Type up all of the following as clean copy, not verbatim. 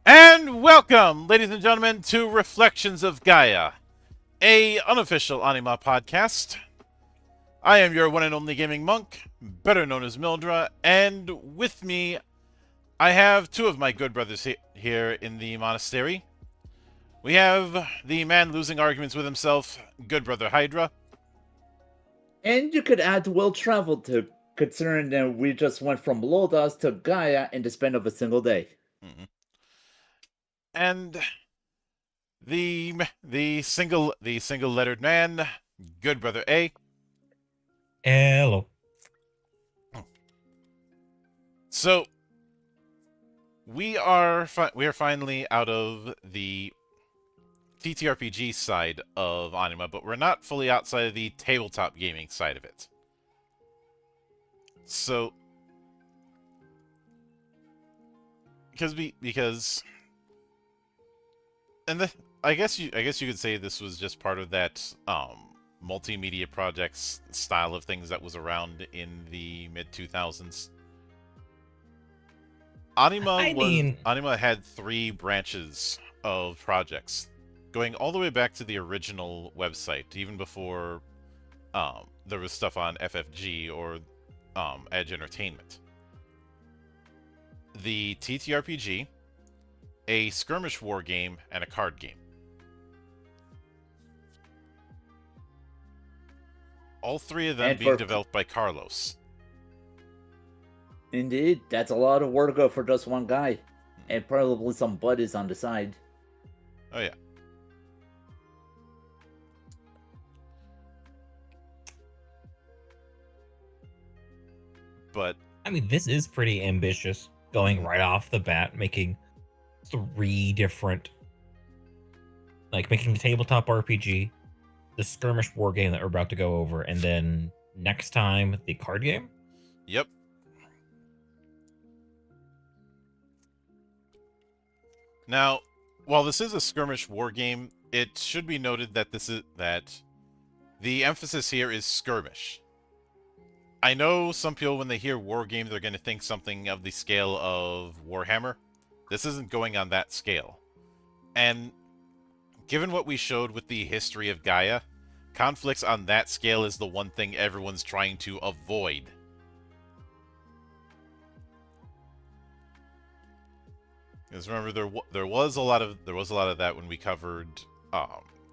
And welcome, ladies and gentlemen, to Reflections of Gaia, a unofficial anima podcast. I am your one and only gaming monk, better known as Mildra, and with me, I have two of my good brothers here in the monastery. We have the man losing arguments with himself, good brother Hydra. And you could add well-traveled to, considering that we just went from Lodos to Gaia in the span of a single day. Mm-hmm. And the single lettered man, good brother A. Hello. So we are finally out of the TTRPG side of anima, but we're not fully outside of the tabletop gaming side of it. So because and I guess you could say this was just part of that multimedia projects style of things that was around in the mid 2000s. Anima had three branches of projects, going all the way back to the original website, even before there was stuff on FFG or Edge Entertainment. The TTRPG, a skirmish war game, and a card game. All three of them being developed by Carlos. Indeed, that's a lot of work for just one guy. And probably some buddies on the side. Oh yeah. But I mean, this is pretty ambitious, going right off the bat, making three different, like making the tabletop RPG, the skirmish war game that we're about to go over, and then next time the card game. Yep. Now, while this is a skirmish war game, it should be noted that the emphasis here is skirmish. I know some people, when they hear war game, they're going to think something of the scale of Warhammer. This isn't going on that scale. And given what we showed with the history of Gaia, conflicts on that scale is the one thing everyone's trying to avoid. Because remember, there was a lot of that when we covered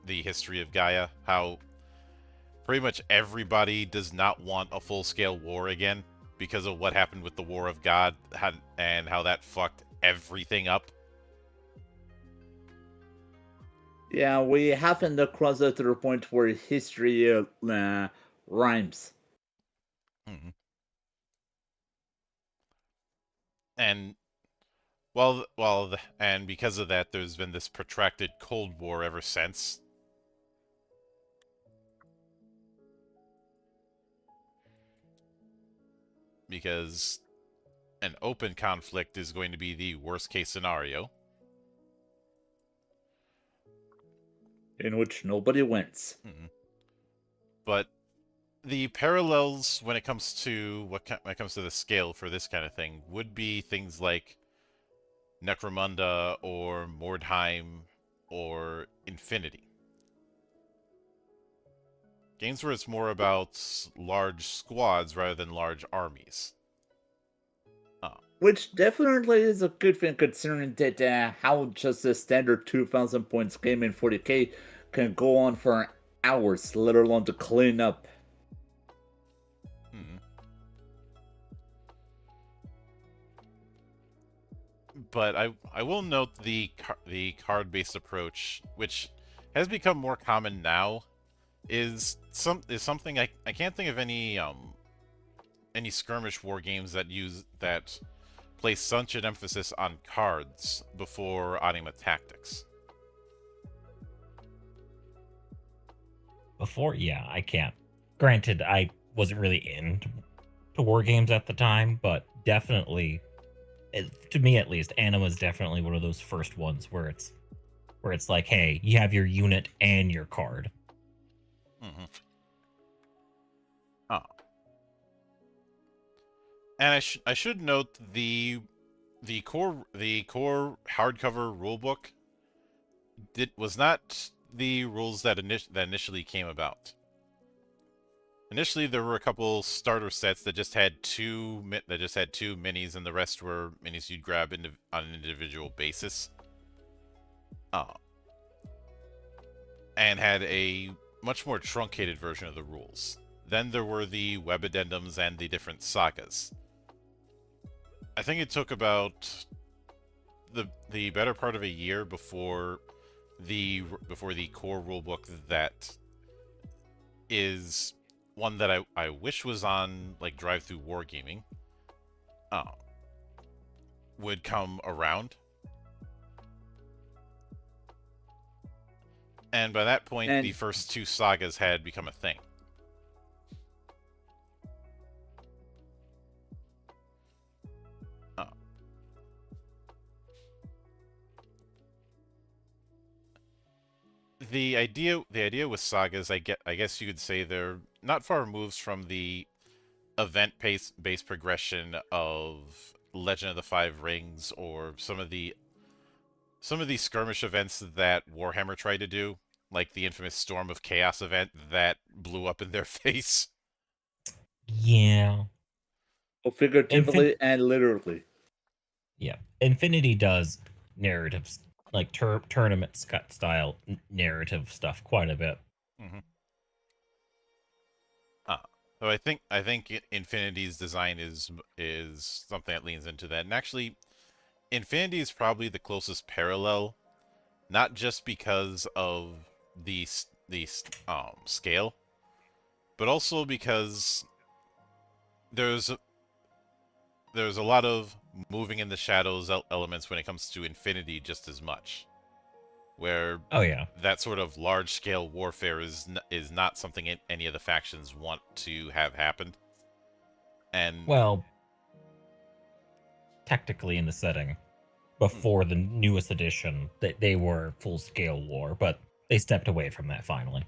the history of Gaia. How pretty much everybody does not want a full-scale war again because of what happened with the War of God and how that fucked everything up. Yeah, we haven't crossed to the point where history rhymes. Mm-hmm. And and because of that, there's been this protracted Cold War ever since. Because an open conflict is going to be the worst case scenario. in which nobody wins. Mhm. But the parallels when it comes to when it comes to the scale for this kind of thing would be things like Necromunda or Mordheim or Infinity. Games where it's more about large squads rather than large armies. Which definitely is a good thing considering that how just a standard 2000 points game in 40k can go on for hours, let alone to clean up. Hmm. But I will note the card-based approach, which has become more common now, is something I can't think of any skirmish war games that place such an emphasis on cards before Anima Tactics. Before, yeah, I can't. Granted, I wasn't really into war games at the time, but definitely, to me at least, Anima is definitely one of those first ones where it's like, hey, you have your unit and your card. Mm-hmm. Oh. And I should note the core hardcover rulebook was not the rules that initially came about. Initially, there were a couple starter sets that just had two minis, and the rest were minis you'd grab on an individual basis. And had a much more truncated version of the rules. Then there were the web addendums and the different sagas. I think it took about the better part of a year before the core rulebook that is one that I wish was on like drive-through wargaming would come around. And by that point, And the first two sagas had become a thing. The idea with sagas, I guess you could say they're not far removed from the event-based progression of Legend of the Five Rings or some of the skirmish events that Warhammer tried to do, like the infamous Storm of Chaos event that blew up in their face. Yeah. figuratively and literally. Yeah. Infinity does narratives, like tournament style narrative stuff quite a bit. Mm-hmm. So I think Infinity's design is something that leans into that. And actually, Infinity is probably the closest parallel, not just because of the scale, but also because there's a lot of moving in the shadows elements when it comes to Infinity just as much, where Oh yeah. that sort of large scale warfare is not something any of the factions want to have happen. And Well, technically in the setting before the newest edition, they were full scale war, but they stepped away from that finally.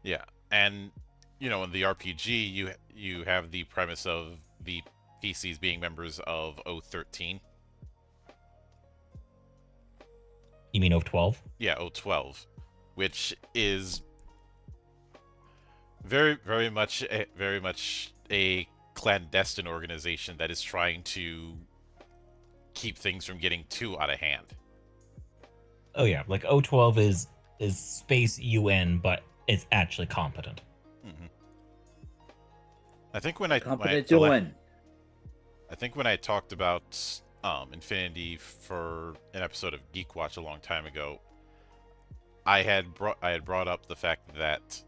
yeah, and in the RPG, you have the premise of the PCs being members of O13. You mean 012? Yeah, O12, which is very much a clandestine organization that is trying to keep things from getting too out of hand. Oh yeah, like 012 is space UN, but it's actually competent. Mm-hmm. I think when I talked about Infinity for an episode of Geek Watch a long time ago, I had brought up the fact that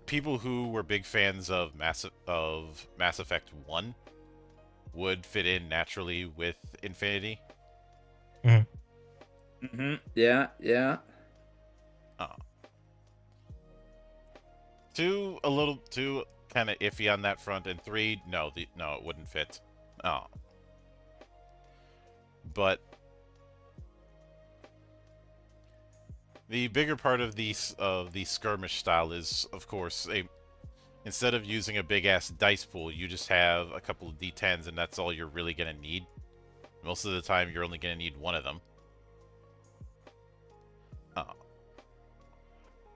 people who were big fans of Mass Effect 1 would fit in naturally with Infinity. Yeah. Two a little too kind of iffy on that front, and three, no, it wouldn't fit. But The bigger part of the skirmish style is, of course, instead of using a big ass dice pool, you just have a couple of D10s, and that's all you're really gonna need. Most of the time, you're only gonna need one of them.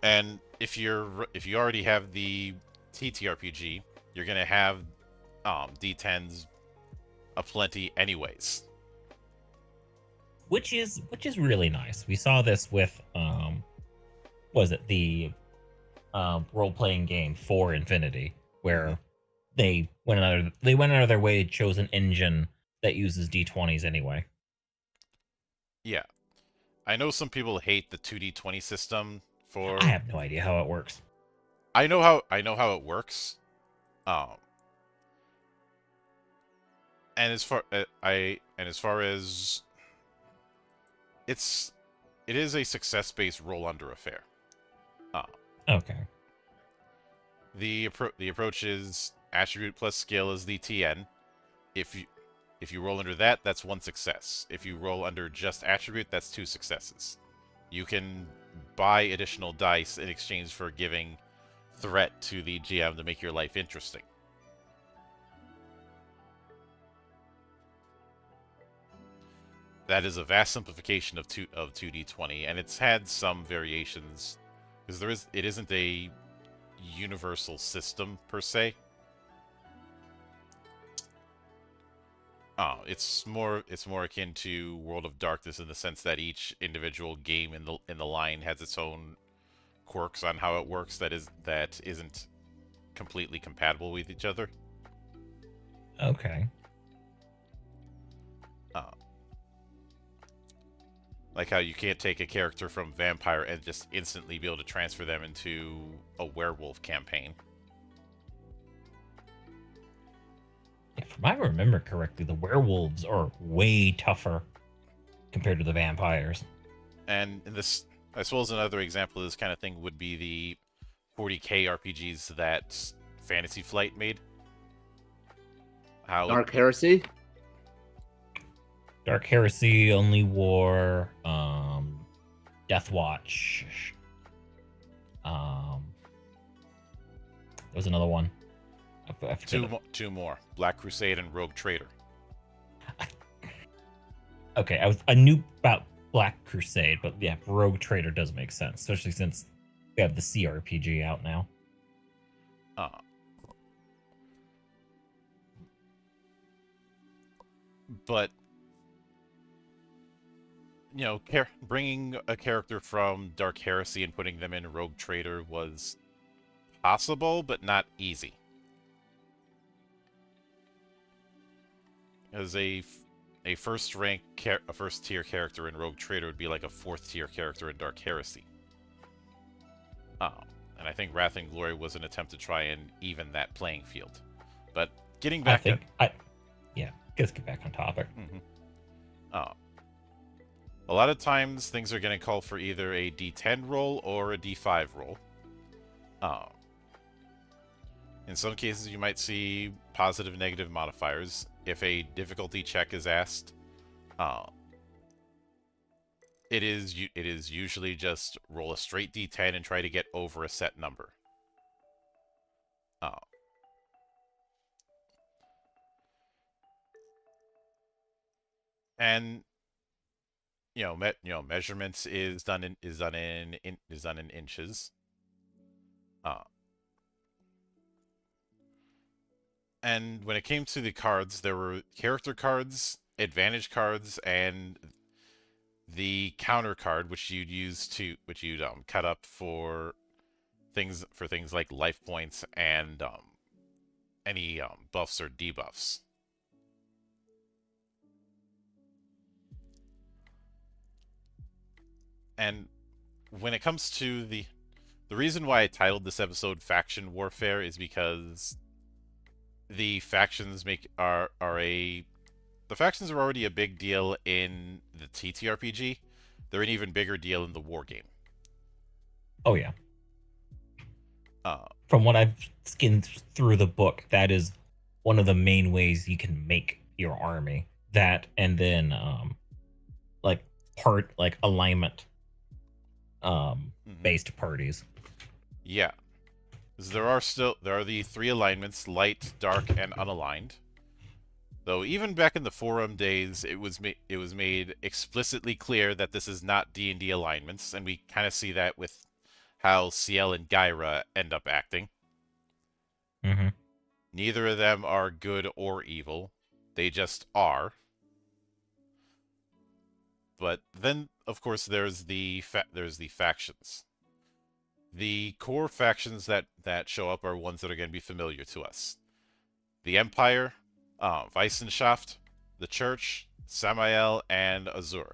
And if you already have the TTRPG, you're gonna have D10s aplenty anyways. Which is really nice. We saw this with was it the role-playing game for Infinity, where they went out of their way to choose an engine that uses D20s anyway. Yeah. I know some people hate the 2D20 system for I have no idea how it works. I know how it works. And as far as it is a success-based roll under affair. Okay. The approach is attribute plus skill is the TN. If you roll under that, that's one success. If you roll under just attribute, that's two successes. You can buy additional dice in exchange for giving threat to the GM to make your life interesting. That is a vast simplification of 2D20, and it's had some variations because it isn't a universal system per se. It's more akin to World of Darkness in the sense that each individual game in the line has its own quirks on how it works that isn't completely compatible with each other. Okay. Like how you can't take a character from Vampire and just instantly be able to transfer them into a werewolf campaign. If I remember correctly, the werewolves are way tougher compared to the vampires. And in this, I suppose another example of this kind of thing would be the 40K RPGs that Fantasy Flight made. Dark Heresy? Dark Heresy only wore Death Watch. There was another one. I two more. Black Crusade and Rogue Trader. Okay, I knew about Black Crusade, but yeah, Rogue Trader does make sense, especially since we have the CRPG out now. But you know, bringing a character from Dark Heresy and putting them in Rogue Trader was possible, but not easy. As a first tier character in Rogue Trader would be like a fourth tier character in Dark Heresy. And I think Wrath and Glory was an attempt to try and even that playing field. But getting back let's get back on topic. A lot of times things are going to call for either a D10 roll or a D5 roll. In some cases, you might see positive and negative modifiers. If a difficulty check is asked, it is usually just roll a straight D10 and try to get over a set number. And measurements is done in inches. And when it came to the cards, there were character cards, advantage cards, and the counter card, which you'd cut up for things like life points and any buffs or debuffs. And when it comes to the reason why I titled this episode Faction Warfare is because the factions are already a big deal in the TTRPG. They're an even bigger deal in the wargame. Oh yeah. From what I've skimmed through the book, that is one of the main ways you can make your army. That and then alignment. based parties. Yeah. There are the 3 alignments: light, dark, and unaligned. Though even back in the forum days, it was made explicitly clear that this is not D&D alignments, and we kind of see that with how Ciel and Gaia end up acting. Mm-hmm. Neither of them are good or evil; they just are. But then, of course, there's the factions. The core factions that show up are ones that are going to be familiar to us: the Empire, Wissenschaft, the Church, Samael, and Azur.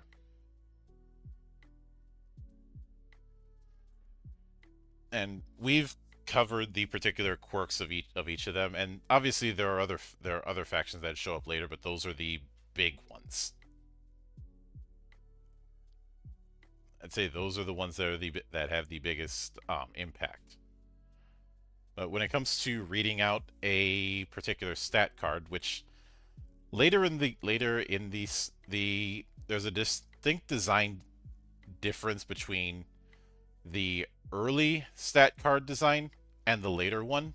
And we've covered the particular quirks of each of them, and obviously there are other factions that show up later, but those are the big ones. I'd say those are the ones that have the biggest impact. But when it comes to reading out a particular stat card, which later in the there's a distinct design difference between the early stat card design and the later one.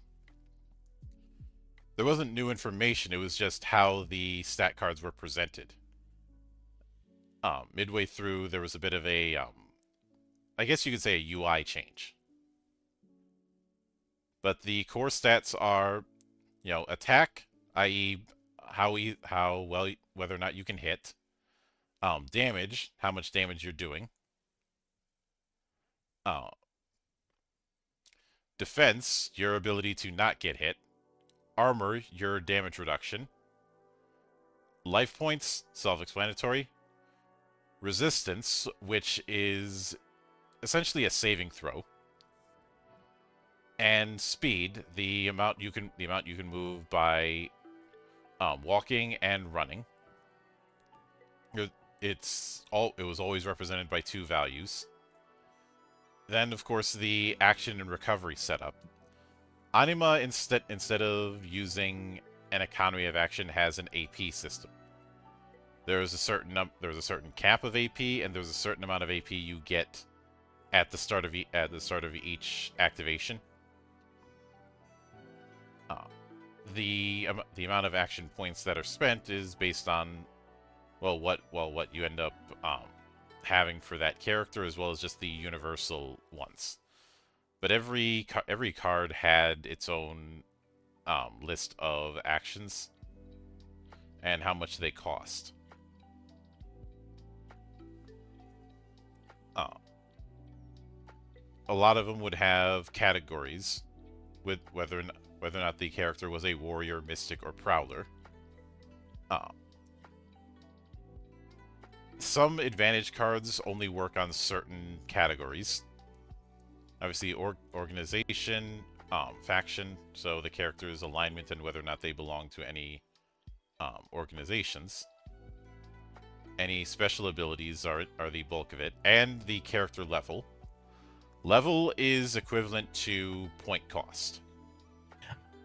There wasn't new information, it was just how the stat cards were presented. Midway through, there was a bit of a, I guess you could say a UI change. But the core stats are, attack, i.e., whether or not you can hit. Damage, how much damage you're doing. Defense, your ability to not get hit. Armor, your damage reduction. Life points, self-explanatory. Resistance, which is essentially a saving throw. And speed, the amount you can move by walking and running. It was always represented by 2 values. Then, of course, the action and recovery setup. Anima, instead of using an economy of action, has an AP system. There's a certain cap of AP, and there's a certain amount of AP you get at the start of each activation. The amount of action points that are spent is based on what you end up having for that character, as well as just the universal ones. But every card had its own list of actions and how much they cost. A lot of them would have categories with whether or not the character was a warrior, mystic, or prowler. Some advantage cards only work on certain categories. Obviously, organization, faction, so the character's alignment and whether or not they belong to any organizations. Any special abilities are the bulk of it, and the character level. Level is equivalent to point cost.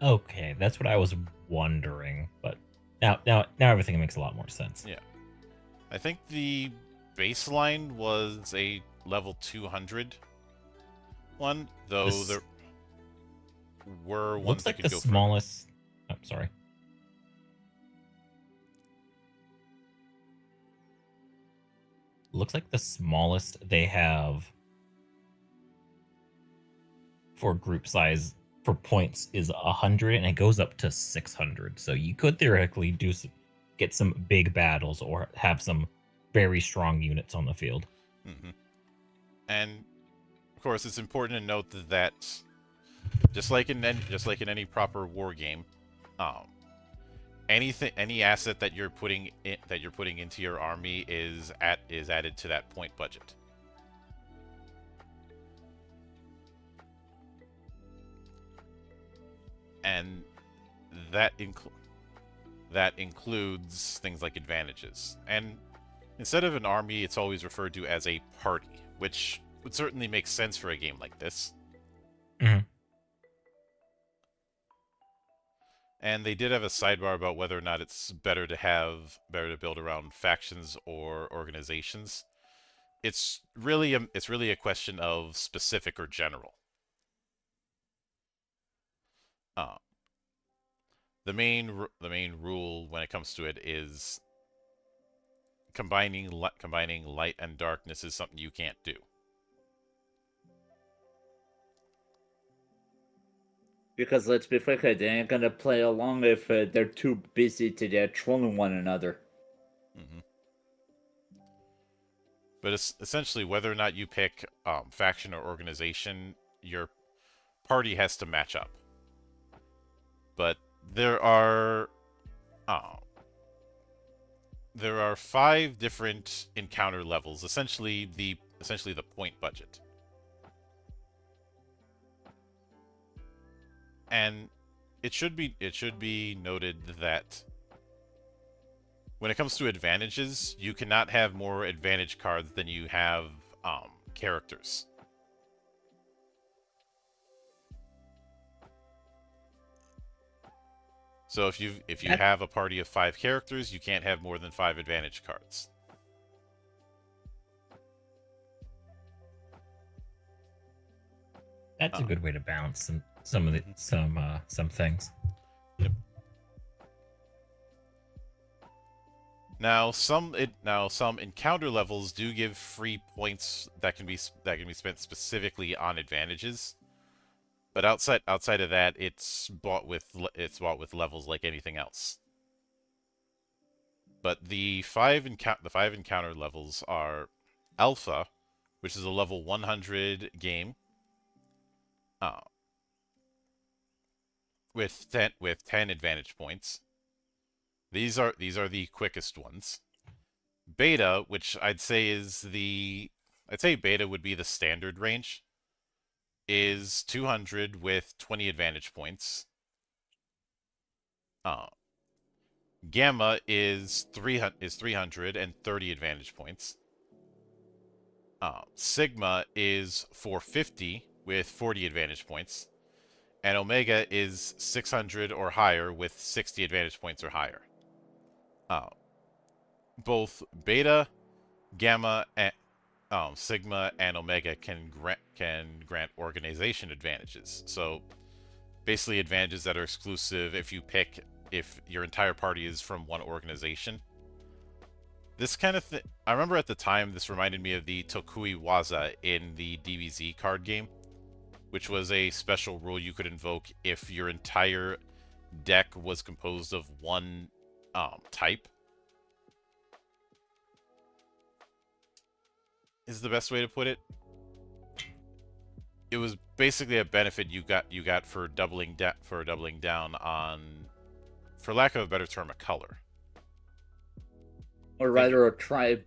Okay, that's what I was wondering, but now everything makes a lot more sense. Yeah. I think the baseline was a level 200 one, though there were ones looks that like could the go smallest. I'm sorry. Looks like the smallest they have for group size for points is 100, and it goes up to 600. So you could theoretically get some big battles or have some very strong units on the field. Mm-hmm. And of course, it's important to note that just like in any proper war game, any asset that you're putting into your army is added to that point budget. And that includes things like advantages. And instead of an army, it's always referred to as a party, which would certainly make sense for a game like this. Mm-hmm. And they did have a sidebar about whether or not it's better to build around factions or organizations. it's really a question of specific or general. Uh, the main rule when it comes to it is combining light and darkness is something you can't do. Because let's be frank, they ain't gonna play along if they're too busy to trolling one another. Mm-hmm. But it's essentially whether or not you pick faction or organization, your party has to match up. But there are 5 different encounter levels, essentially the point budget. And it should be noted that when it comes to advantages, you cannot have more advantage cards than you have characters. So if you have a party of 5 characters, you can't have more than 5 advantage cards. That's a good way to balance some things. Yep. Now some encounter levels do give free points that can be spent specifically on advantages. But outside of that, it's bought with levels like anything else. But the 5 encounter levels are Alpha, which is a level 100 game, with 10 advantage points. These are the quickest ones. Beta, which I'd say beta would be the standard range, is 200 with 20 advantage points. Gamma is 300 and 30 advantage points. Sigma is 450 with 40 advantage points. And Omega is 600 or higher with 60 advantage points or higher. Both Beta, Gamma, and Sigma, and Omega can grant organization advantages. So basically advantages that are exclusive if your entire party is from one organization. This kind of thing, I remember at the time this reminded me of the Tokui Waza in the DBZ card game, which was a special rule you could invoke if your entire deck was composed of one type. Is the best way to put it. It was basically a benefit you got for doubling down on, for lack of a better term, a color. Or rather, a tribe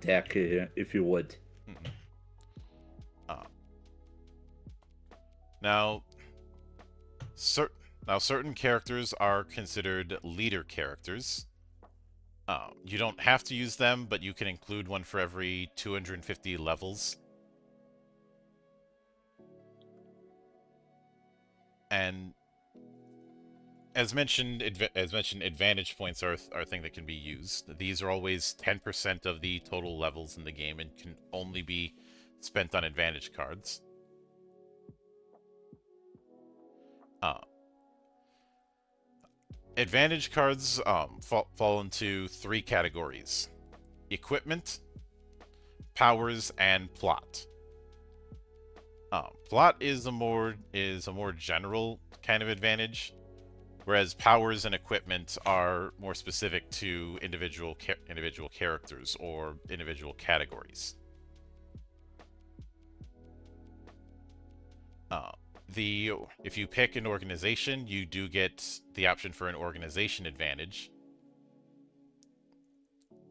deck, if you would. Now, certain characters are considered leader characters. You don't have to use them, but you can include one for every 250 levels. And as mentioned, advantage points are a thing that can be used. These are always 10% of the total levels in the game and can only be spent on advantage cards. Advantage cards fall into 3 categories: equipment, powers, and plot. Plot is a more general kind of advantage, whereas powers and equipment are more specific to individual characters or individual categories. If you pick an organization, you do get the option for an organization advantage.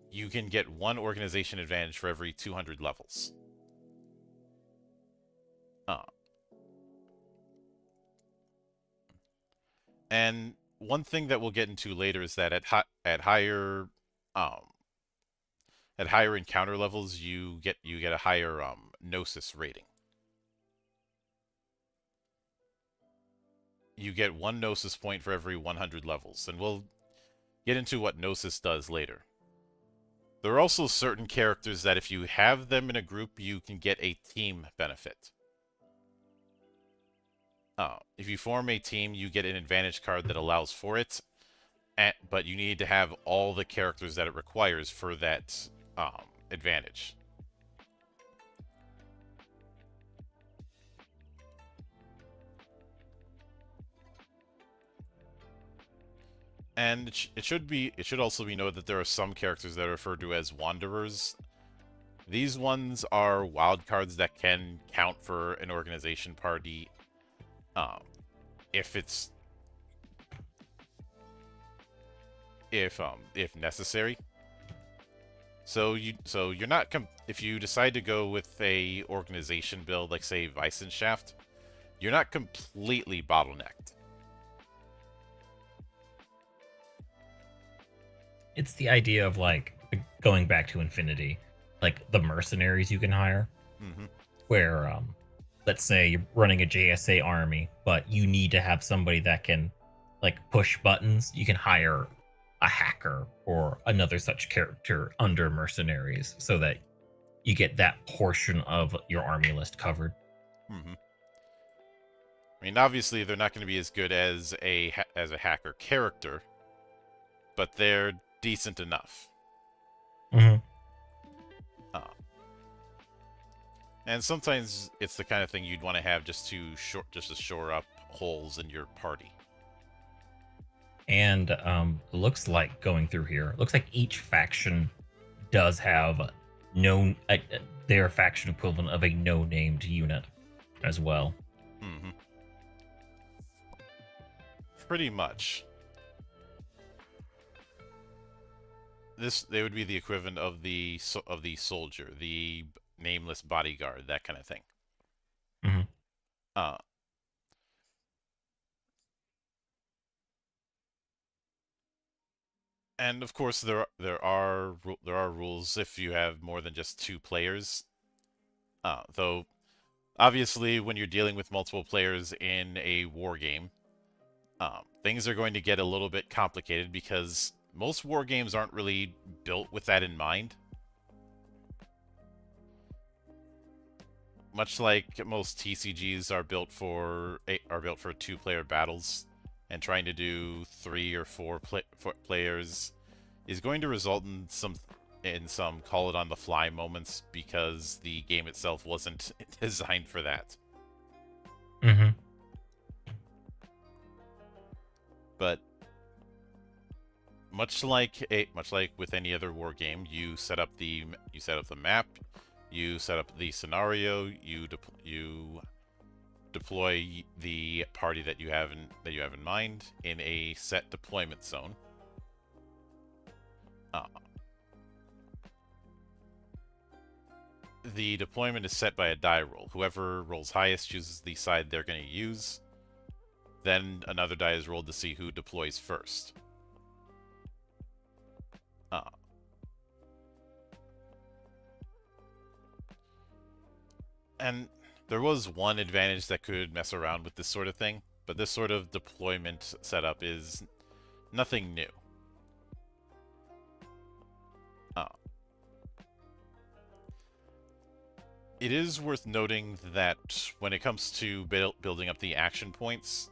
You can get 1 organization advantage for every 200 levels. And one thing that we'll get into later is that at higher encounter levels, you get a higher Gnosis rating. You get 1 Gnosis point for every 100 levels, and we'll get into what Gnosis does later. There are also certain characters that if you have them in a group, you can get a team benefit. If you form a team, you get an advantage card that allows for it, but you need to have all the characters that it requires for that advantage. And it should also be noted that there are some characters that are referred to as wanderers. These ones are wild cards that can count for an organization party, if it's if necessary. So you're not if you decide to go with a organization build like say Weissenschaft, you're not completely bottlenecked. It's the idea of like going back to Infinity, like the mercenaries you can hire, where let's say you're running a JSA army, but you need to have somebody that can like push buttons. You can hire a hacker or another such character under mercenaries so that you get that portion of your army list covered. I mean, obviously they're not going to be as good as a hacker character, but they're decent enough. And sometimes it's the kind of thing you'd want to have just to shore up holes in your party. And looks like going through here, looks like each faction does have their faction equivalent of a no-named unit as well. Pretty much. They would be the equivalent of the soldier, the nameless bodyguard, that kind of thing. And of course, there are rules if you have more than just 2 players. Though, obviously, when you're dealing with multiple players in a war game, things are going to get a little bit complicated because most war games aren't really built with that in mind. Much like most TCGs are built for 2-player battles, and trying to do 3 or 4 players is going to result in some call it on the fly moments because the game itself wasn't designed for that. But much like with any other war game, you set up the map, you set up the scenario, you deploy the party that you have in mind in a set deployment zone. The deployment is set by a die roll. Whoever rolls highest chooses the side they're going to use. Then another die is rolled to see who deploys first. And there was one advantage that could mess around with this sort of thing, but this sort of deployment setup is nothing new. It is worth noting that when it comes to building up the action points,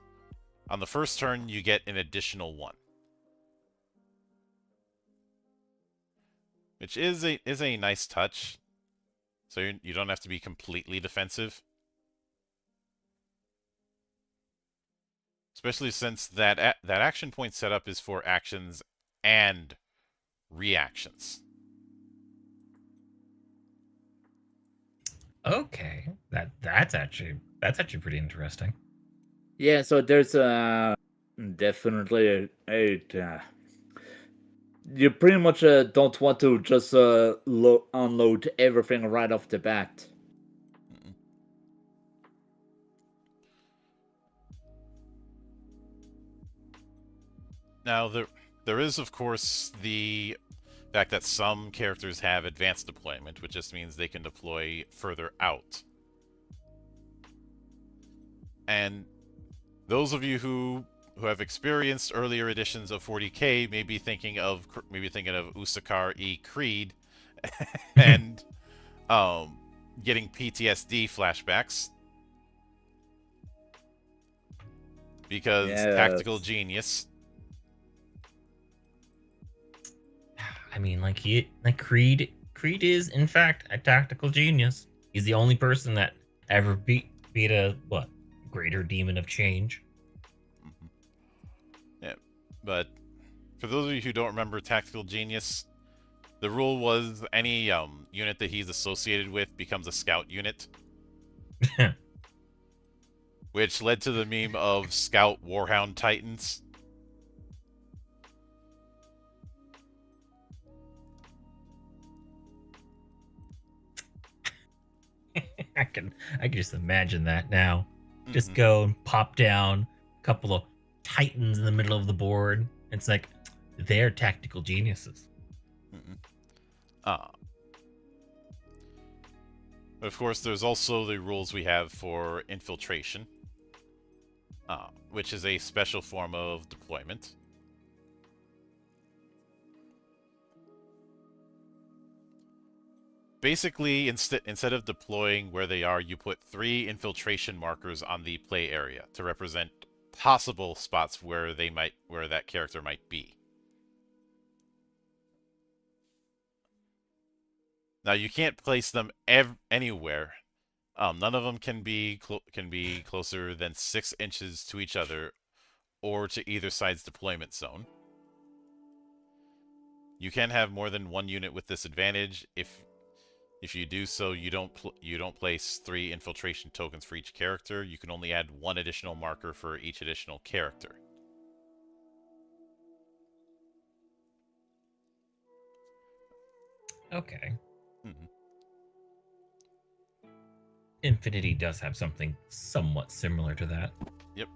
on the first turn you get an additional 1. Which is a nice touch. So you don't have to be completely defensive. Especially since that action point setup is for actions and reactions. Okay, that's actually pretty interesting. Yeah, so there's definitely you pretty much don't want to just unload everything right off the bat. Now there is of course the fact that some characters have advanced deployment, which just means they can deploy further out. And those of you who experienced earlier editions of 40K may be thinking of Usakar E Creed and getting PTSD flashbacks because tactical Yes. genius. I mean, like Creed is in fact a tactical genius. He's the only person that ever beat a greater demon of change. Yeah, but for those of you who don't remember tactical genius, the rule was any unit that he's associated with becomes a scout unit, which led to the meme of Scout Warhound Titans. I can just imagine that now. Just Mhm. go and pop down a couple of titans in the middle of the board. It's like they're tactical geniuses. But of course, there's also the rules we have for infiltration, which is a special form of deployment. Basically, instead of deploying where they are, you put 3 infiltration markers on the play area to represent possible spots where that character might be. Now you can't place them anywhere. None of them can be closer than 6 inches to each other or to either side's deployment zone. You can have more than one unit with this advantage. If you do so, you don't place 3 infiltration tokens for each character. You can only add 1 additional marker for each additional character. Okay. Mm-hmm. Infinity does have something somewhat similar to that. Yep.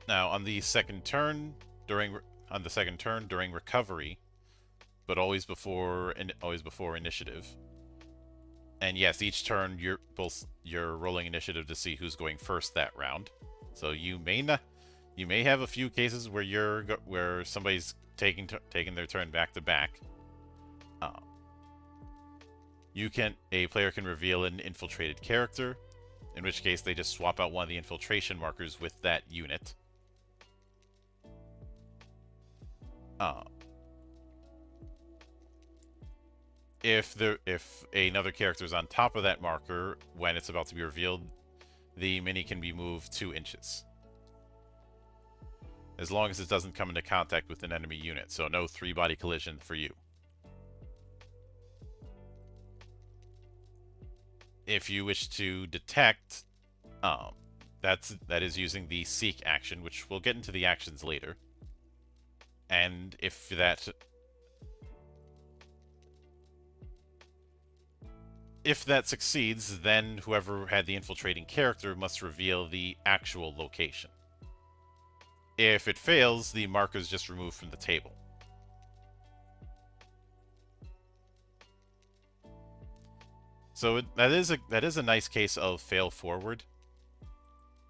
Now, on the second turn during recovery, but always before initiative. And yes, each turn you're rolling initiative to see who's going first that round. So you may have a few cases where somebody's taking their turn back to back. A player can reveal an infiltrated character, in which case they just swap out one of the infiltration markers with that unit. If another character is on top of that marker when it's about to be revealed, the mini can be moved 2 inches. As long as it doesn't come into contact with an enemy unit, so no 3-body collision for you. If you wish to detect, that is using the seek action, which we'll get into the actions later. And if that succeeds, then whoever had the infiltrating character must reveal the actual location. If it fails, the marker is just removed from the table. So that is a nice case of fail forward.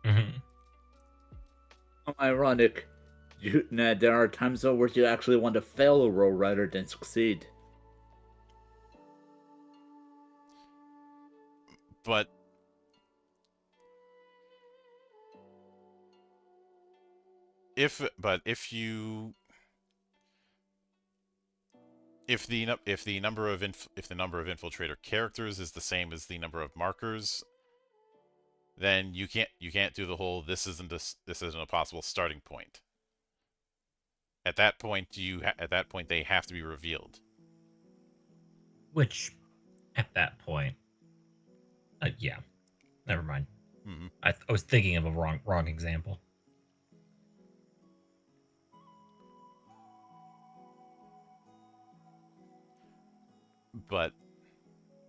Mm-hmm. Ironic. There are times though where you actually want to fail a roll rather than succeed. But if the number of infiltrator characters is the same as the number of markers, then you can't do the whole this isn't a possible starting point. At that point they have to be revealed. Which, at that point, yeah, never mind. Mm-hmm. I was thinking of a wrong example. But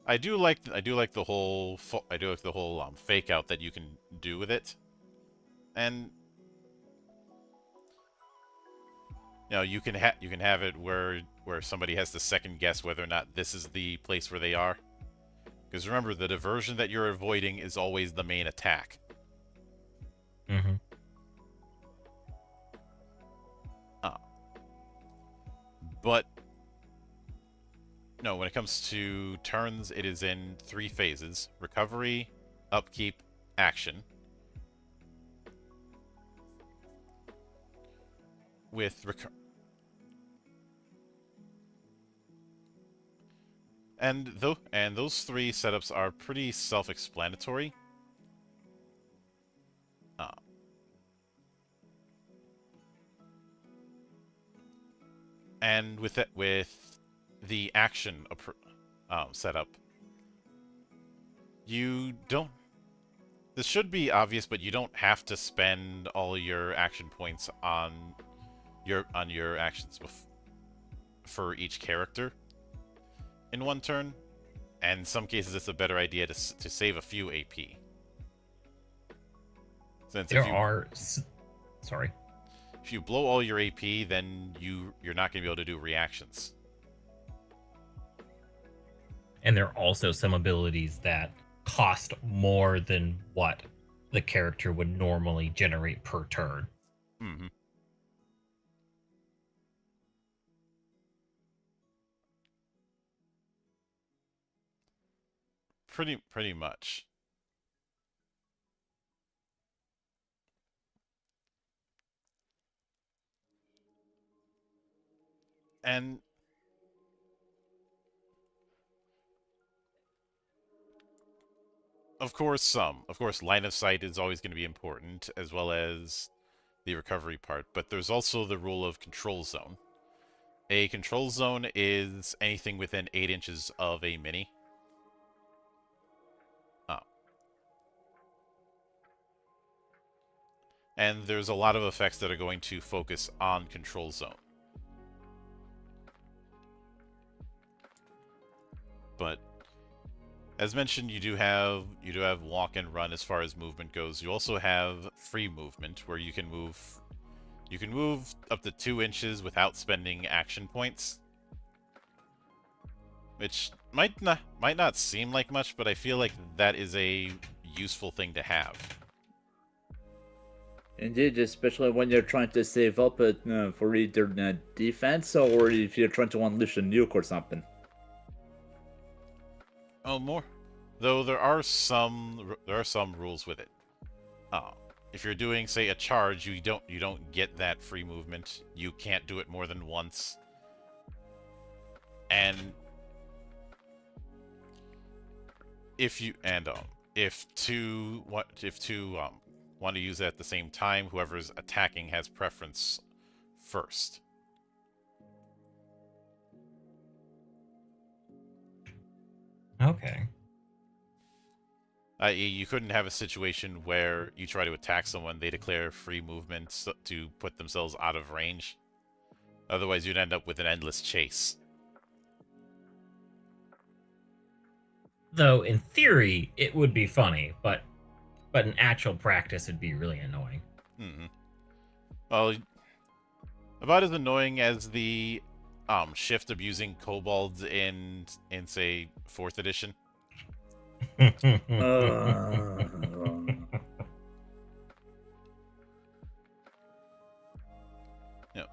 I do like the whole fake out that you can do with it, and you can have it where somebody has to second guess whether or not this is the place where they are. Because remember, the diversion that you're avoiding is always the main attack. But no, when it comes to turns, it is in 3 phases: recovery, upkeep, action. With and those 3 setups are pretty self-explanatory. And with the action setup, you don't. This should be obvious, but you don't have to spend all your action points on your actions for each character in one turn. And in some cases, it's a better idea to save a few AP. Since sorry. If you blow all your AP, then you're not going to be able to do reactions. And there are also some abilities that cost more than what the character would normally generate per turn. Mm-hmm. Pretty much. And of course, line of sight is always going to be important, as well as the recovery part. But there's also the rule of control zone. A control zone is anything within 8 inches of a mini. And there's a lot of effects that are going to focus on control zone. But as mentioned, you do have walk and run as far as movement goes. You also have free movement, where you can move up to 2 inches without spending action points. Which might not seem like much, but I feel like that is a useful thing to have. Indeed, especially when you're trying to save up for either defense or if you're trying to unleash a nuke or something. Oh, more. Though there are some rules with it. If you're doing, say, a charge, you don't get that free movement. You can't do it more than once. And if two want to use it at the same time, whoever's attacking has preference first. Okay. I.e., you couldn't have a situation where you try to attack someone, they declare free movement to put themselves out of range. Otherwise, you'd end up with an endless chase. Though, in theory, it would be funny, but in actual practice, it'd be really annoying. Mm-hmm. Well, about as annoying as the shift abusing kobolds in say 4th edition. Yeah.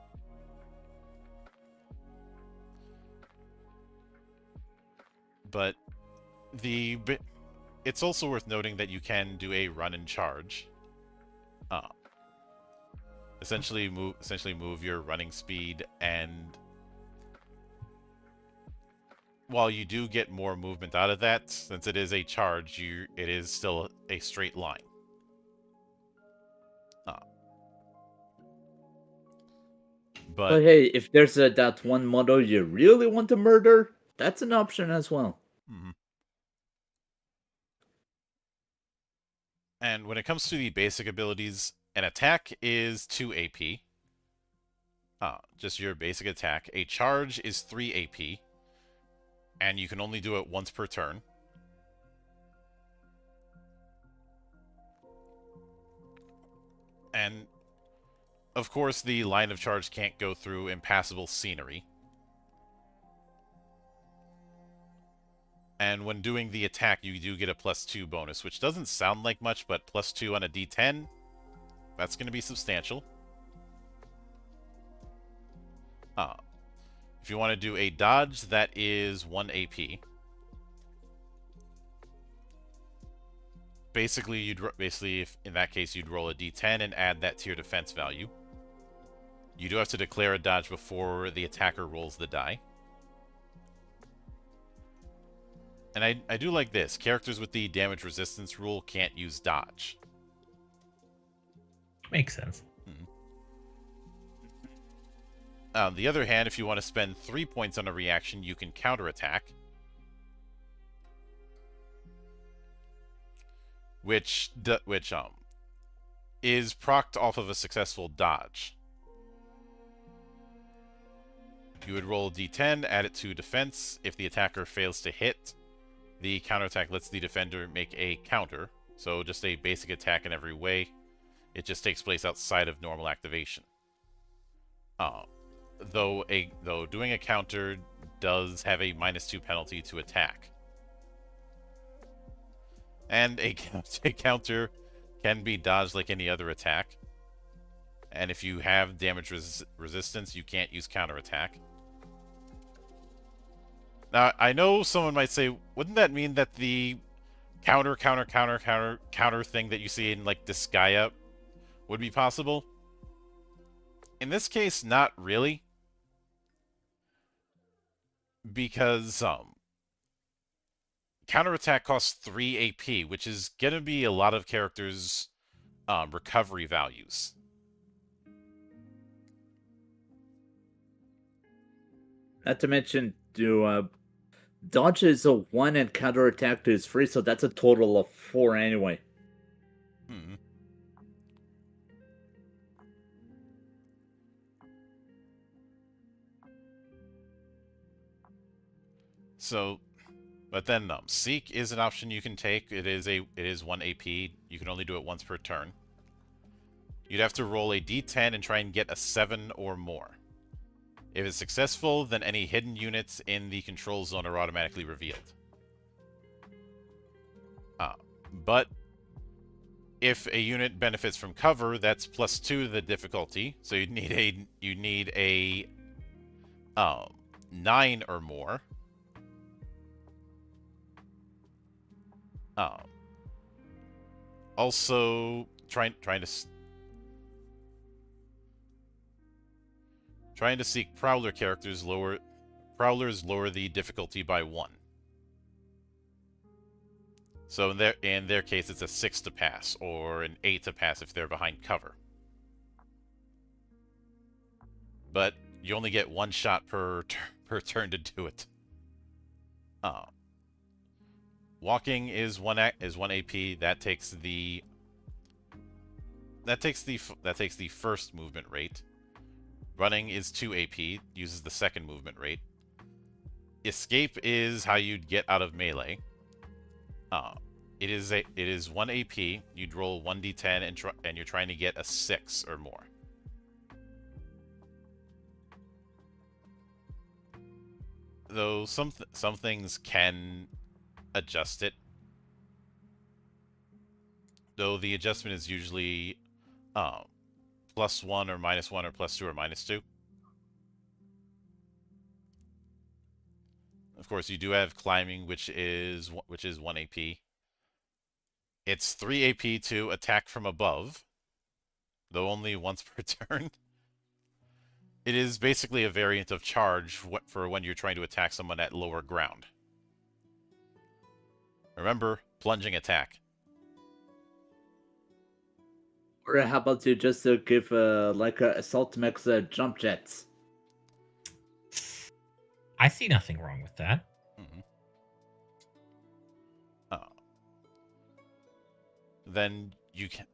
But it's also worth noting that you can do a run and charge. Essentially move your running speed, and while you do get more movement out of that, since it is a charge, it is still a straight line. But hey, if there's that one model you really want to murder, that's an option as well. Mm-hmm. And when it comes to the basic abilities, an attack is 2 AP. Just your basic attack. A charge is 3 AP. And you can only do it once per turn. And, of course, the line of charge can't go through impassable scenery. And when doing the attack, you do get a +2 bonus, which doesn't sound like much, but +2 on a D10, that's going to be substantial. If you want to do a dodge, that is 1 AP. Basically, if in that case you'd roll a d10 and add that to your defense value. You do have to declare a dodge before the attacker rolls the die. And I do like this. Characters with the damage resistance rule can't use dodge. Makes sense. On the other hand, if you want to spend 3 points on a reaction, you can counterattack. Which is procced off of a successful dodge. You would roll a d10, add it to defense. If the attacker fails to hit, the counterattack lets the defender make a counter. So just a basic attack in every way. It just takes place outside of normal activation. Though doing a counter does have a -2 penalty to attack. And a counter can be dodged like any other attack. And if you have damage resistance, you can't use counterattack. Now, I know someone might say, wouldn't that mean that the counter thing that you see in, like, this Gaia would be possible? In this case, not really. Because, counterattack costs 3 AP, which is going to be a lot of characters' recovery values. Not to mention, dodge is a 1 and counterattack is 3, so that's a total of 4 anyway. So, but then Seek is an option you can take. It is 1 AP. You can only do it once per turn. You'd have to roll a d10 and try and get a 7 or more. If it's successful, then any hidden units in the control zone are automatically revealed. But if a unit benefits from cover, that's +2 to the difficulty. So you'd need a 9 or more. Also, trying to seek Prowler characters Prowlers lower the difficulty by 1. So in their case, it's a 6 to pass, or an 8 to pass if they're behind cover. But you only get 1 shot per turn to do it. Walking is 1 AP. That takes the first movement rate. Running is 2 AP, uses the second movement rate. Escape is how you'd get out of melee. It is 1 AP. You'd roll 1d10 and you're trying to get a 6 or more. Though some things can adjust it. Though the adjustment is usually +1 or -1 or +2 or -2. Of course, you do have climbing, which is 1 AP. It's 3 AP to attack from above, though only once per turn. It is basically a variant of charge for when you're trying to attack someone at lower ground. Remember, plunging attack. Or how about you just give like assault mechs jump jets? I see nothing wrong with that. Then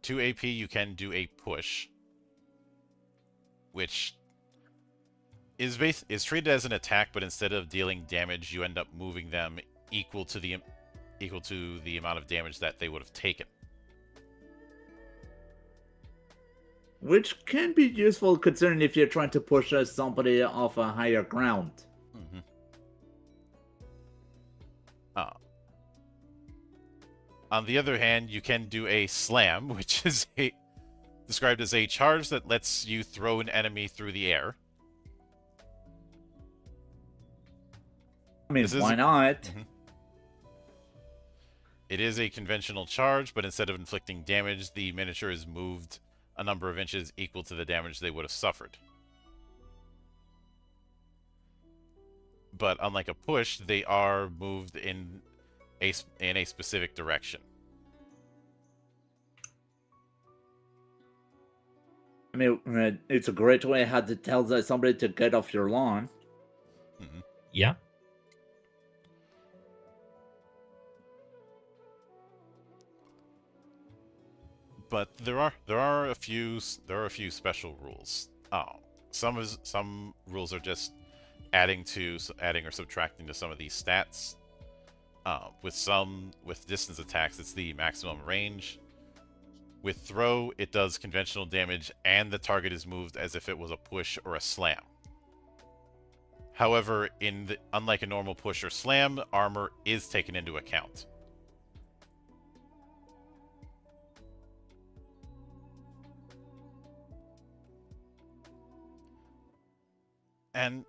2 AP, you can do a push, which is treated as an attack, but instead of dealing damage, you end up moving them equal to the amount of damage that they would have taken. Which can be useful considering if you're trying to push somebody off a higher ground. On the other hand, you can do a slam, which is described as a charge that lets you throw an enemy through the air. I mean, This is why not? Mhm. It is a conventional charge, but instead of inflicting damage, the miniature is moved a number of inches equal to the damage they would have suffered. But unlike a push, they are moved in a specific direction. I mean, it's a great way how to tell somebody to get off your lawn. Mm-hmm. Yeah. But there are a few special rules. Oh, some rules are just adding or subtracting to some of these stats. With distance attacks, it's the maximum range. With throw, it does conventional damage, and the target is moved as if it was a push or a slam. However, unlike a normal push or slam, armor is taken into account. And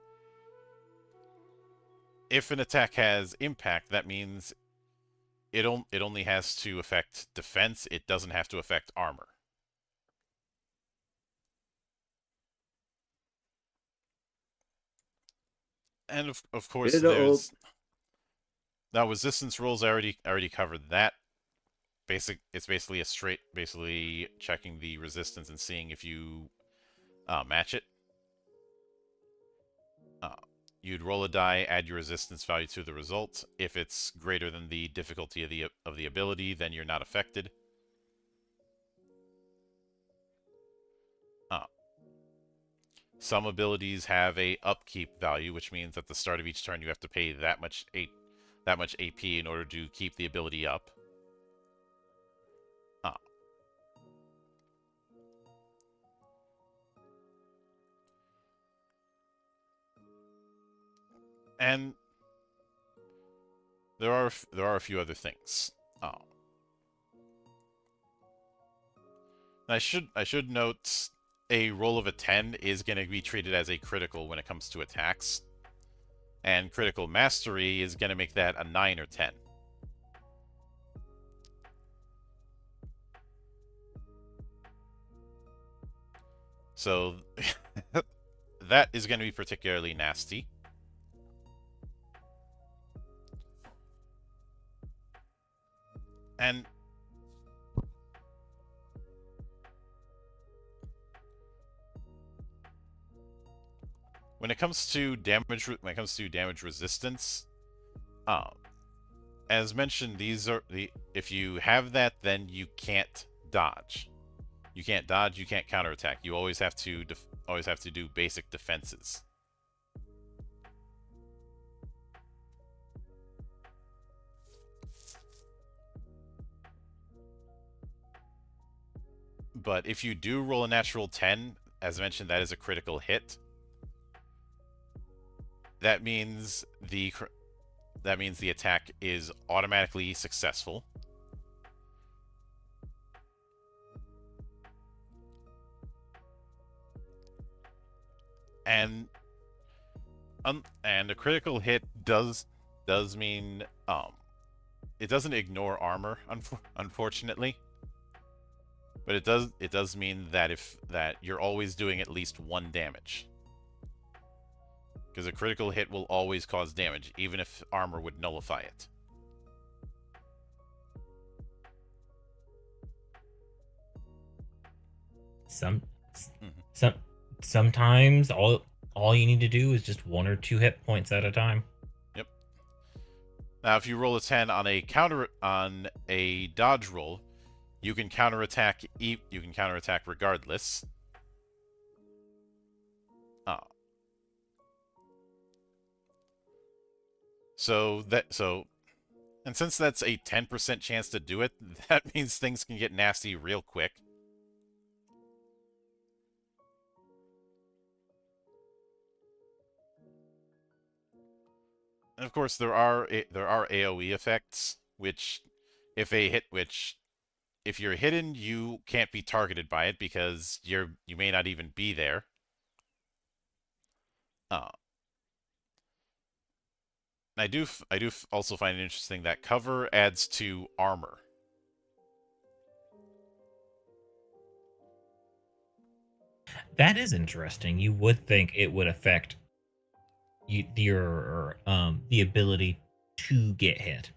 if an attack has impact, that means it only has to affect defense. It doesn't have to affect armor. And of course, there's now resistance rules. I already covered that. It's basically checking the resistance and seeing if you match it. You'd roll a die, add your resistance value to the result. If it's greater than the difficulty of the ability, then you're not affected. Some abilities have a upkeep value, which means at the start of each turn you have to pay that much AP in order to keep the ability up. And there are a few other things. I should note a roll of a 10 is going to be treated as a critical when it comes to attacks, and critical mastery is going to make that a 9 or 10. So that is going to be particularly nasty. And when it comes to damage resistance, as mentioned, if you have that, then you can't dodge. You can't dodge. You can't counterattack. You always have to do basic defenses. But if you do roll a natural 10, as mentioned, that is a critical hit. That means the attack is automatically successful. And a critical hit does mean it doesn't ignore armor, unfortunately. But it does mean that you're always doing at least 1 damage. Because a critical hit will always cause damage, even if armor would nullify it. Sometimes all you need to do is just 1 or 2 hit points at a time. Yep. Now, if you roll a 10 on a dodge roll, you can counterattack. You can counterattack regardless. And since that's a 10% chance to do it, that means things can get nasty real quick. And of course, there are AoE effects, which if you're hidden, you can't be targeted by it because you may not even be there. also find it interesting that cover adds to armor. That is interesting. You would think it would affect your the ability to get hit.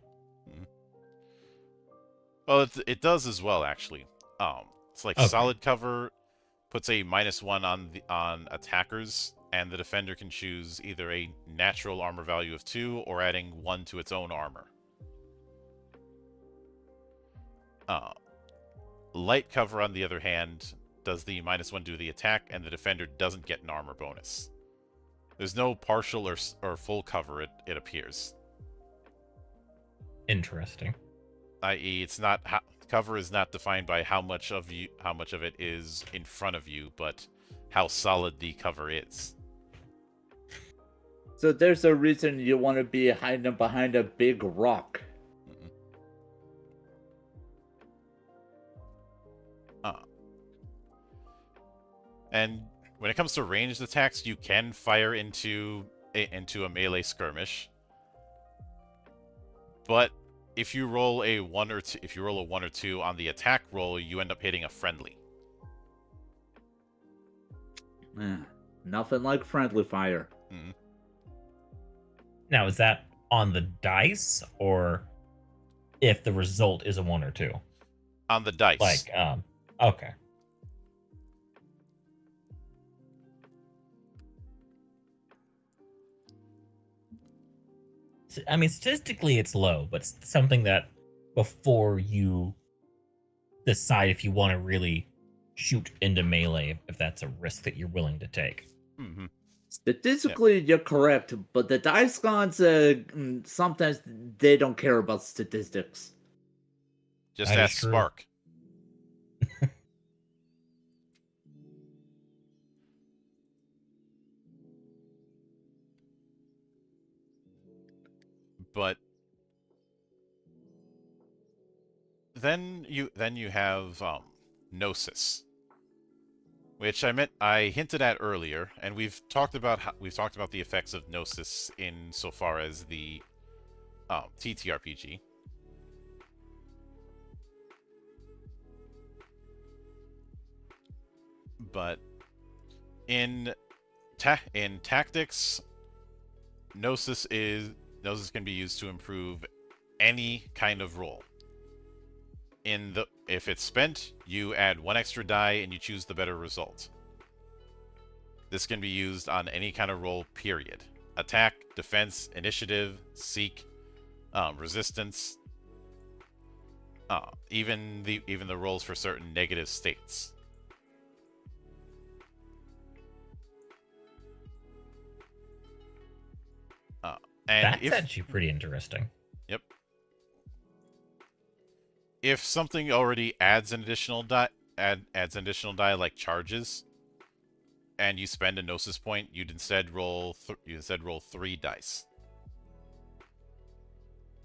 Well, it does as well, actually. It's like Okay. solid cover puts a -1 on attackers, and the defender can choose either a natural armor value of 2 or adding 1 to its own armor. Light cover, on the other hand, does the -1 to the attack, and the defender doesn't get an armor bonus. There's no partial or full cover, it appears. Interesting. I.e., it's not cover is not defined by how much of it is in front of you, but how solid the cover is. So there's a reason you want to be hiding behind a big rock. And when it comes to ranged attacks, you can fire into a melee skirmish. But if you roll a 1 or 2 on the attack roll, you end up hitting a friendly. Nothing like friendly fire. Mm-hmm. Now, is that on the dice, or if the result is a 1 or 2? On the dice. Like, okay. I mean, statistically, it's low, but it's something that before you decide if you want to really shoot into melee, if that's a risk that you're willing to take. Mm-hmm. Statistically, you're correct, but the dice gods, sometimes they don't care about statistics. Just That is ask true. Spark. But then you have Gnosis, which I hinted at earlier, and we've talked about the effects of Gnosis in so far as the TTRPG. But in tactics, Gnosis can be used to improve any kind of roll. If it's spent, you add 1 extra die and you choose the better result. This can be used on any kind of roll, period. Attack, defense, initiative, seek, resistance, even the rolls for certain negative states. And That's actually pretty interesting. Yep. If something already adds an additional die, like charges, and you spend a Gnosis point, you'd instead roll 3 dice.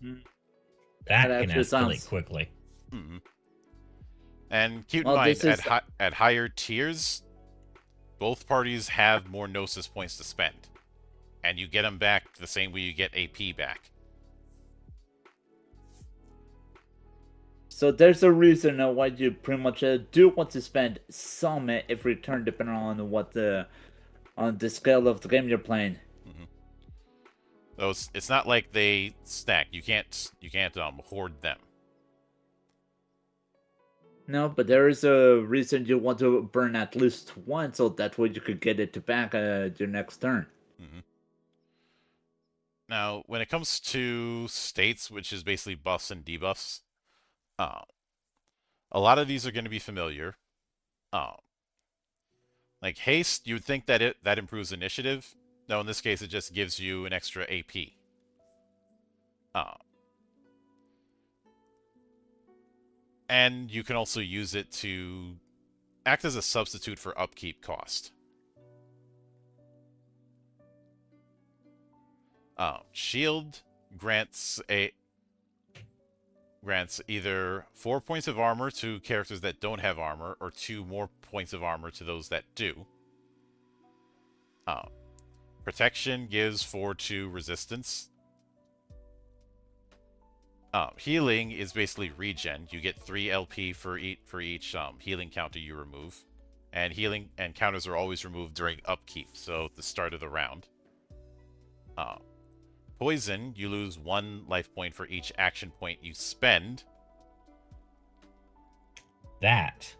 That That can actually escalate sounds- quickly. Mm-hmm. And keep in Well, mind, this is- at higher tiers, both parties have more Gnosis points to spend, and you get them back the same way you get AP back. So there's a reason why you pretty much do want to spend some every turn, depending on on the scale of the game you're playing. Mm-hmm. So it's not like they stack. You can't hoard them. No, but there is a reason you want to burn at least one, so that way you could get it back your next turn. Mm-hmm. Now, when it comes to states, which is basically buffs and debuffs, a lot of these are going to be familiar. Like haste, you would think that that improves initiative. No, in this case, it just gives you an extra AP. And you can also use it to act as a substitute for upkeep cost. Shield grants either 4 points of armor to characters that don't have armor, or 2 more points of armor to those that do. Protection gives 4 to resistance. Healing is basically regen. You get 3 LP for each healing counter you remove, and healing and counters are always removed during upkeep, so at the start of the round. Poison, you lose 1 life point for each action point you spend. That's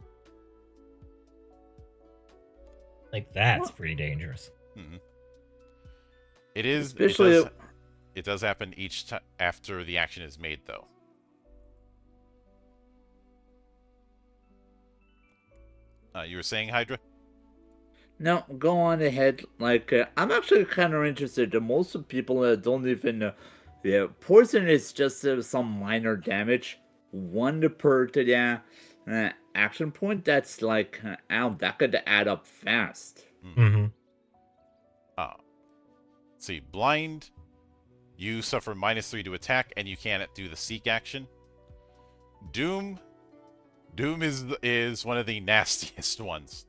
What? pretty dangerous. Mm-hmm. It is. Especially, It does happen each time after the action is made, though. You were saying, Hydra? no, go on ahead. Like, I'm actually kind of interested. Most people don't even. Yeah, poison is just some minor damage. 1 per to the action point. That's like, that could add up fast. Mm-hmm. See, blind. You suffer -3 to attack, and you can't do the seek action. Doom. Doom is one of the nastiest ones.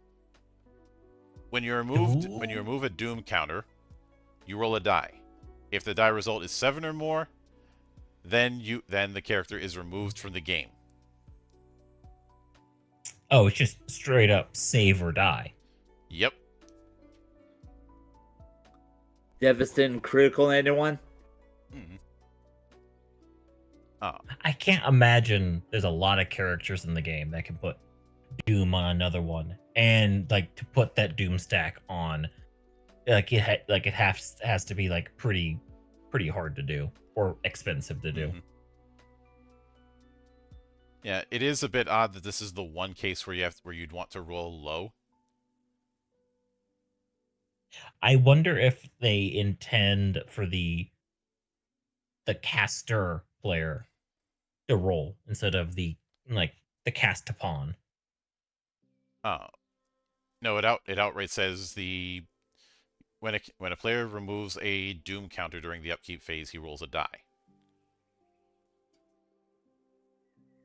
When you remove a Doom counter, you roll a die. If the die result is 7 or more, then the character is removed from the game. Oh, it's just straight up save or die. Yep. Devastating critical, anyone? Mm-hmm. I can't imagine there's a lot of characters in the game that can put Doom on another one, and like to put that Doom stack on, like it has to be like pretty hard to do or expensive to do. Mm-hmm. Yeah, it is a bit odd that this is the one case where you'd want to roll low. I wonder if they intend for the caster player to roll instead of the cast to pawn. No, it outright says when a player removes a Doom counter during the upkeep phase, he rolls a die.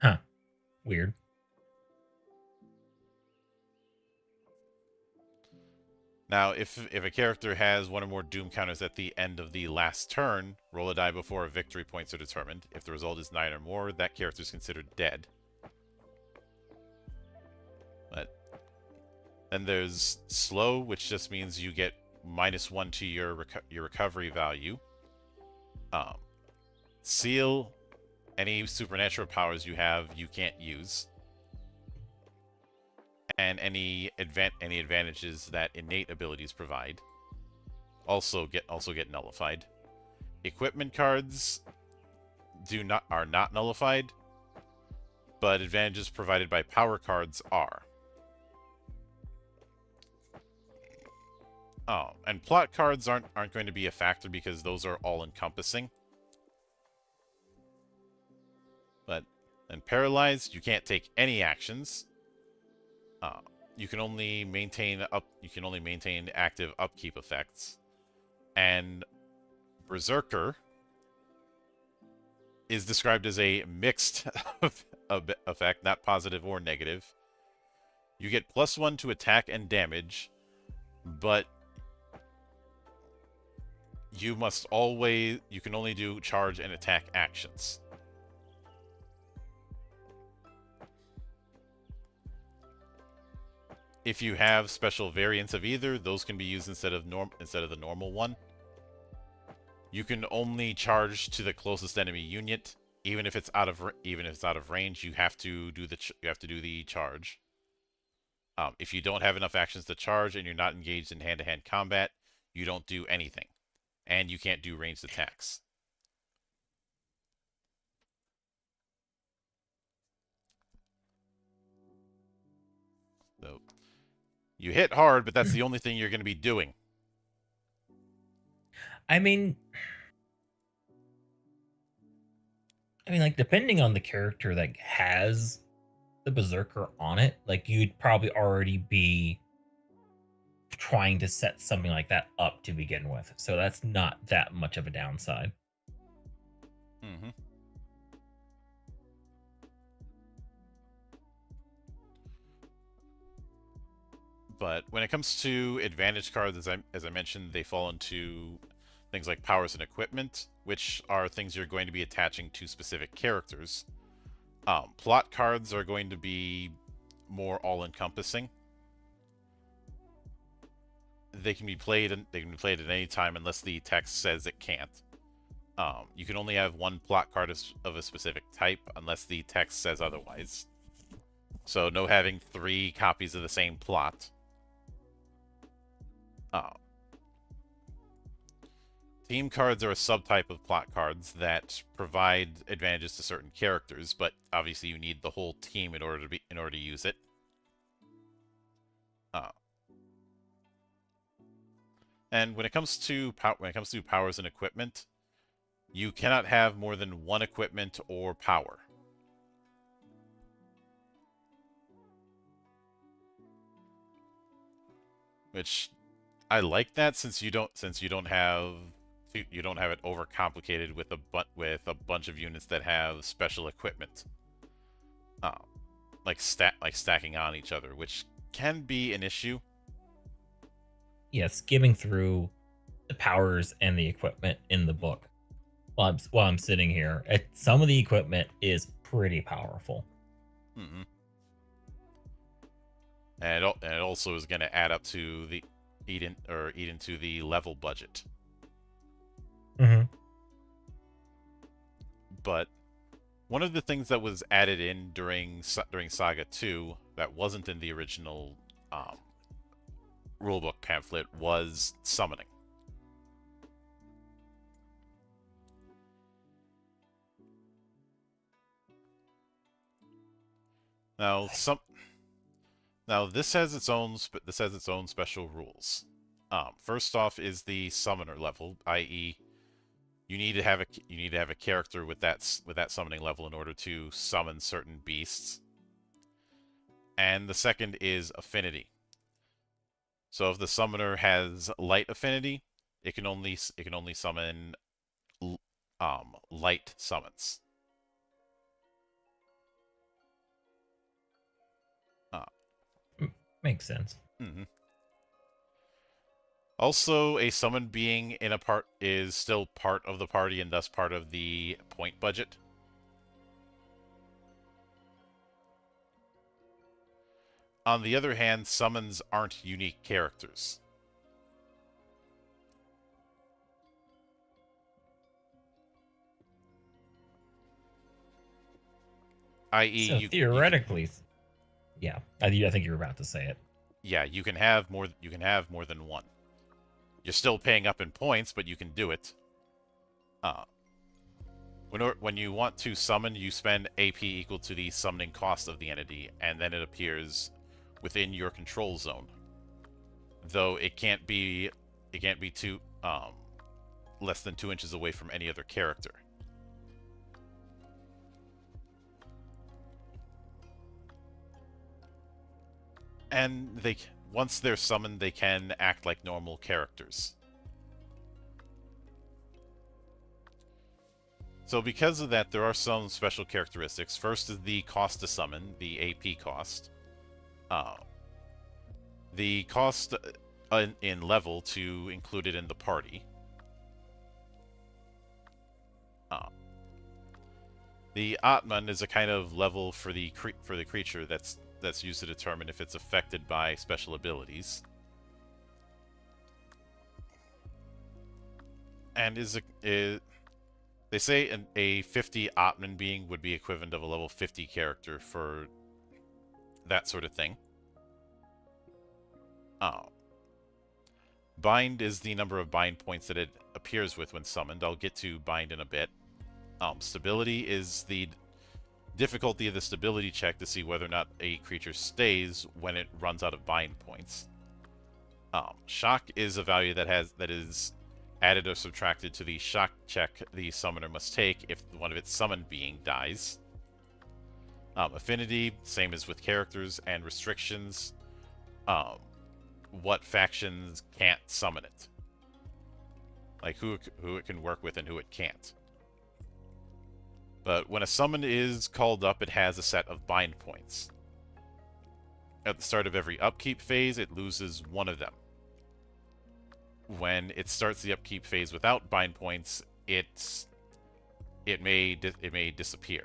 Huh. Weird. Now, if a character has 1 or more Doom counters at the end of the last turn, roll a die before victory points are determined. If the result is 9 or more, that character is considered dead. But then there's slow, which just means you get -1 to your recovery value. Seal, any supernatural powers you have, you can't use. And any advantages that innate abilities provide also get nullified. Equipment cards are not nullified, but advantages provided by power cards are. Oh, and plot cards aren't going to be a factor because those are all encompassing. But then paralyzed, you can't take any actions. You can only maintain active upkeep effects. And Berserker is described as a mixed effect, not positive or negative. You get +1 to attack and damage, but you can only do charge and attack actions. If you have special variants of either, those can be used instead of the normal one. You can only charge to the closest enemy unit, even if it's out of range. You have to do the charge. If you don't have enough actions to charge and you're not engaged in hand-to-hand combat, you don't do anything, and you can't do ranged attacks. So you hit hard, but that's the only thing you're going to be doing. I mean, like, depending on the character that has the Berserker on it, like, you'd probably already be trying to set something like that up to begin with. So that's not that much of a downside. Mm-hmm. But when it comes to advantage cards, as I mentioned, they fall into things like powers and equipment, which are things you're going to be attaching to specific characters. Plot cards are going to be more all-encompassing. They can be played at any time unless the text says it can't. You can only have one plot card of a specific type unless the text says otherwise. So no having 3 copies of the same plot. Theme cards are a subtype of plot cards that provide advantages to certain characters, but obviously you need the whole team in order to use it. And when it comes to powers and equipment, you cannot have more than 1 equipment or power. Which I like that, since you don't have it overcomplicated with a bunch of units that have special equipment, like stacking on each other, which can be an issue. Yeah, skimming through the powers and the equipment in the book while I'm sitting here, some of the equipment is pretty powerful. Mm-hmm. And it also is going to add up to the eat into the level budget. Mm-hmm. But one of the things that was added in during Saga 2 that wasn't in the original rulebook pamphlet was summoning. Now this has its own special rules. First off is the summoner level, i.e., you need to have a character with that summoning level in order to summon certain beasts. And the second is affinity. So if the summoner has light affinity, it can only summon light summons. Makes sense. Mm-hmm. Also, a summoned being in a part is still part of the party and thus part of the point budget. On the other hand, summons aren't unique characters. I.e., so theoretically, yeah, I think you were about to say it. Yeah, you can have more than one. You're still paying up in points, but you can do it. When you want to summon, you spend AP equal to the summoning cost of the entity, and then it appears within your control zone. Though it can't be too less than 2 inches away from any other character. And once they're summoned, they can act like normal characters. So because of that, there are some special characteristics. First is the cost to summon, the AP cost. The cost in level to include it in the party. The Atman is a kind of level for the creature that's used to determine if it's affected by special abilities. And they say a 50 Atman being would be equivalent of a level 50 character for that sort of thing. Bind is the number of bind points that it appears with when summoned. I'll get to bind in a bit. Stability is the difficulty of the stability check to see whether or not a creature stays when it runs out of bind points. Shock is a value that is added or subtracted to the shock check the summoner must take if one of its summoned being dies. Affinity, same as with characters, and restrictions. What factions can't summon it. Like who it can work with and who it can't. But when a summon is called up, it has a set of bind points. At the start of every upkeep phase, it loses one of them. when it starts the upkeep phase without bind points, it may disappear.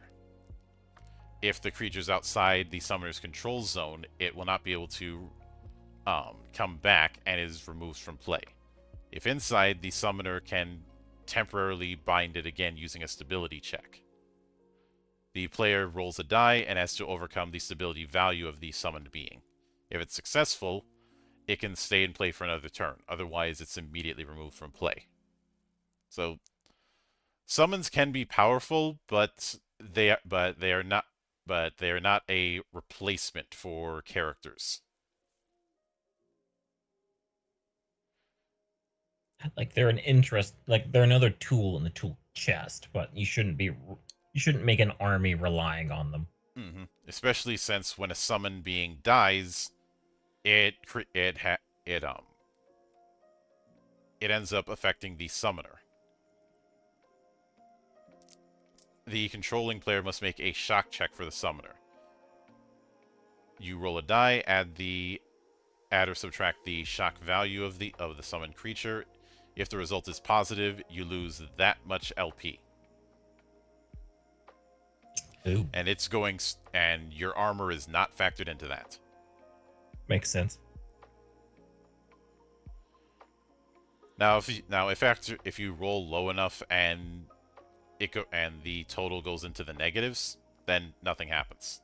If the creature's outside the summoner's control zone, it will not be able to come back and is removed from play. If inside, the summoner can temporarily bind it again using a stability check. The player rolls a die and has to overcome the stability value of the summoned being. If it's successful, it can stay in play for another turn. Otherwise, it's immediately removed from play. So, summons can be powerful, but they are not a replacement for characters. Like they're they're another tool in the tool chest, but you shouldn't make an army relying on them. Mm-hmm. Especially since when a summon being dies, it ends up affecting the summoner. The controlling player must make a shock check for the summoner. You roll a die, add or subtract the shock value of the summoned creature. If the result is positive, you lose that much LP. Ooh. And your armor is not factored into that. Makes sense. Now, if you roll low enough and the total goes into the negatives, then nothing happens.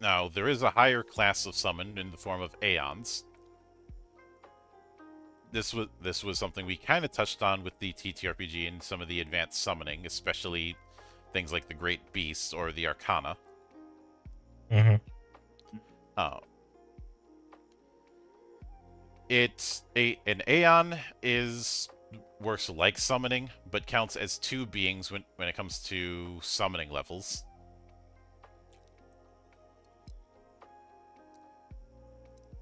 Now, there is a higher class of summon in the form of Aeons. This was something we kind of touched on with the TTRPG and some of the advanced summoning, especially things like the Great Beasts or the Arcana. Mm-hmm. An Aeon works like summoning, but counts as two beings when it comes to summoning levels.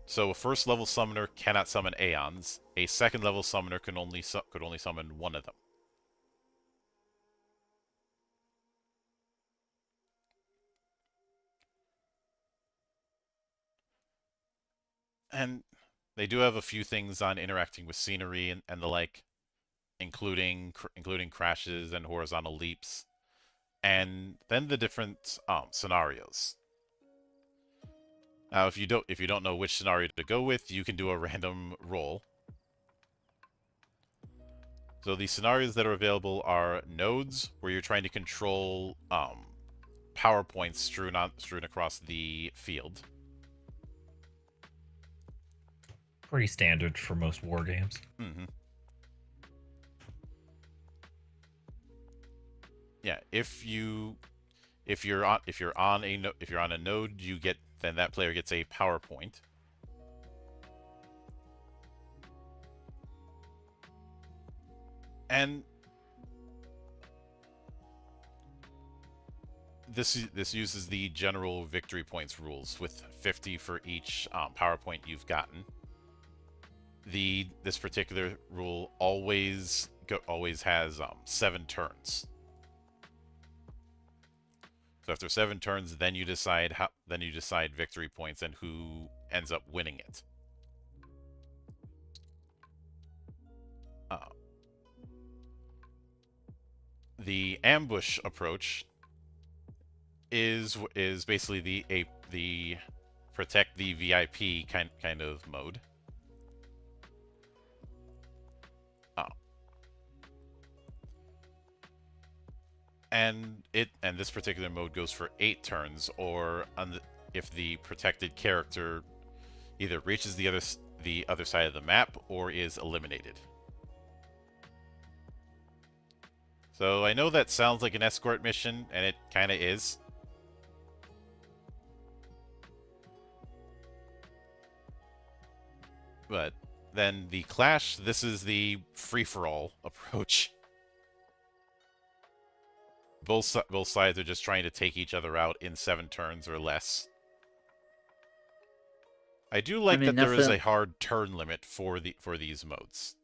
So a first level summoner cannot summon Aeons. A second level summoner could only summon one of them. And they do have a few things on interacting with scenery and the like, including crashes and horizontal leaps, and then the different scenarios. Now, if you don't know which scenario to go with, you can do a random roll. So the scenarios that are available are nodes, where you're trying to control power points strewn across the field. Pretty standard for most war games. Mm-hmm. Yeah, if you're on a node, then that player gets a power point. And this uses the general victory points rules, with 50 for each power point you've gotten. This particular rule always has 7 turns. So after 7 turns, then you decide victory points and who ends up winning it. The ambush approach is basically the protect the VIP kind of mode. And this particular mode goes for 8 turns, or if the protected character either reaches the other side of the map or is eliminated. So I know that sounds like an escort mission, and it kind of is. But then the Clash, this is the free-for-all approach. Both sides are just trying to take each other out in 7 turns or less. I do like that there is a hard turn limit for these modes.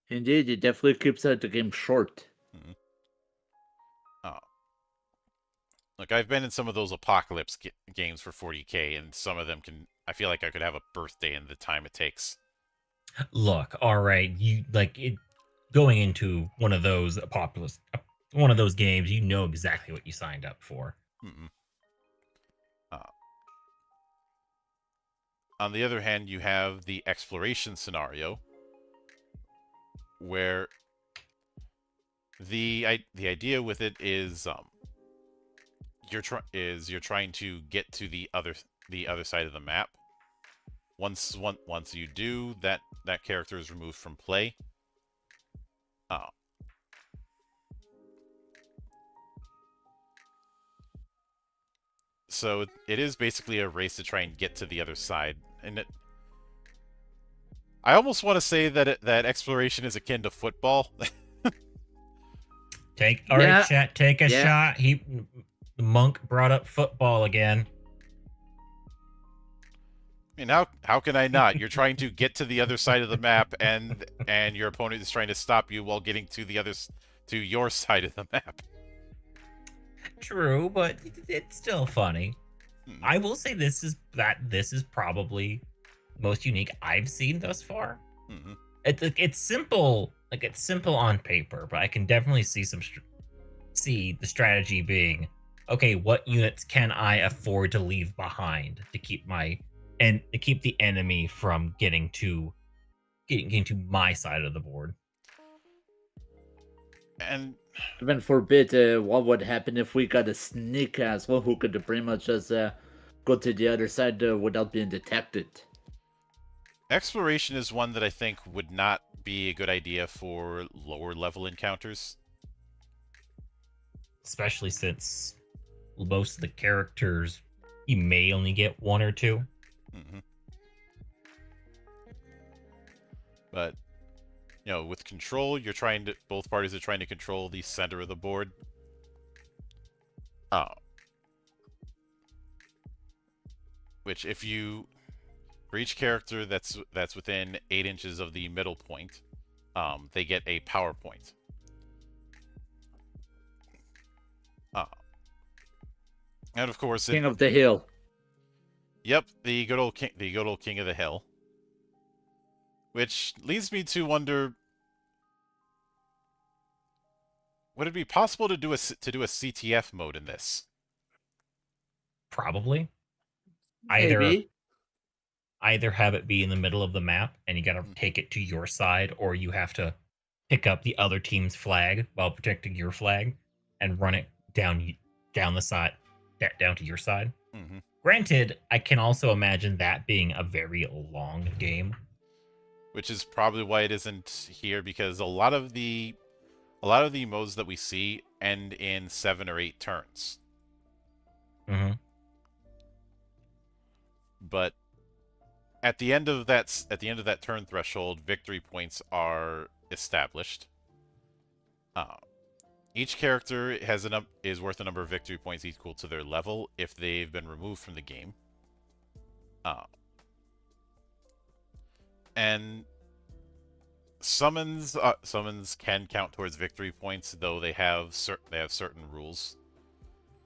Indeed, it definitely keeps the game short. Mm-hmm. Look, I've been in some of those apocalypse games for 40K, and some of them can. I feel like I could have a birthday in the time it takes. Look, all right, you like it going into one of those populist, one of those games. You know exactly what you signed up for. Mm-mm. On the other hand, you have the exploration scenario, where the idea with it is you're trying to get to the other side of the map. Once you do, that character is removed from play. So it is basically a race to try and get to the other side, and I almost want to say that that exploration is akin to football. All Yeah, right, chat, take a yeah. shot. The monk brought up football again. I mean, how can I not? You're trying to get to the other side of the map, and your opponent is trying to stop you while getting to your side of the map. True, but it's still funny. I will say this is probably the most unique I've seen thus far. Mm-hmm. It's simple, it's simple on paper, but I can definitely see see the strategy being, okay, what units can I afford to leave behind to keep the enemy from getting to my side of the board. And Heaven forbid, what would happen if we got a sneak as well who could pretty much just go to the other side without being detected? exploration is one that I think would not be a good idea for lower level encounters. Especially since most of the characters, you may only get one or two. Mm-hmm. But, with control, both parties are trying to control the center of the board. Which, for each character that's within 8 inches of the middle point, they get a power point. And of course, King of the Hill. Yep, the good old king of the hill. Which leads me to wonder, would it be possible to do a CTF mode in this? Probably. Maybe. Either have it be in the middle of the map and you gotta take it to your side, or you have to pick up the other team's flag while protecting your flag and run it down the side, down to your side. Mm-hmm. Granted, I can also imagine that being a very long game, which is probably why it isn't here, because a lot of the modes that we see end in 7 or 8 turns. Mm-hmm. But at the end of that turn threshold, victory points are established. Each character is worth a number of victory points equal to their level if they've been removed from the game. And summons can count towards victory points, though they have certain rules.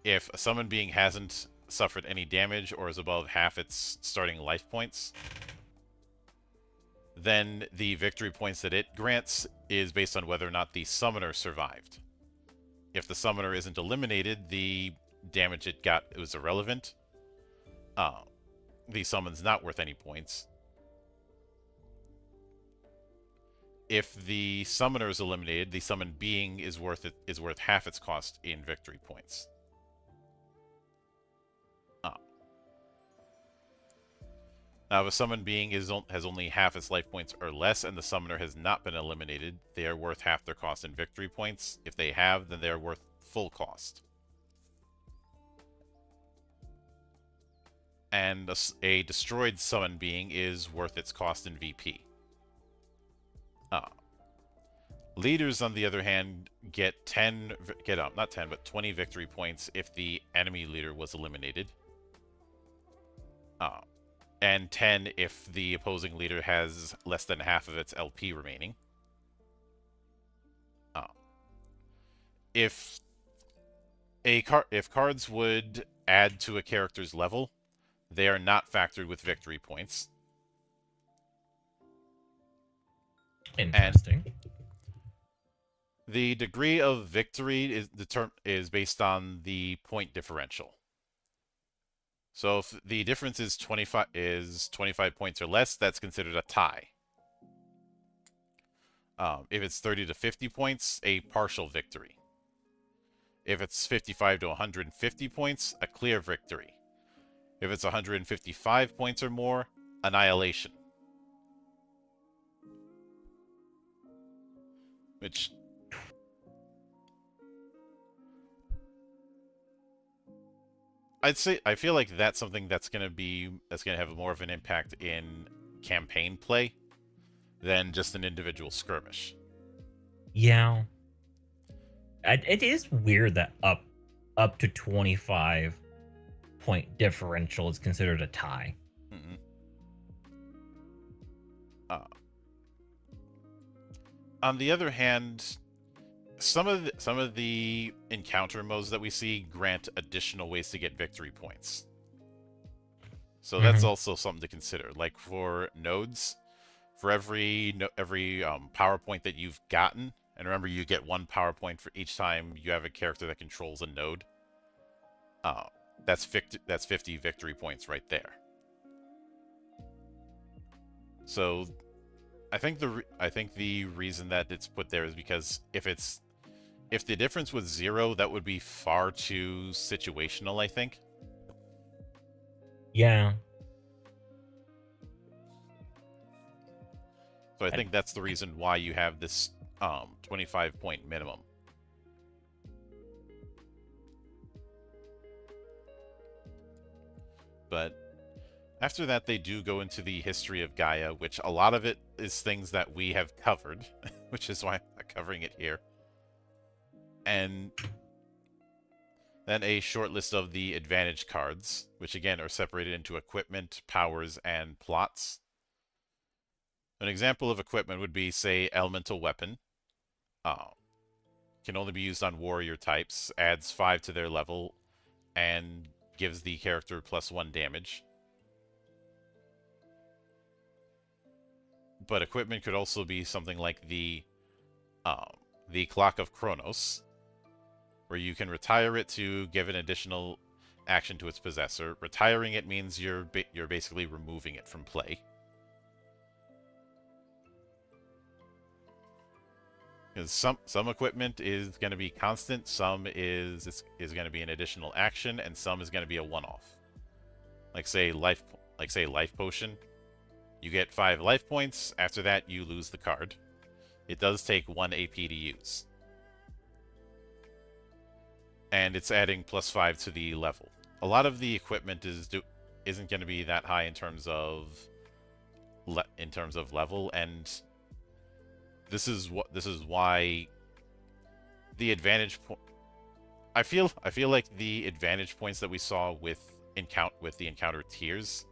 If a summon being hasn't suffered any damage or is above half its starting life points, then the victory points that it grants is based on whether or not the summoner survived. If the summoner isn't eliminated, the damage it got was irrelevant. The summon's not worth any points. If the summoner is eliminated, the summoned being is worth half its cost in victory points. Now, if a summoned being has only half its life points or less, and the summoner has not been eliminated, they are worth half their cost in victory points. If they have, then they are worth full cost. And a destroyed summoned being is worth its cost in VP. Leaders, on the other hand, get 20 victory points if the enemy leader was eliminated. And 10 if the opposing leader has less than half of its LP remaining. if cards would add to a character's level, they are not factored with victory points. Interesting. And the degree of victory is based on the point differential. So if the difference is 25 points or less, that's considered a tie. If it's 30 to 50 points, a partial victory. If it's 55 to 150 points, a clear victory. If it's 155 points or more, annihilation. Which I feel like that's something that's gonna have more of an impact in campaign play than just an individual skirmish. Yeah. It is weird that up to 25 point differential is considered a tie. Mm-hmm. On the other hand, some of the encounter modes that we see grant additional ways to get victory points. So that's also something to consider. Like for nodes, for every PowerPoint that you've gotten, and remember you get 1 PowerPoint for each time you have a character that controls a node. That's 50 victory points right there. So I think the reason that it's put there is because if the difference was 0, that would be far too situational, I think. Yeah. So I think that's the reason why you have this 25-point minimum. But after that, they do go into the history of Gaia, which a lot of it is things that we have covered, which is why I'm not covering it here. And then a short list of the advantage cards, which again are separated into equipment, powers, and plots. An example of equipment would be, say, elemental weapon. Can only be used on warrior types, adds 5 to their level, and gives the character +1 damage. But equipment could also be something like the Clock of Chronos, where you can retire it to give an additional action to its possessor. Retiring it means you're basically removing it from play. Because some equipment is going to be constant, some is going to be an additional action, and some is going to be a one-off. Like say life potion, you get 5 life points. After that, you lose the card. It does take 1 AP to use, and it's adding +5 to the level. A lot of the equipment isn't going to be that high in terms of level, and this is why the advantage point. I feel like the advantage points that we saw with the encounter tiers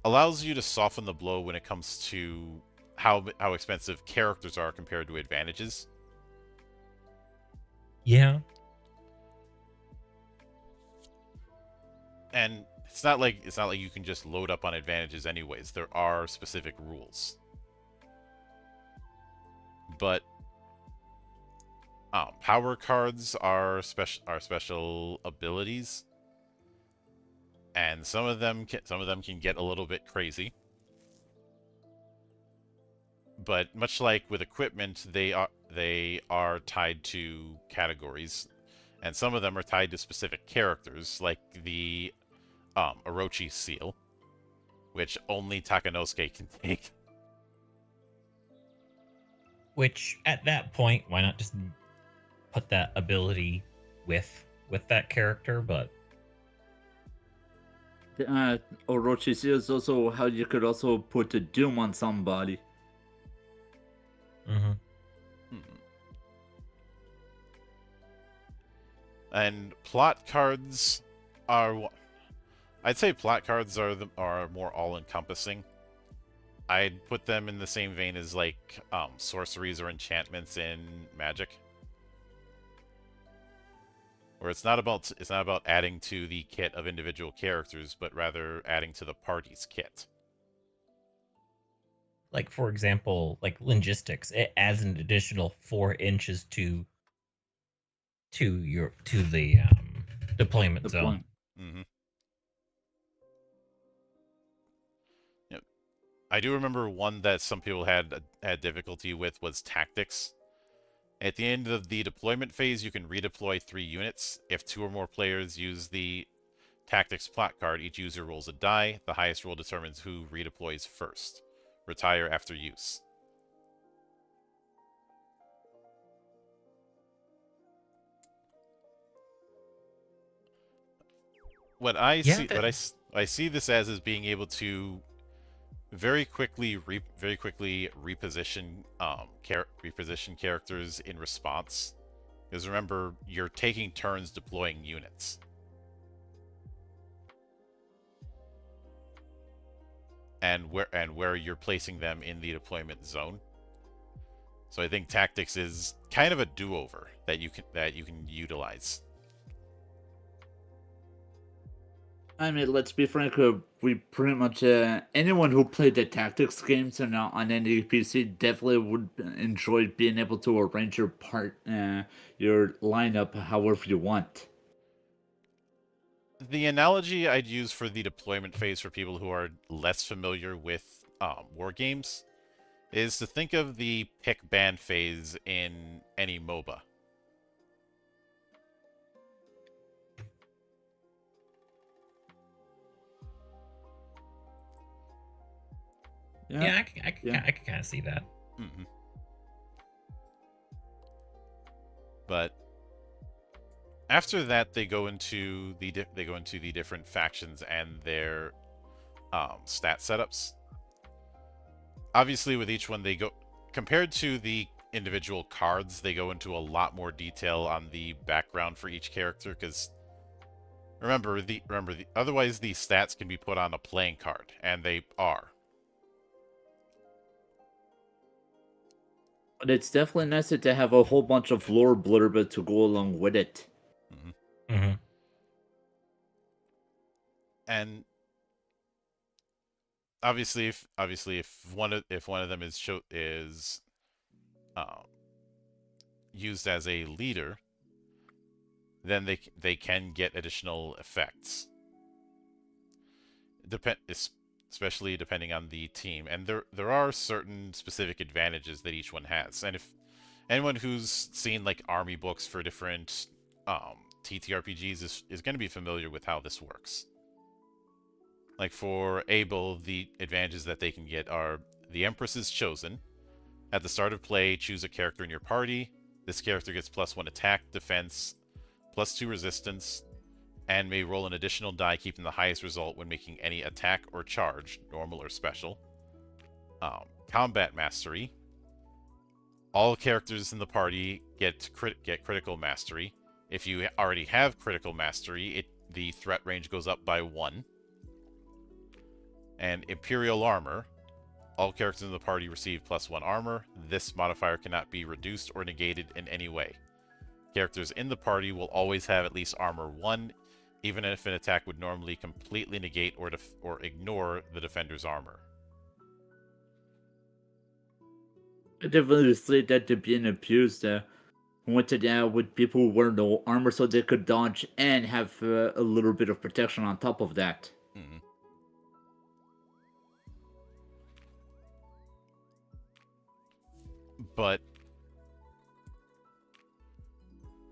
allows you to soften the blow when it comes to how expensive characters are compared to advantages. Yeah. And it's not like you can just load up on advantages anyways. There are specific rules. But power cards are special abilities, and some of them can get a little bit crazy. But much like with equipment, they are tied to categories, and some of them are tied to specific characters, like the Orochi seal, which only Takanosuke can take. Which, at that point, why not just put that ability with that character? But Orochi is also how you could also put a Doom on somebody. Mm-hmm. And plot cards are, I'd say plot cards are more all-encompassing. I'd put them in the same vein as like sorceries or enchantments in Magic, Or it's not about adding to the kit of individual characters, but rather adding to the party's kit. Like for example, like logistics, it adds an additional 4 inches to the deployment The zone. point. Mm-hmm. Yep. I do remember one that some people had difficulty with was tactics. At the end of the deployment phase, you can redeploy 3 units. If 2 or more players use the tactics plot card, each user rolls a die. The highest roll determines who redeploys first. Retire after use. What I Yeah, see this as is being able to very quickly reposition reposition characters in response. Because remember, you're taking turns deploying units. And where you're placing them in the deployment zone. So I think tactics is kind of a do-over that you can utilize. I mean, let's be frank. We pretty much anyone who played the tactics games on any PC definitely would enjoy being able to arrange your lineup however you want. The analogy I'd use for the deployment phase for people who are less familiar with war games is to think of the pick ban phase in any MOBA. yeah, I Yeah. can kind of see that. Mm-hmm. But after that, they go into the different factions and their stat setups. Obviously, with each one, they go compared to the individual cards, they go into a lot more detail on the background for each character. Because remember, otherwise the stats can be put on a playing card, and they are. But it's definitely nicer to have a whole bunch of lore blurb to go along with it. Mm-hmm. Mm-hmm. And obviously, if one of them is um, used as a leader, then they can get additional effects. Especially depending on the team, and there are certain specific advantages that each one has. And if anyone who's seen like army books for different TTRPGs is going to be familiar with how this works. Like for Abel, the advantages that they can get are the Empress is chosen. At the start of play, choose a character in your party. This character gets +1 attack, defense, +2 resistance, and may roll an additional die, keeping the highest result when making any attack or charge, normal or special. Combat Mastery. All characters in the party get critical mastery. If you already have critical mastery, the threat range goes up by 1. And Imperial Armor. All characters in the party receive +1 armor. This modifier cannot be reduced or negated in any way. Characters in the party will always have at least armor 1, even if an attack would normally completely negate or ignore the defender's armor. I definitely see that to being abused. With people who wear no armor so they could dodge and have a little bit of protection on top of that. Mm-hmm. But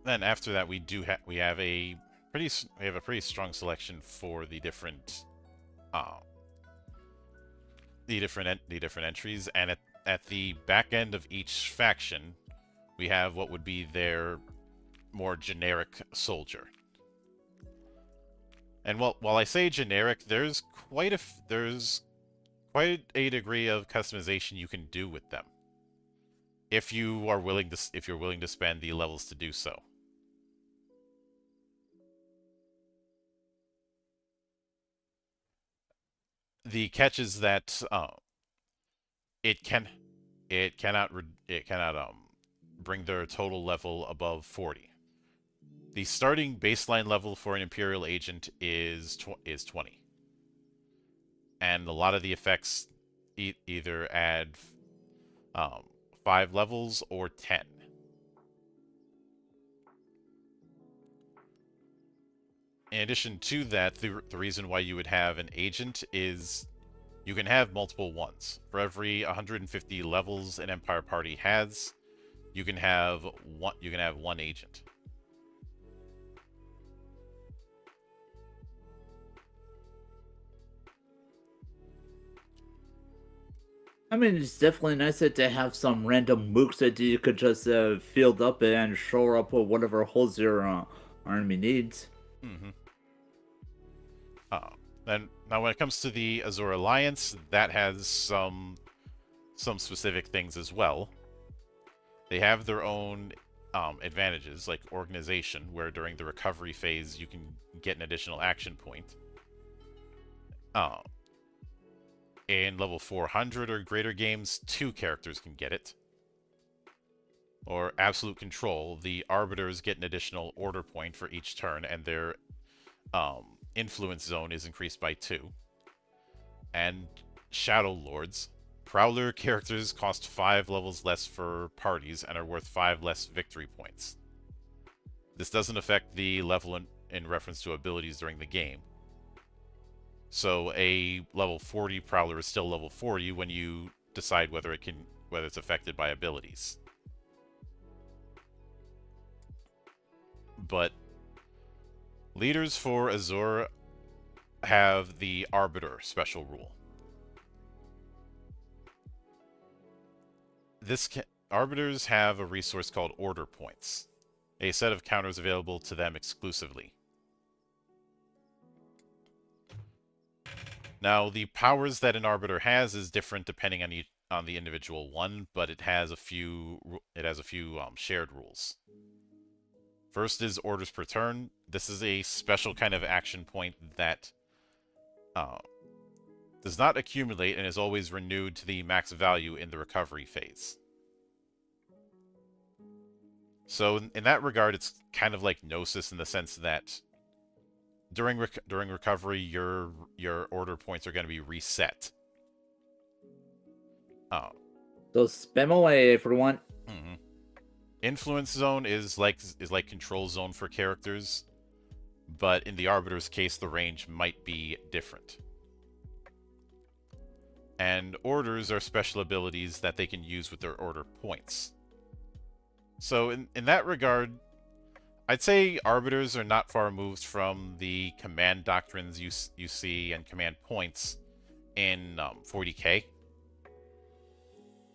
then after that, we have a pretty strong selection for the different entries, and at the back end of each faction, we have what would be their more generic soldier. And while I say generic, there's quite a degree of customization you can do with them, if you're willing to spend the levels to do so. The catch is that it cannot bring their total level above 40. The starting baseline level for an Imperial agent is 20, and a lot of the effects either add 5 levels or 10. In addition to that, the reason why you would have an agent is you can have multiple ones. For every 150 levels an Empire party has, you can have one agent. I mean, it's definitely nice to have some random mooks that you could just field up and shore up with whatever holes your army needs. Mm-hmm. Then now, when it comes to the Azure Alliance, that has some specific things as well. They have their own advantages, like organization, where during the recovery phase you can get an additional action point. In level 400 or greater games, 2 characters can get it. Or absolute control, the arbiters get an additional order point for each turn, and their influence zone is increased by 2. And Shadow Lords, Prowler characters cost 5 levels less for parties and are worth 5 less victory points. This doesn't affect the level in reference to abilities during the game. So a level 40 Prowler is still level 40 when you decide whether it's affected by abilities. But leaders for Azure have the Arbiter special rule. Arbiters have a resource called Order Points, a set of counters available to them exclusively. Now, the powers that an Arbiter has is different depending on the individual one, but it has a few shared rules. First is orders per turn. This is a special kind of action point that does not accumulate and is always renewed to the max value in the recovery phase. So in that regard, it's kind of like Gnosis in the sense that during recovery, your order points are going to be reset. So spam away, everyone. Mm-hmm. Influence zone is like control zone for characters, but in the Arbiter's case, the range might be different. And orders are special abilities that they can use with their order points. So in that regard, I'd say Arbiters are not far removed from the command doctrines you see and command points in 40k.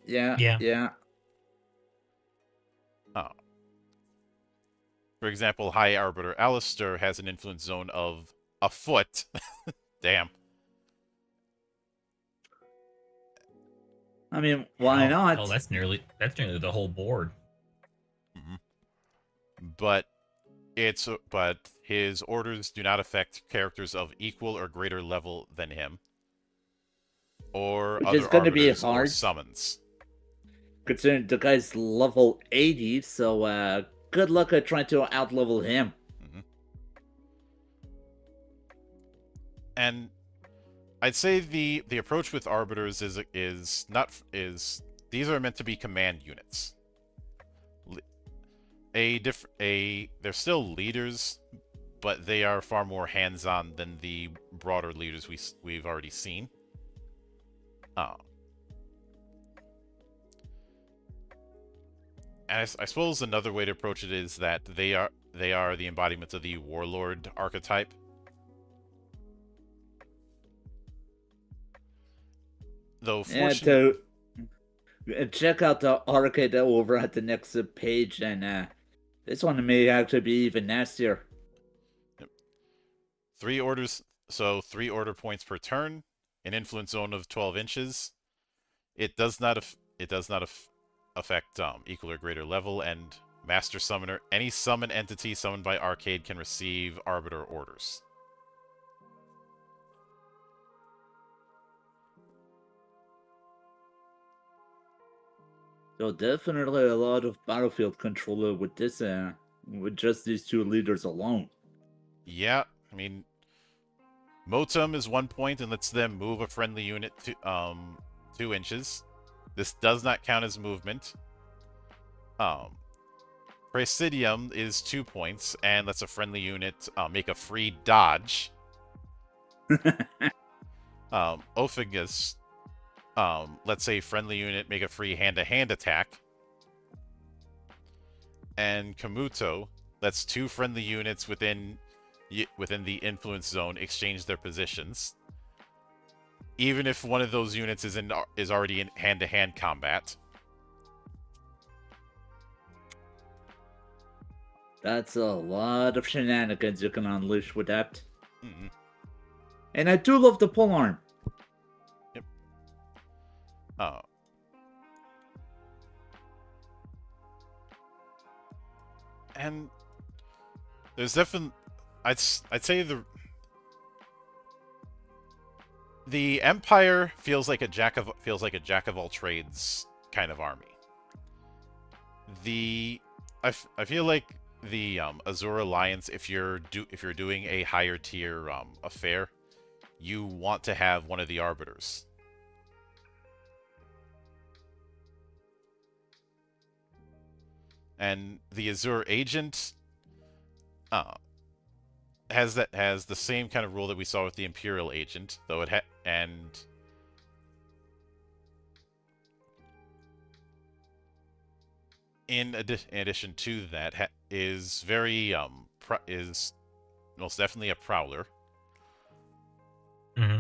Yeah. For example, High Arbiter Alistair has an influence zone of a foot. Damn. I mean, why not? Oh, that's nearly the whole board. Mm-hmm. But his orders do not affect characters of equal or greater level than him, or Which other is going to be arbiters or hard, summons. considering the guy's level 80, so good luck at trying to outlevel him. Mm-hmm. And I'd say the approach with arbiters is these are meant to be command units. They're still leaders, but they are far more hands-on than the broader leaders we've already seen. And I suppose another way to approach it is that they are the embodiments of the warlord archetype. Though fortunately, check out the arcade over at the next page, and this one may actually be even nastier. Yep. 3 orders, so 3 order points per turn, an influence zone of 12 inches. It does not affect equal or greater level, and Master Summoner. Any summon entity summoned by Arcade can receive Arbiter orders. So definitely a lot of battlefield controller with this with just these two leaders alone. Yeah, I mean, Motum is 1 point and lets them move a friendly unit to 2 inches. This does not count as movement. Presidium is 2 points and lets a friendly unit make a free dodge. Ophigus lets a friendly unit make a free hand-to-hand attack. And Kamuto lets 2 friendly units within the influence zone exchange their positions, even if one of those units is already in hand-to-hand combat. That's a lot of shenanigans you can unleash with that. Mm-hmm. And I do love the polearm. Yep. And there's definitely, I'd say the Empire feels like a jack of all trades kind of army. I feel like the Azure Alliance, if you're doing a higher tier affair, you want to have one of the arbiters. And the Azure Agent has the same kind of rule that we saw with the Imperial Agent, though it in addition to that is is most definitely a Prowler. Mm-hmm.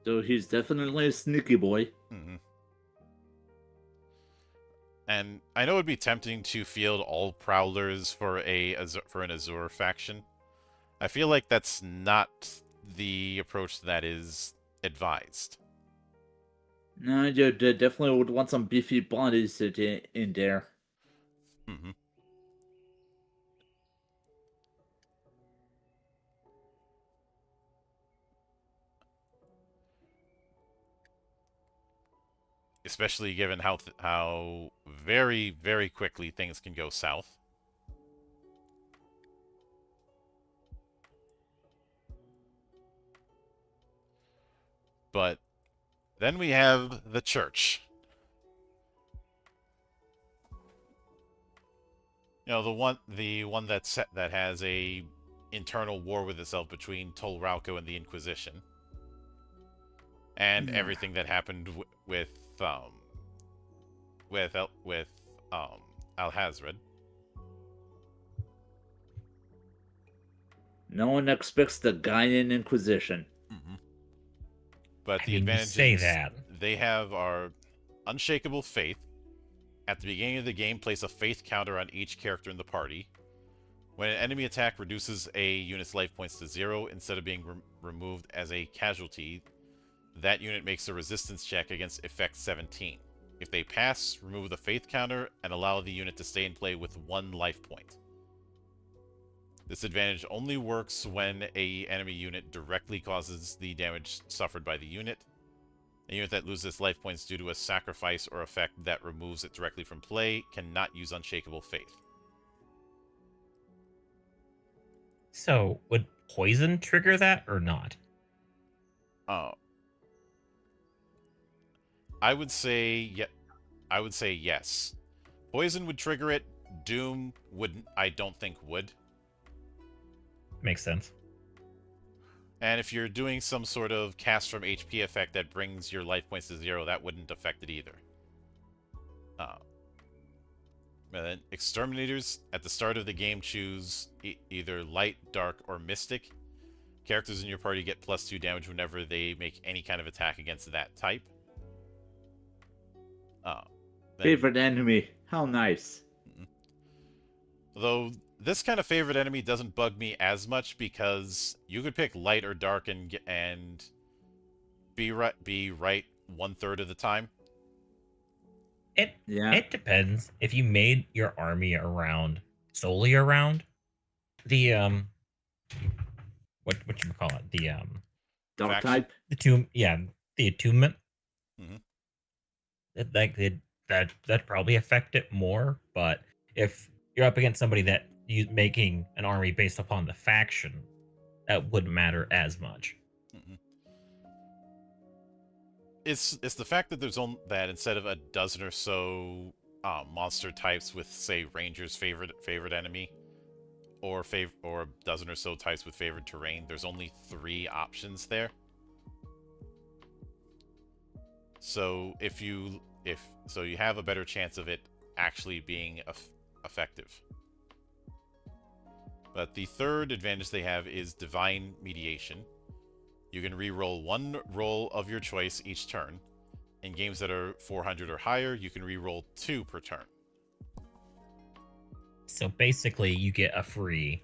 So he's definitely a sneaky boy. Mm-hmm. And I know it'd be tempting to field all Prowlers for an Azure faction. I feel like that's not the approach that is advised. No, you definitely would want some beefy bodies in there. Mm-hmm. Especially given how very, very quickly things can go south. But then we have the church. You know, the one that has a internal war with itself between Tolrauco and the Inquisition, and everything that happened with Alhazred. No one expects the Gaian Inquisition. Mm-hmm. But the You advantages say that. they have are unshakable faith. At the beginning of the game, place a faith counter on each character in the party. When an enemy attack reduces a unit's life points to 0, instead of being removed as a casualty, that unit makes a resistance check against effect 17. If they pass, remove the faith counter and allow the unit to stay in play with 1 life point. This advantage only works when a enemy unit directly causes the damage suffered by the unit. A unit that loses life points due to a sacrifice or effect that removes it directly from play cannot use Unshakable Faith. So, would poison trigger that or not? I would say yes. Poison would trigger it. Doom wouldn't. I don't think would. Makes sense. And if you're doing some sort of cast from HP effect that brings your life points to 0, that wouldn't affect it either. And then Exterminators, at the start of the game, choose either Light, Dark, or Mystic. Characters in your party get +2 damage whenever they make any kind of attack against that type. Favorite enemy. How nice. Though this kind of favorite enemy doesn't bug me as much because you could pick Light or Dark and be right 1/3 of the time. It depends. If you made your army solely around the what you call it, the Dark faction? type. the attunement. Mm-hmm. That probably affect it more. But if you're up against somebody that you making an army based upon the faction, that wouldn't matter as much. Mhm. It's the fact that there's only that instead of a dozen or so monster types with, say, Ranger's favorite enemy, or a dozen or so types with favored terrain, there's only 3 options there. So you have a better chance of it actually being effective. But the third advantage they have is divine mediation. You can re-roll 1 roll of your choice each turn. In games that are 400 or higher, you can re-roll 2 per turn. So basically, you get a free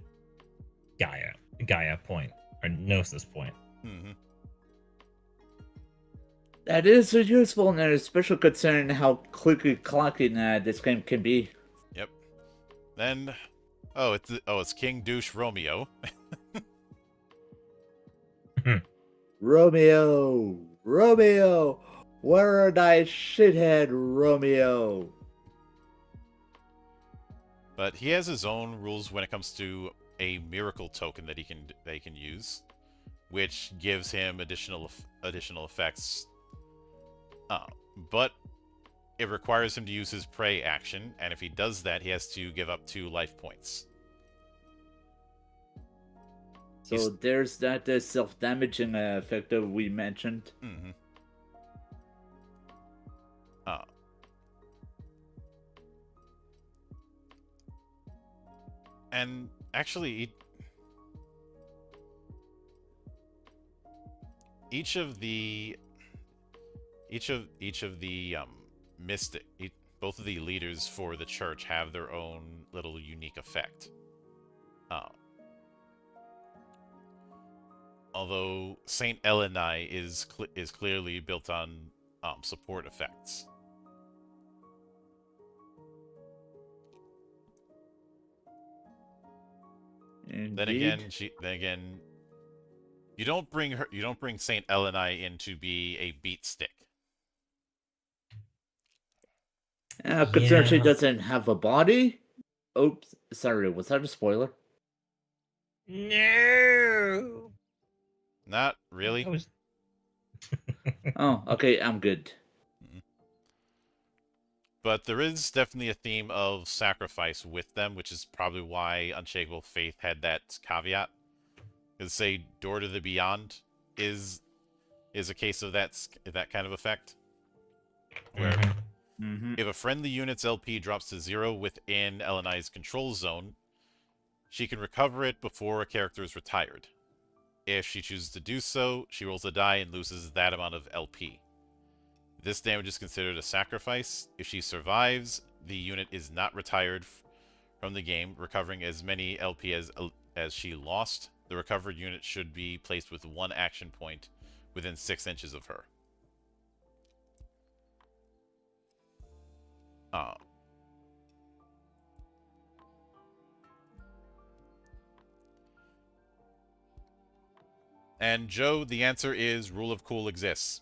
Gaia point, or Gnosis point. Mm-hmm. That is useful, and especially considering how clicky-clocky this game can be. Yep. Then, it's King Douche Romeo. Romeo, where are thy shithead, Romeo? But he has his own rules when it comes to a miracle token that he can use, which gives him additional effects. But it requires him to use his prey action, and if he does that, he has to give up 2 life points. So there's that self-damaging effect that we mentioned. Mm-hmm. And actually, each of the mystic, both of the leaders for the church have their own little unique effect. Although Saint Elenai is clearly built on support effects. Indeed. Then again, you don't bring Saint Elenai in to be a beat stick. Considering she doesn't have a body? Oops, sorry, was that a spoiler? No. Not really. Oh, okay, I'm good. But there is definitely a theme of sacrifice with them, which is probably why Unshakable Faith had that caveat. Because, say, Door to the Beyond is a case of that kind of effect. Where if a friendly unit's LP drops to 0 within Elenai's control zone, she can recover it before a character is retired. If she chooses to do so, she rolls a die and loses that amount of LP. This damage is considered a sacrifice. If she survives, the unit is not retired from the game, recovering as many LP as she lost. The recovered unit should be placed with 1 action point within 6 inches of her. And Joe, the answer is Rule of Cool exists.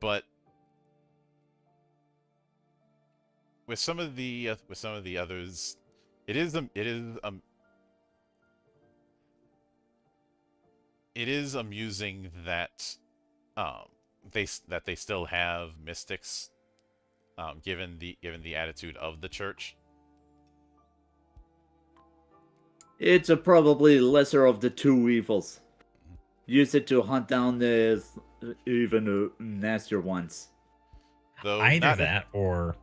But with some of the others, it is amusing that they still have mystics, given the attitude of the church. It's probably lesser of the 2 evils. Use it to hunt down the even nastier ones. Though either that or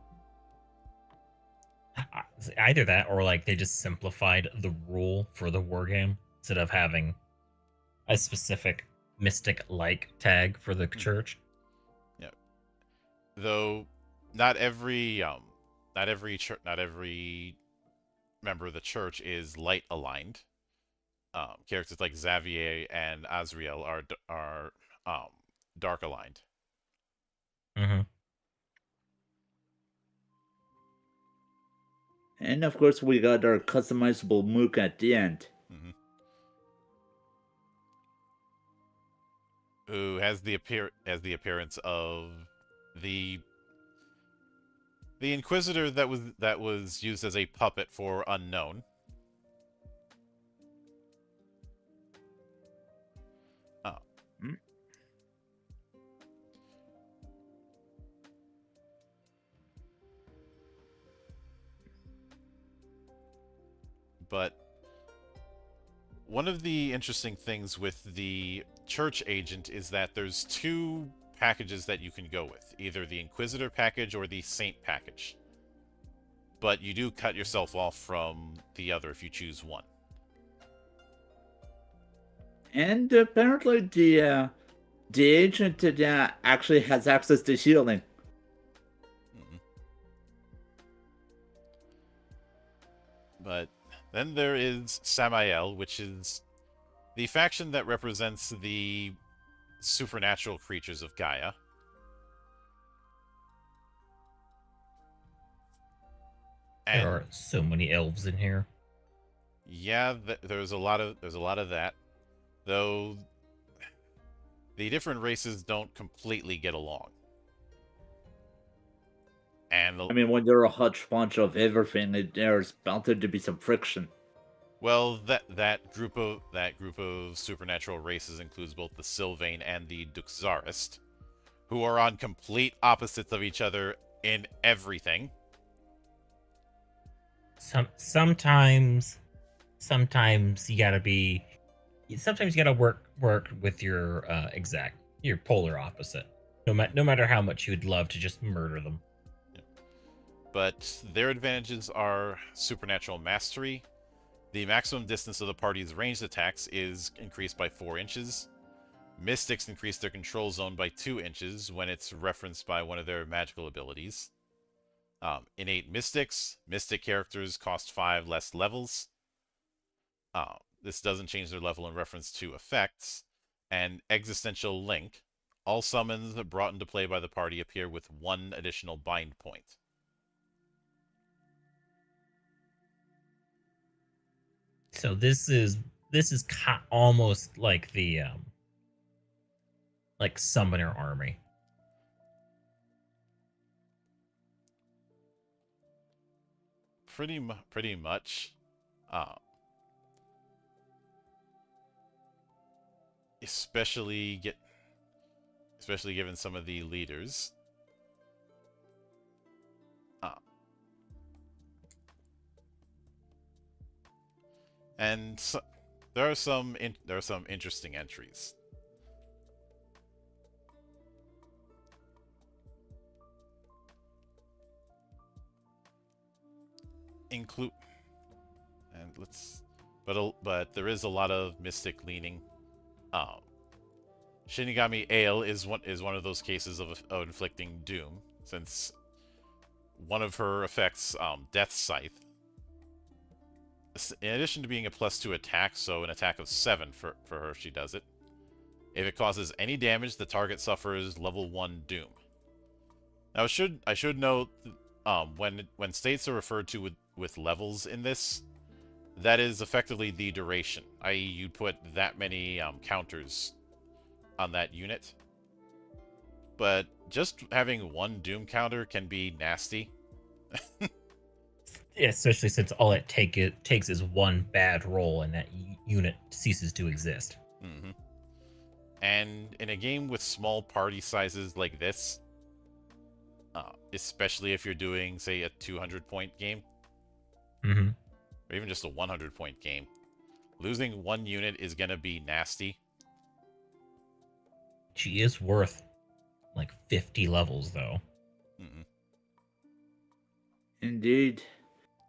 like they just simplified the rule for the war game instead of having a specific mystic-like tag for the church. Yeah. Though not every member of the church is light aligned. Characters like Xavier and Azriel are dark aligned. And of course, we got our customizable Mook at the end. who has the appearance of the Inquisitor that was used as a puppet for Unknown. Oh. Hmm. But one of the interesting things with the Church Agent is that there's two packages that you can go with, either the Inquisitor package or the Saint package. But you do cut yourself off from the other if you choose one. And apparently the agent actually has access to healing. Mm-mm. But then there is Samael, which is the faction that represents the supernatural creatures of Gaia. And There are so many elves in here. yeah, there's a lot of that, though the different races don't completely get along. And I mean, when you're a hodgepodge of everything, there's bound to be some friction. well, that group of supernatural races includes both the Sylvain and the Duxarist, who are on complete opposites of each other in everything. Sometimes you gotta be. Sometimes you gotta work with your your polar opposite. No matter how much you'd love to just murder them. But their advantages are supernatural mastery. The maximum distance of the party's ranged attacks is increased by 4 inches. Mystics increase their control zone by 2 inches when it's referenced by one of their magical abilities. Innate Mystics. Mystic characters cost 5 less levels. This doesn't change their level in reference to effects. And Existential Link. All summons brought into play by the party appear with 1 additional bind point. So this is almost like the like summoner army. Pretty much. Especially given some of the leaders. And so, there are some interesting entries. Include and let's but there is a lot of mystic leaning. Shinigami Ale is one of those cases of inflicting doom, since one of her effects, Death Scythe, in addition to being a +2 attack, so an attack of 7 for her, she does it. If it causes any damage, the target suffers level 1 doom. Now, I should note, when states are referred to with levels in this, that is effectively the duration, i.e. you'd put that many counters on that unit. But just having 1 doom counter can be nasty. Yeah, especially since all it takes is one bad roll and that unit ceases to exist. Mm-hmm. And in a game with small party sizes like this, especially if you're doing, say, a 200-point game, Mm-hmm. or even just a 100-point game, losing 1 unit is gonna be nasty. She is worth like 50 levels, though. Mm-mm. Indeed.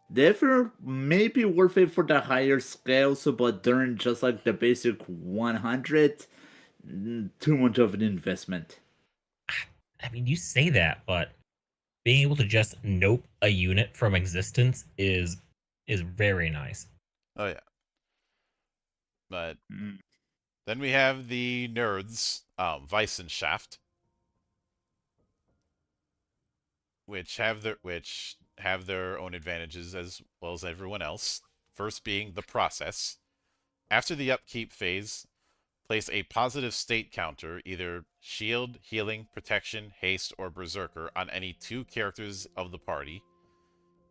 Therefore, may be worth it for the higher scales, but during just like the basic 100, too much of an investment. I mean, you say that, but being able to just nope a unit from existence is very nice. Oh yeah. But Mm. then we have the nerds, Weissenschaft, which have their own advantages as well as everyone else. First being the process. After the upkeep phase, Place a positive state counter, either shield, healing, protection, haste, or berserker, on any 2 characters of the party.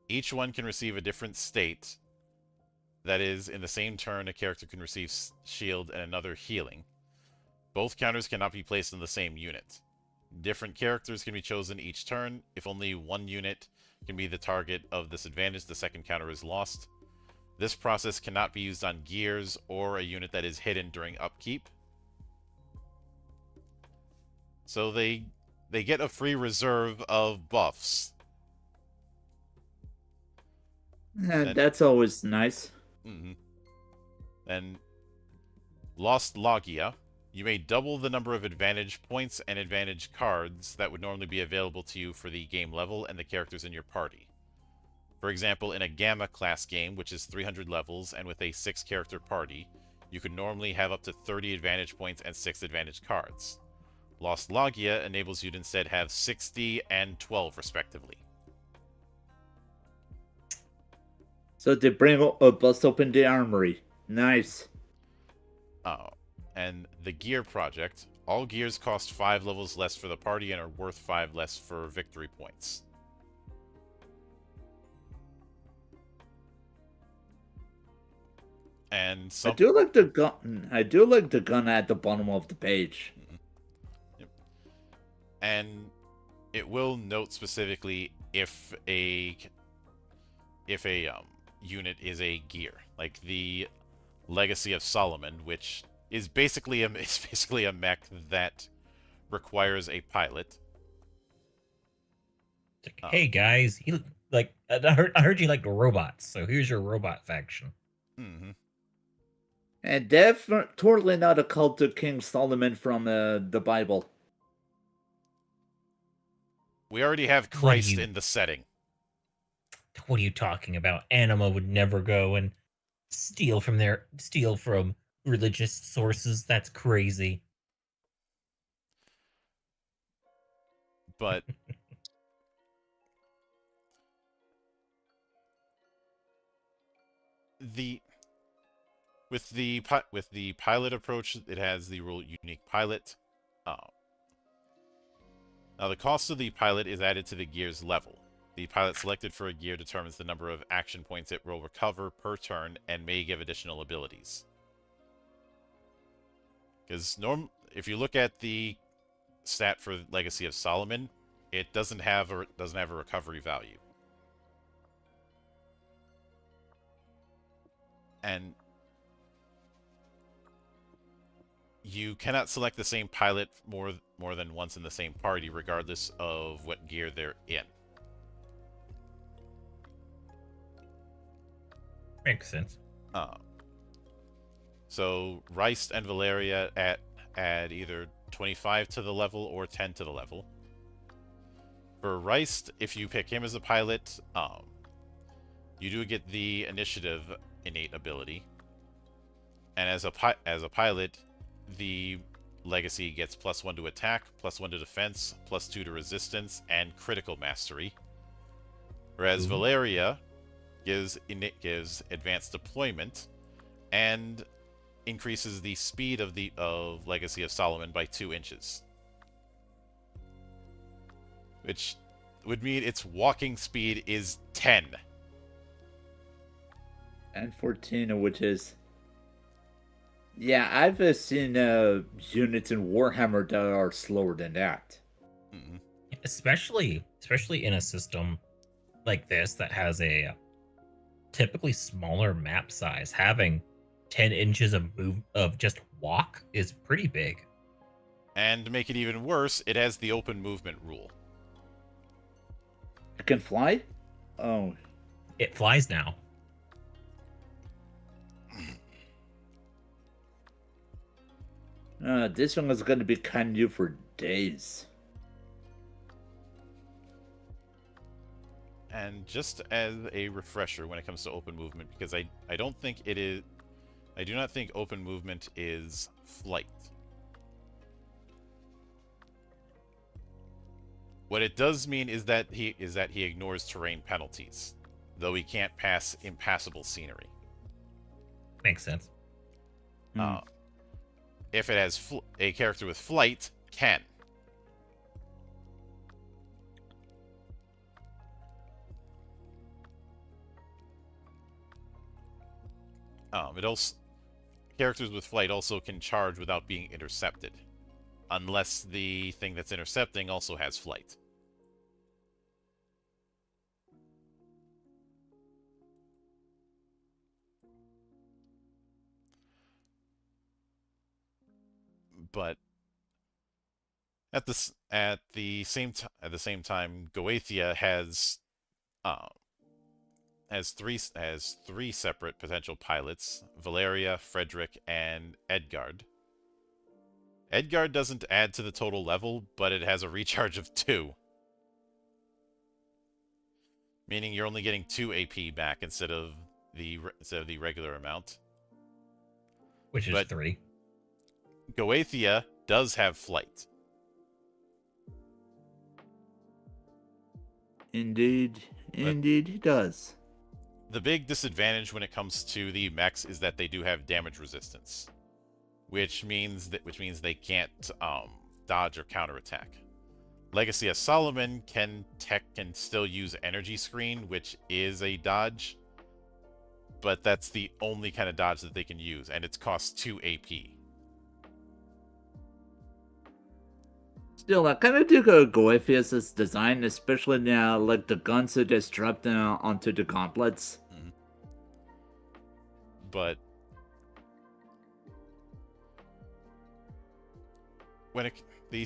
Each one can receive a different state. That is, in the same turn, a character can receive shield and another healing. Both counters cannot be placed in the same unit. Different characters can be chosen each turn. If only one unit can be the target of this advantage, the second counter is lost. This process cannot be used on gears or a unit that is hidden during upkeep. So they get a free reserve of buffs. That's always nice. And Lost Logia. You may double the number of advantage points and advantage cards that would normally be available to you for the game level and the characters in your party. For example, in a Gamma class game, which is 300 levels and with a 6-character party, you could normally have up to 30 advantage points and 6 advantage cards. Lost Logia enables you to instead have 60 and 12 respectively. So they bust open the armory. Nice. And the Gear Project. All gears cost 5 levels less for the party and are worth 5 less for victory points. And some... I do like the gun. I do like the gun at the bottom of the page. Yep. And it will note specifically if a unit is a gear, like the Legacy of Solomon, which is basically a mech that requires a pilot. Like, hey guys, I heard you like robots, so here's your robot faction. And totally not a cult to King Solomon from the Bible. We already have Christ in the setting. What are you talking about? Anima would never go and steal from religious sources. That's crazy. But with the pilot approach, it has the rule unique pilot. Now the cost of the pilot is added to the gear's level. The pilot selected for a gear determines the number of action points it will recover per turn and may give additional abilities. Because if you look at the stat for Legacy of Solomon, it doesn't have a recovery value. And you cannot select the same pilot more than once in the same party, regardless of what gear they're in. Makes sense. So Reist and Valeria add either 25 to the level or 10 to the level. For Reist, if you pick him as a pilot, you do get the initiative innate ability. And as a pilot, the Legacy gets +1 to attack, +1 to defense, +2 to resistance, and critical mastery. Whereas Valeria gives advanced deployment and increases the speed of Legacy of Solomon by 2 inches. Which would mean its walking speed is 10. And 14, which is... Yeah, I've seen units in Warhammer that are slower than that. Mm-hmm. Especially in a system like this that has a typically smaller map size, having 10 inches of just walk is pretty big. And to make it even worse, it has the open movement rule. It can fly? Oh. It flies now. This one is going to be kind new for days. And just as a refresher when it comes to open movement, because I don't think it is... I do not think open movement is flight. What it does mean is that he ignores terrain penalties, though he can't pass impassable scenery. Makes sense. if it has a character with flight, can. It also characters with flight also can charge without being intercepted, unless the thing that's intercepting also has flight. But at the same time, Goetia has three separate potential pilots: Valeria, Frederick, and Edgard. Edgard doesn't add to the total level, but it has a recharge of 2. Meaning you're only getting 2 AP back instead of the regular amount. Which is 3. Goetia does have flight. Indeed, he does. The big disadvantage when it comes to the mechs is that they do have damage resistance, which means they can't dodge or counterattack. Legacy of Solomon can still use energy screen, which is a dodge, but that's the only kind of dodge that they can use, and it costs 2 AP. Still, I kind of dig Goefius' design, especially now, like the guns that are strapped onto the gauntlets. Mm-hmm. But when the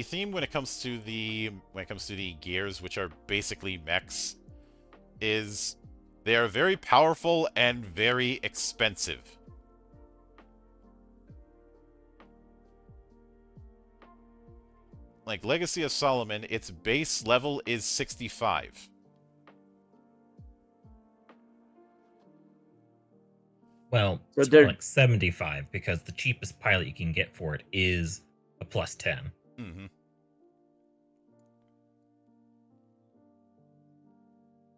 theme when it comes to the gears, which are basically mechs, is they are very powerful and very expensive. Like Legacy of Solomon, its base level is 65. Well, So it's more like 75 because the cheapest pilot you can get for it is a plus 10. Mm-hmm.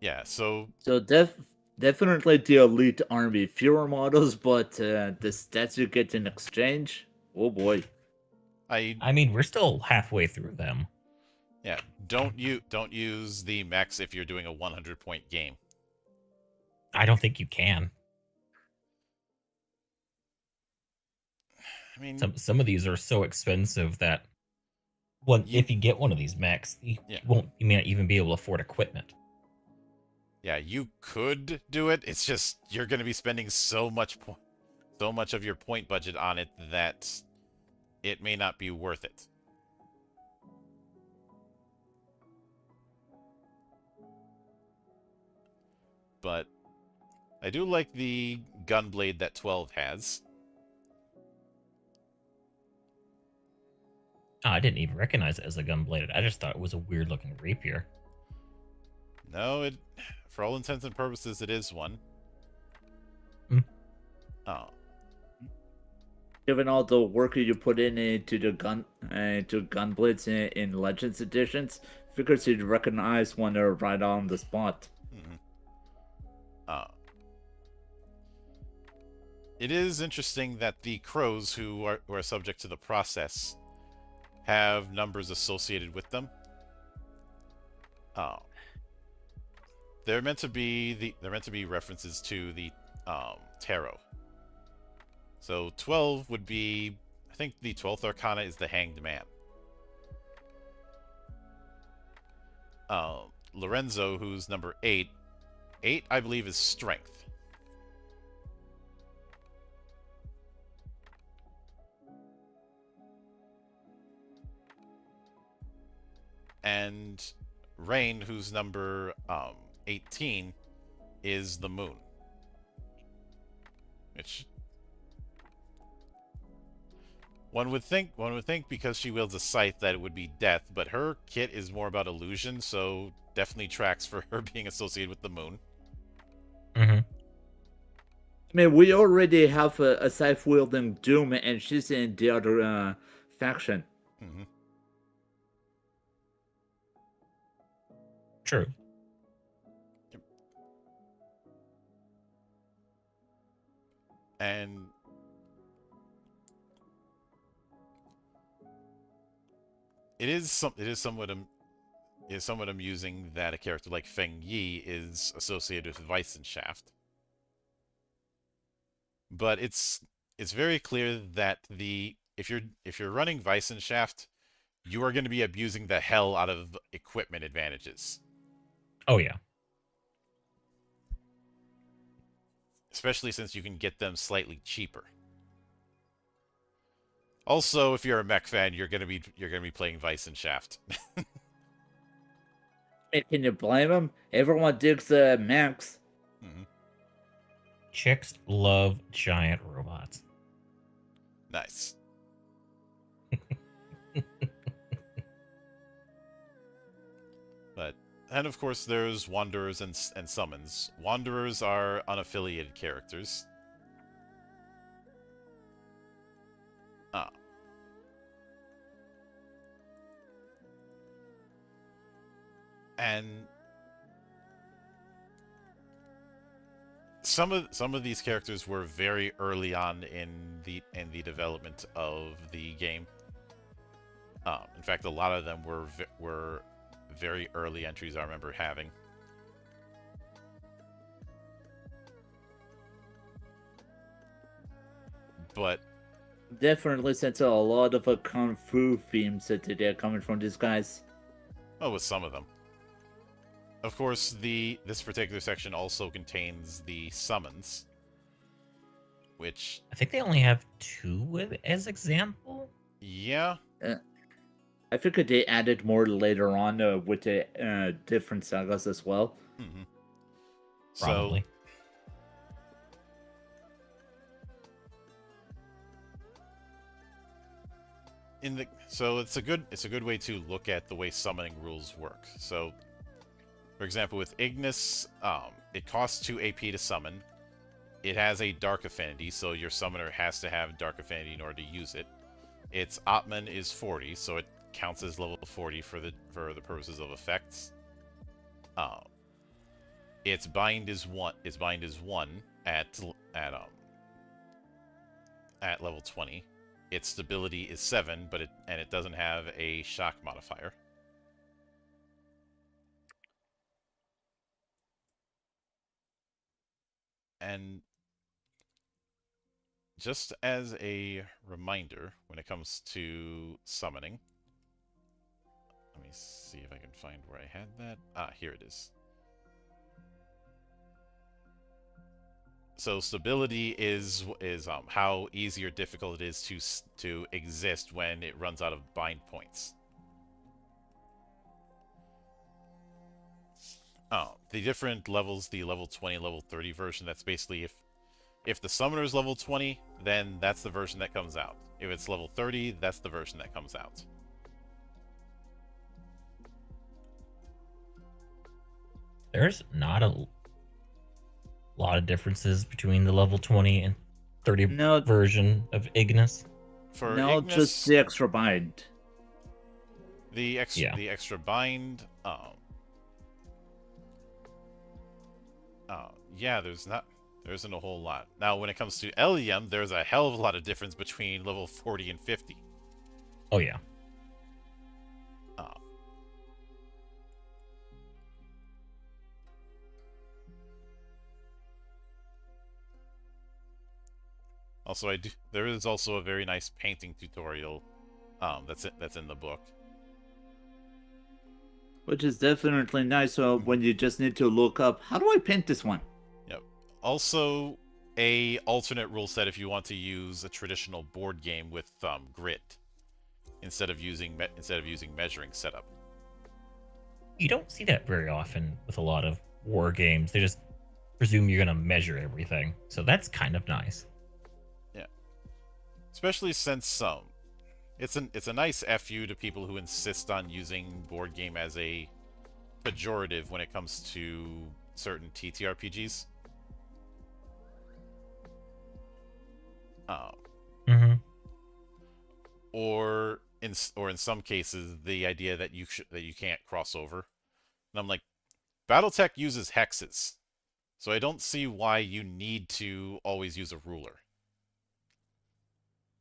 Yeah, so definitely the elite army. Fewer models, but the stats you get in exchange. Oh boy. I mean, we're still halfway through them. Yeah, don't use the mechs if you're doing a 100-point game. I don't think you can. I mean, some of these are so expensive that if you get one of these mechs, you may not even be able to afford equipment. Yeah, you could do it. It's just you're going to be spending so much of your point budget on it that it may not be worth it. But I do like the gunblade that 12 has. Oh, I didn't even recognize it as a gunblade. I just thought it was a weird looking rapier. No, for all intents and purposes, it is one. Oh. Given all the work you put into the gunblades in Legends editions, figures you'd recognize one right on the spot. Mm-hmm. It is interesting that the crows who are subject to the process have numbers associated with them. They're meant to be references to the tarot. So 12 would be, I think the 12th arcana is the Hanged Man. Lorenzo, who's number 8, I believe is strength. And Rain, who's number 18, is the moon. Which one would think because she wields a scythe that it would be death, but her kit is more about illusion, so definitely tracks for her being associated with the moon. Mm-hmm. I mean, we already have a scythe wielding Doom, and she's in the other faction. Mm-hmm. True. And it is somewhat amusing that a character like Feng Yi is associated with Weissenschaft. But it's very clear that if you're running Weissenschaft, you are going to be abusing the hell out of equipment advantages, Oh yeah. especially since you can get them slightly cheaper. Also, if you're a mech fan, you're gonna be playing Weissenschaft. Hey, can you blame him? Everyone digs Max. Hmm. Chicks love giant robots. Nice. But and of course there's Wanderers and Summons. Wanderers are unaffiliated characters. Ah. And some of these characters were very early on in the development of the game. In fact, a lot of them were very early entries I remember having. But Definitely sense a lot of kung fu themes that they're coming from these guys. oh, with some of them. Of course, this particular section also contains the summons, which I think they only have two as example. yeah, I figured they added more later on with the different sagas as well. mm-hmm. Probably. So it's a good way to look at the way summoning rules work. So, for example, with Ignis, it costs 2 AP to summon. It has a Dark Affinity, so your summoner has to have Dark Affinity in order to use it. Its Atman is 40, so it counts as level 40 for the purposes of effects. Its bind is 1. Its bind is 1 at level 20. Its stability is 7, but it doesn't have a shock modifier. And just as a reminder, when it comes to summoning, let me see if I can find where I had that. Ah, here it is. So stability is how easy or difficult it is to exist when it runs out of bind points. Oh, the different levels, the level 20, level 30 version, that's basically if the summoner is level 20, then that's the version that comes out. If it's level 30, that's the version that comes out. There's not a lot of differences between the level 20 and 30 No, version of Ignis. For no, Ignis, just the extra bind. the Yeah. extra bind, yeah, there isn't a whole lot. Now, when it comes to LEM, there's a hell of a lot of difference between level 40 and 50. Oh yeah. Also, there is also a very nice painting tutorial that's in the book. Which is definitely nice when you just need to look up, how do I paint this one? Yep. Also, a alternate rule set if you want to use a traditional board game with grit instead of using measuring setup. You don't see that very often with a lot of war games. They just presume you're going to measure everything. So that's kind of nice. Yeah. Especially since it's a nice FU to people who insist on using board game as a pejorative when it comes to certain TTRPGs. Mm-hmm. Or in some cases, the idea that you can't cross over. And I'm like, BattleTech uses hexes, so I don't see why you need to always use a ruler.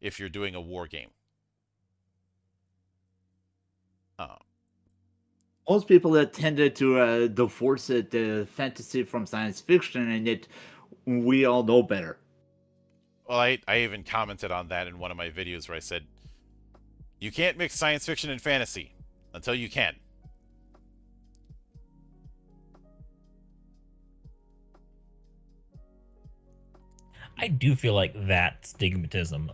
if you're doing a war game. Uh, Most people that tended to divorce the fantasy from science fiction, and yet we all know better. well, I even commented on that in one of my videos where I said, you can't mix science fiction and fantasy until you can. I do feel like that stigmatism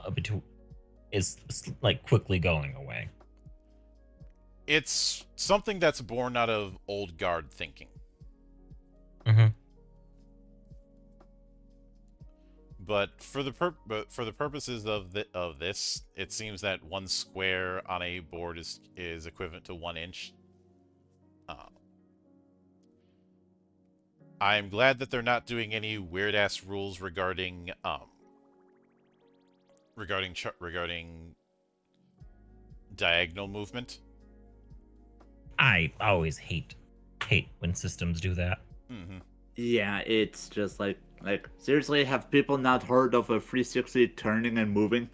is like quickly going away. It's something that's born out of old guard thinking. Mm-hmm. But for the purposes of this, it seems that 1 square on a board is equivalent to 1 inch. I'm glad that they're not doing any weird ass rules regarding regarding diagonal movement. I always hate when systems do that. Mm-hmm. Yeah, it's just like seriously, have people not heard of a 360 turning and moving?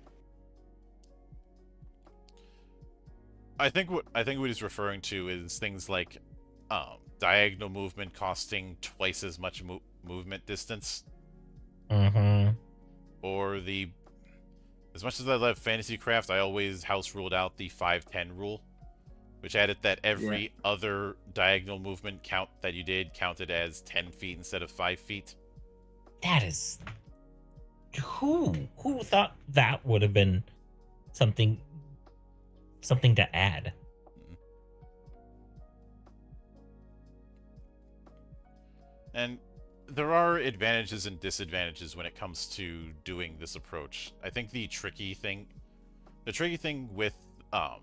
I think what he's referring to is things like diagonal movement costing twice as much movement distance, Mm-hmm. or as much as I love Fantasy Craft, I always house ruled out the 5-10 rule, which added that every other diagonal movement count that you did counted as 10 feet instead of 5 feet. That is who thought that would have been something to add. And there are advantages and disadvantages when it comes to doing this approach. I think the tricky thing with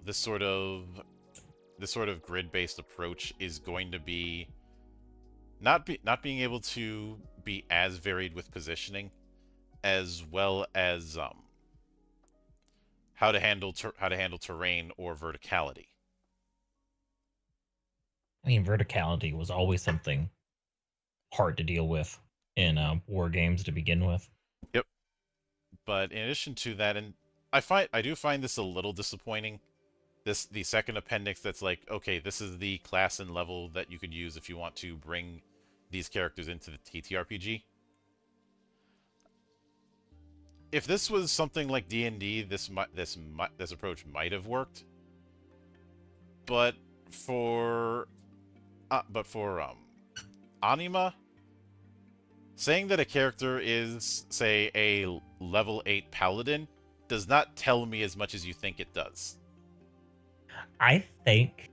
this sort of grid-based approach is going to be not being able to be as varied with positioning, as well as how to handle terrain or verticality. I mean, verticality was always something hard to deal with in war games to begin with. Yep. But in addition to that, and I do find this a little disappointing. The second appendix that's like, okay, this is the class and level that you could use if you want to bring these characters into the TTRPG. If this was something like D&D, this approach might have worked. But for Anima, saying that a character is, say, a level 8 paladin does not tell me as much as you think it does. I think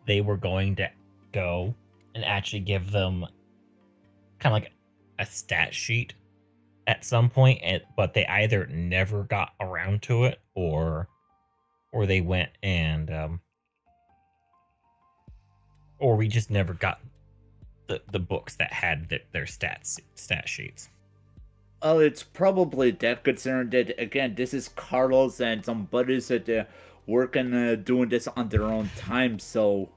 they were going to go and actually give them kind of like a stat sheet at some point, but they either never got around to it, or they went and or we just never got the books that had their stat sheets. Well, it's probably that, considering that, again, this is Carlos and some buddies that working doing this on their own time, so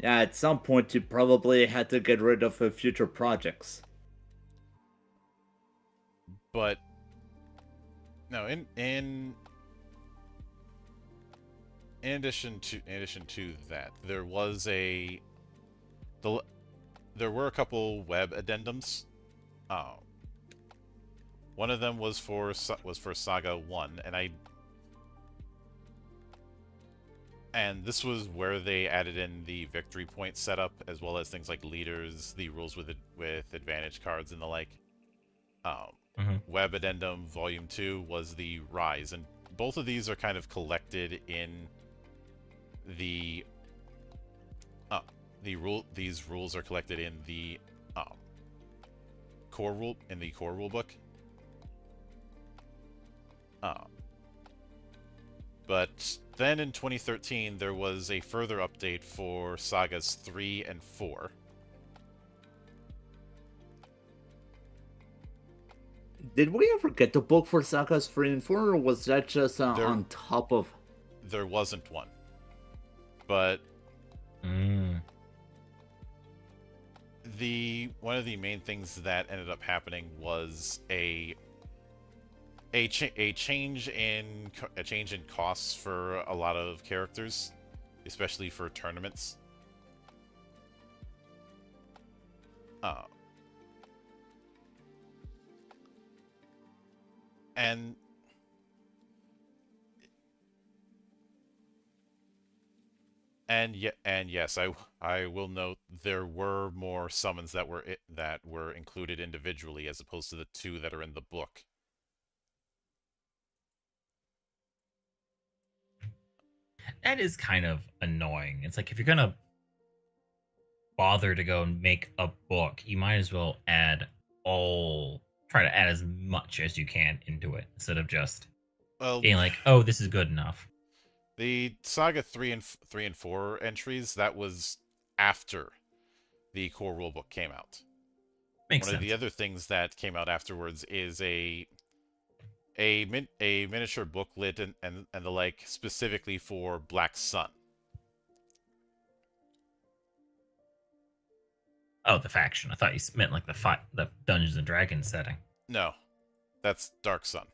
yeah, at some point you probably had to get rid of future projects. But no, in addition to that, there were a couple web addendums. One of them was for Saga 1, and this was where they added in the victory point setup, as well as things like leaders, the rules with advantage cards, and the like. Web Addendum Volume 2 was the Rise, and both of these are kind of collected in the these rules are collected in the core rule book. But then in 2013 there was a further update for Sagas 3 and 4. Did we ever get the book for Sagas 3 and 4, or was that just on top of... There wasn't one. But one of the main things that ended up happening was a change in costs for a lot of characters, especially for tournaments. Uh, and and yes, I will note there were more summons that were included individually as opposed to the 2 that are in the book. That is kind of annoying. It's like if you're gonna bother to go and make a book, you might as well try to add as much as you can into it instead of just Well, being like, oh, this is good enough. the Saga 3 and 4 entries, that was after the core rulebook came out. Makes One sense. of the other things that came out afterwards is a miniature booklet and the like, specifically for Black Sun. Oh, the faction. I thought you meant like the Dungeons and Dragons setting. No, that's Dark Sun.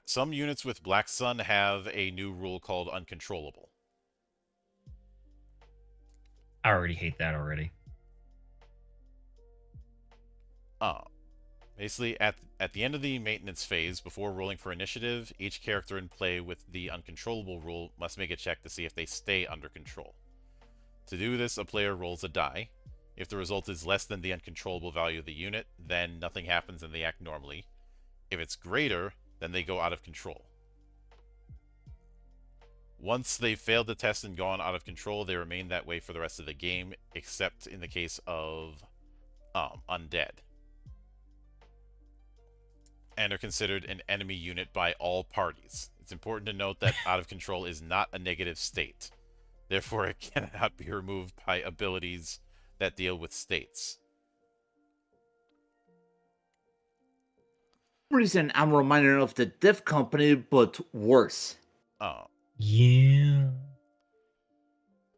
Some units with Black Sun have a new rule called Uncontrollable. I already hate that already. Basically, at the end of the maintenance phase, before rolling for initiative, each character in play with the Uncontrollable rule must make a check to see if they stay under control. To do this, a player rolls a die. If the result is less than the uncontrollable value of the unit, then nothing happens and they act normally. If it's greater, then they go out of control. Once they've failed the test and gone out of control, they remain that way for the rest of the game, except in the case of undead, and are considered an enemy unit by all parties. It's important to note that out of control is not a negative state. Therefore, it cannot be removed by abilities that deal with states. Reason I'm reminded of the Diff Company, but worse. Yeah.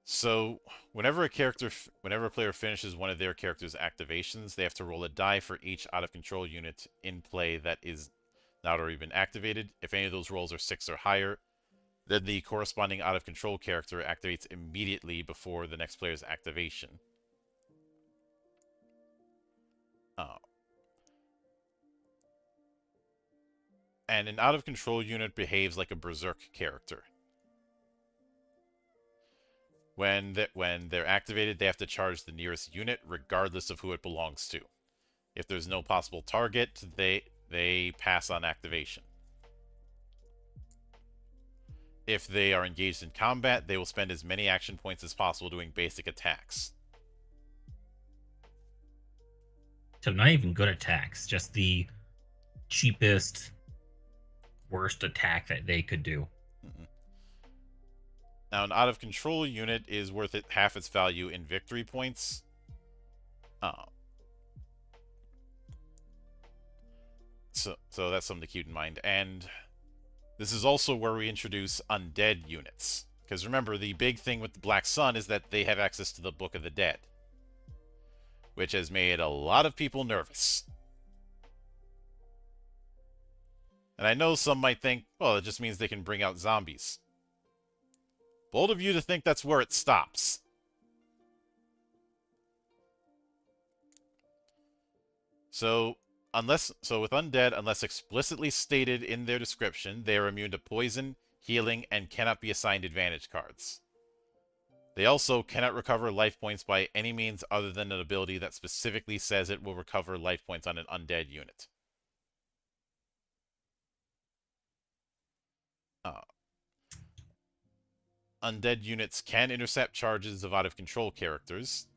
So, whenever a player finishes one of their character's activations, they have to roll a die for each out of control unit in play that is not already been activated. If any of those rolls are 6 or higher, then the corresponding out of control character activates immediately before the next player's activation. And an out of control unit behaves like a berserk character. When they're activated, they have to charge the nearest unit, regardless of who it belongs to. If there's no possible target, they pass on activation. If they are engaged in combat, they will spend as many action points as possible doing basic attacks. So not even good attacks, just the cheapest, worst attack that they could do. Now, an out-of-control unit is worth half its value in victory points. So that's something to keep in mind. And this is also where we introduce undead units. Because remember, the big thing with the Black Sun is that they have access to the Book of the Dead, which has made a lot of people nervous. And I know some might think, well, it just means they can bring out zombies. Bold of you to think that's where it stops. So with undead, unless explicitly stated in their description, they are immune to poison, healing, and cannot be assigned advantage cards. They also cannot recover life points by any means other than an ability that specifically says it will recover life points on an undead unit. Undead units can intercept charges of out-of-control characters.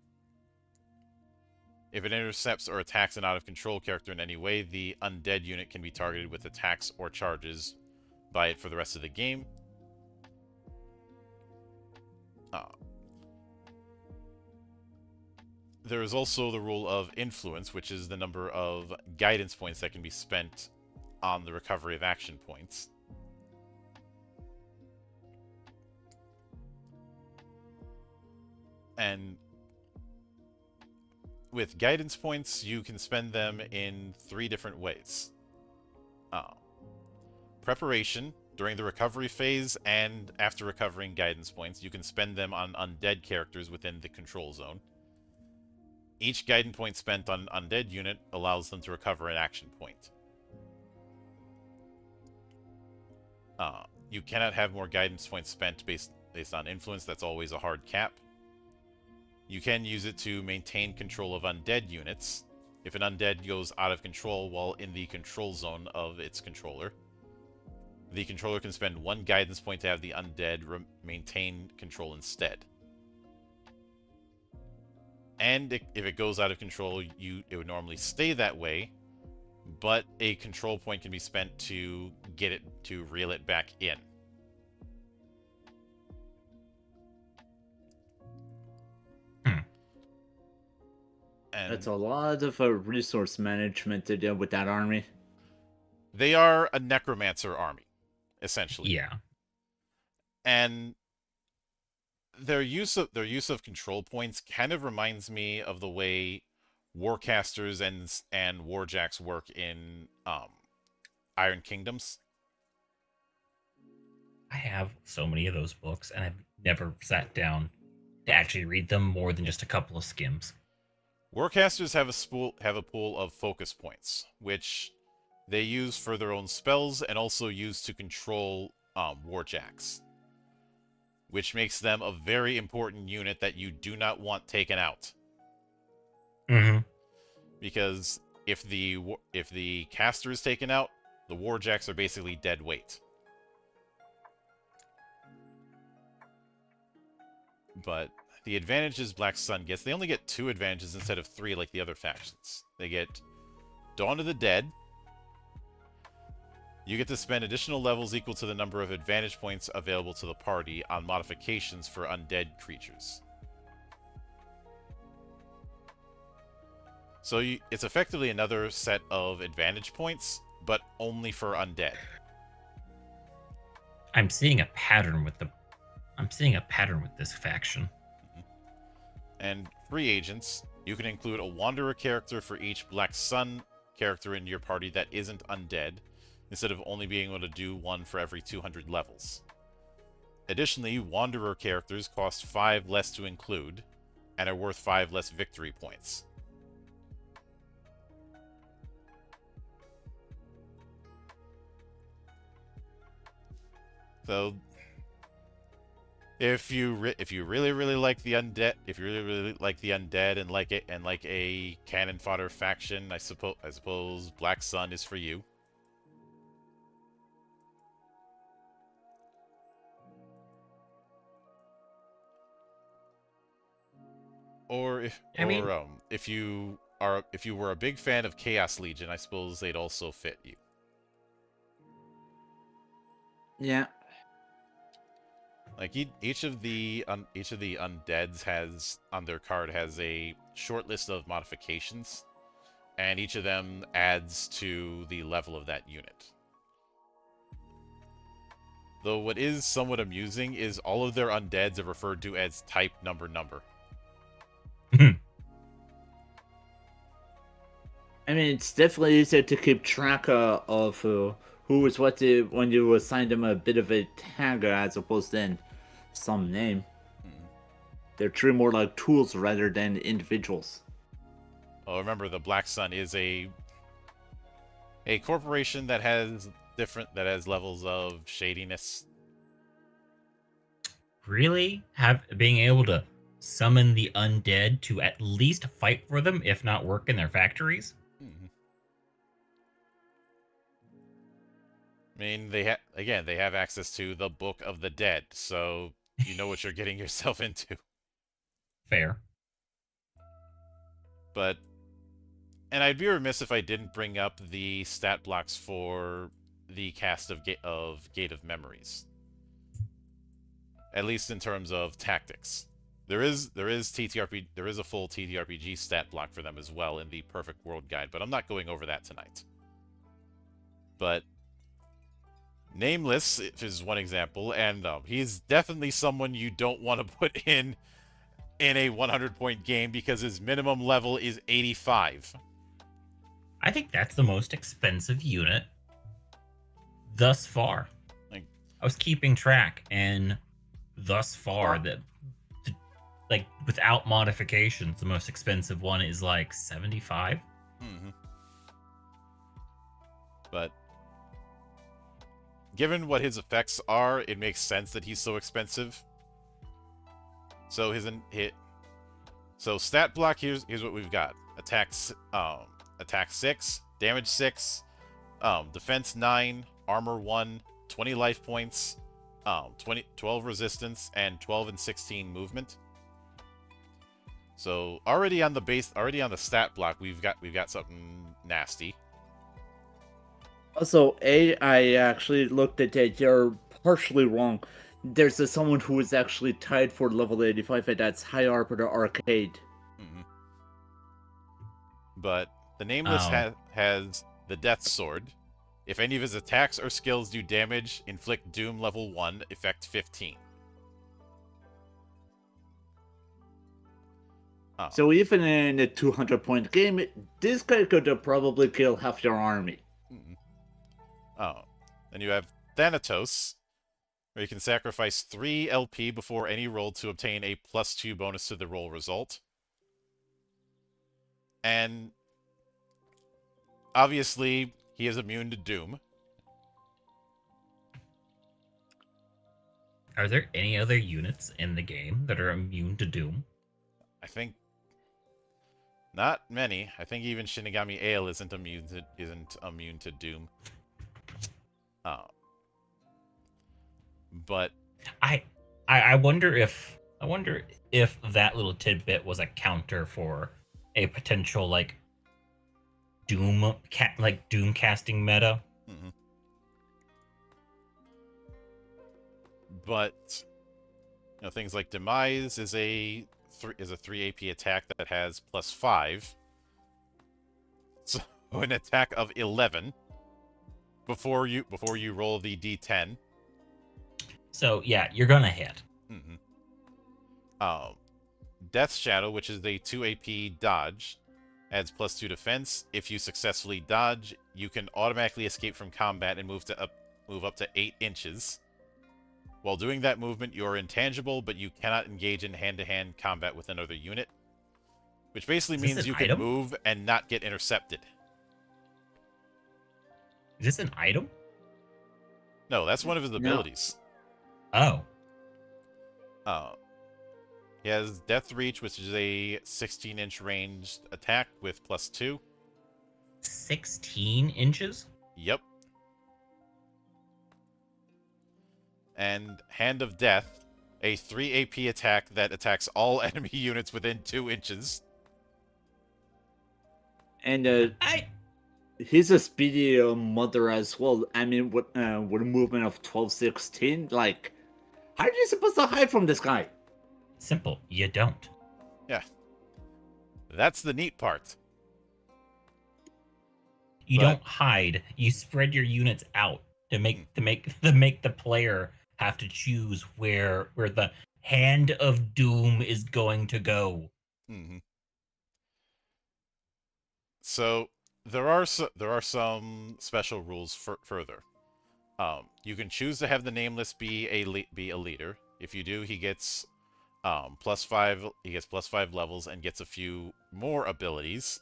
If it intercepts or attacks an out-of-control character in any way, the undead unit can be targeted with attacks or charges by it for the rest of the game. There is also the rule of influence, which is the number of guidance points that can be spent on the recovery of action points. And with guidance points, you can spend them in 3 different ways. Preparation. During the recovery phase and after recovering guidance points, you can spend them on undead characters within the control zone. Each guidance point spent on an undead unit allows them to recover an action point. You cannot have more guidance points spent based on influence. That's always a hard cap. You can use it to maintain control of undead units. If an undead goes out of control while in the control zone of its controller, the controller can spend 1 guidance point to have the undead maintain control instead. And if it goes out of control, it would normally stay that way, but a control point can be spent to get it to reel it back in. And That's a lot of resource management to deal with that army. they are a necromancer army, essentially. Yeah. And their use of control points kind of reminds me of the way warcasters and warjacks work in Iron Kingdoms. I have so many of those books, and I've never sat down to actually read them more than just a couple of skims. Warcasters have a pool of focus points, which they use for their own spells and also use to control warjacks, which makes them a very important unit that you do not want taken out. Mm-hmm. Because if the caster is taken out, the warjacks are basically dead weight. But the advantages Black Sun gets, they only get 2 advantages instead of 3 like the other factions. They get Dawn of the Dead. You get to spend additional levels equal to the number of advantage points available to the party on modifications for undead creatures. So it's effectively another set of advantage points, but only for undead. I'm seeing a pattern with this faction. And free agents, you can include a Wanderer character for each Black Sun character in your party that isn't undead, instead of only being able to do 1 for every 200 levels. Additionally, Wanderer characters cost 5 less to include, and are worth 5 less victory points. So, if you really like the undead, and like a cannon fodder faction, I suppose Black Sun is for you. Or if you were a big fan of Chaos Legion, I suppose they'd also fit you. Yeah. Like each of the undeads has on their card has a short list of modifications, and each of them adds to the level of that unit. Though what is somewhat amusing is all of their undeads are referred to as type number. I mean, it's definitely easier to keep track of who is what when you assign them a bit of a tag as opposed to some name. They're treated more like tools rather than individuals. Well, remember, the Black Sun is a corporation that has levels of shadiness. Really? Being able to summon the undead to at least fight for them, if not work in their factories? I mean, they have access to the Book of the Dead, so you know what you're getting yourself into. Fair. But, and I'd be remiss if I didn't bring up the stat blocks for the cast of Gate of Memories. At least in terms of tactics. There is a full TTRPG stat block for them as well in the Perfect World Guide, but I'm not going over that tonight. But Nameless is one example, and he's definitely someone you don't want to put in a 100-point game because his minimum level is 85. I think that's the most expensive unit. thus far, Like, I was keeping track, and thus far, like without modifications, the most expensive one is like 75. mm-hmm. But given what his effects are, it makes sense that he's so expensive. So so stat block, here's what we've got. Attack 6, damage 6, defense 9, armor 1, 20 life points, 12 resistance, and 12 and 16 movement. So already on the stat block, we've got something nasty. Also, I actually looked at it. You're partially wrong. There's someone who is actually tied for level 85, and that's High Arbiter Arcade. Mm-hmm. But the Nameless has the Death Sword. If any of his attacks or skills do damage, inflict Doom level 1, effect 15. Oh. So even in a 200-point game, this guy could probably kill half your army. Mm-hmm. Oh. Then you have Thanatos, where you can sacrifice 3 LP before any roll to obtain a +2 bonus to the roll result. And obviously, he is immune to Doom. Are there any other units in the game that are immune to Doom? I think not many. I think even Shinigami Ale isn't immune to Doom. But I wonder if that little tidbit was a counter for a potential like Doom casting meta. Mm-hmm. But things like Demise is a 3 AP attack that has +5. So an attack of 11 before you roll the D10. So yeah, you're gonna hit. Mm-hmm. Death Shadow, which is a 2 AP dodge, adds +2 defense. If you successfully dodge, you can automatically escape from combat and move up to 8 inches. While doing that movement, you are intangible, but you cannot engage in hand-to-hand combat with another unit. Which basically means you can move and not get intercepted. Is this an item? No, that's one of his abilities. Oh. He has Death Reach, which is a 16-inch ranged attack with +2. 16 inches? Yep. And Hand of Death, a 3 AP attack that attacks all enemy units within 2 inches. And he's a speedy mother as well. I mean, with a movement of 12-16, like, how are you supposed to hide from this guy? Simple. You don't. Yeah. That's the neat part. You don't hide. You spread your units out to make the player have to choose where the hand of doom is going to go. Mm-hmm. So there are some special rules further. You can choose to have the Nameless be a leader. If you do, he gets +5. He gets +5 levels and gets a few more abilities.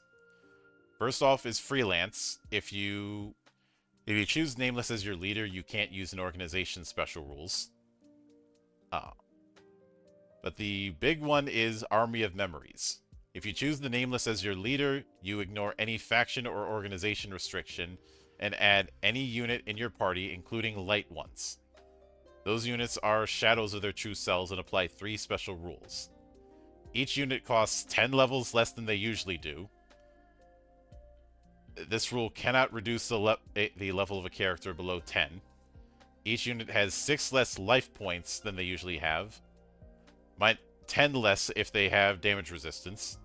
First off is freelance. If you choose Nameless as your leader, you can't use an organization special rules. But the big one is Army of Memories. If you choose the Nameless as your leader, you ignore any faction or organization restriction and add any unit in your party, including light ones. Those units are shadows of their true selves and apply 3 special rules. Each unit costs 10 levels less than they usually do. This rule cannot reduce the level of a character below 10. Each unit has 6 less life points than they usually have. 10 less if they have damage resistance.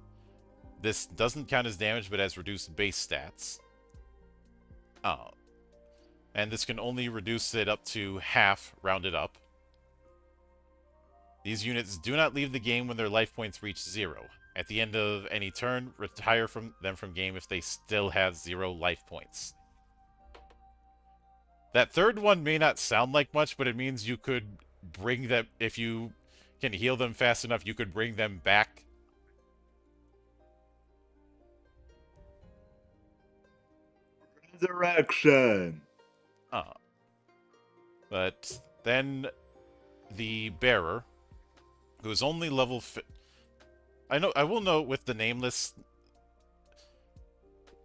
This doesn't count as damage, but has reduced base stats. And this can only reduce it up to half, rounded up. These units do not leave the game when their life points reach 0. At the end of any turn, retire them from game if they still have 0 life points. That third one may not sound like much, but it means you could bring them, if you can heal them fast enough, you could bring them back. Resurrection. Uh, but then the bearer, who is only level I will note with the nameless,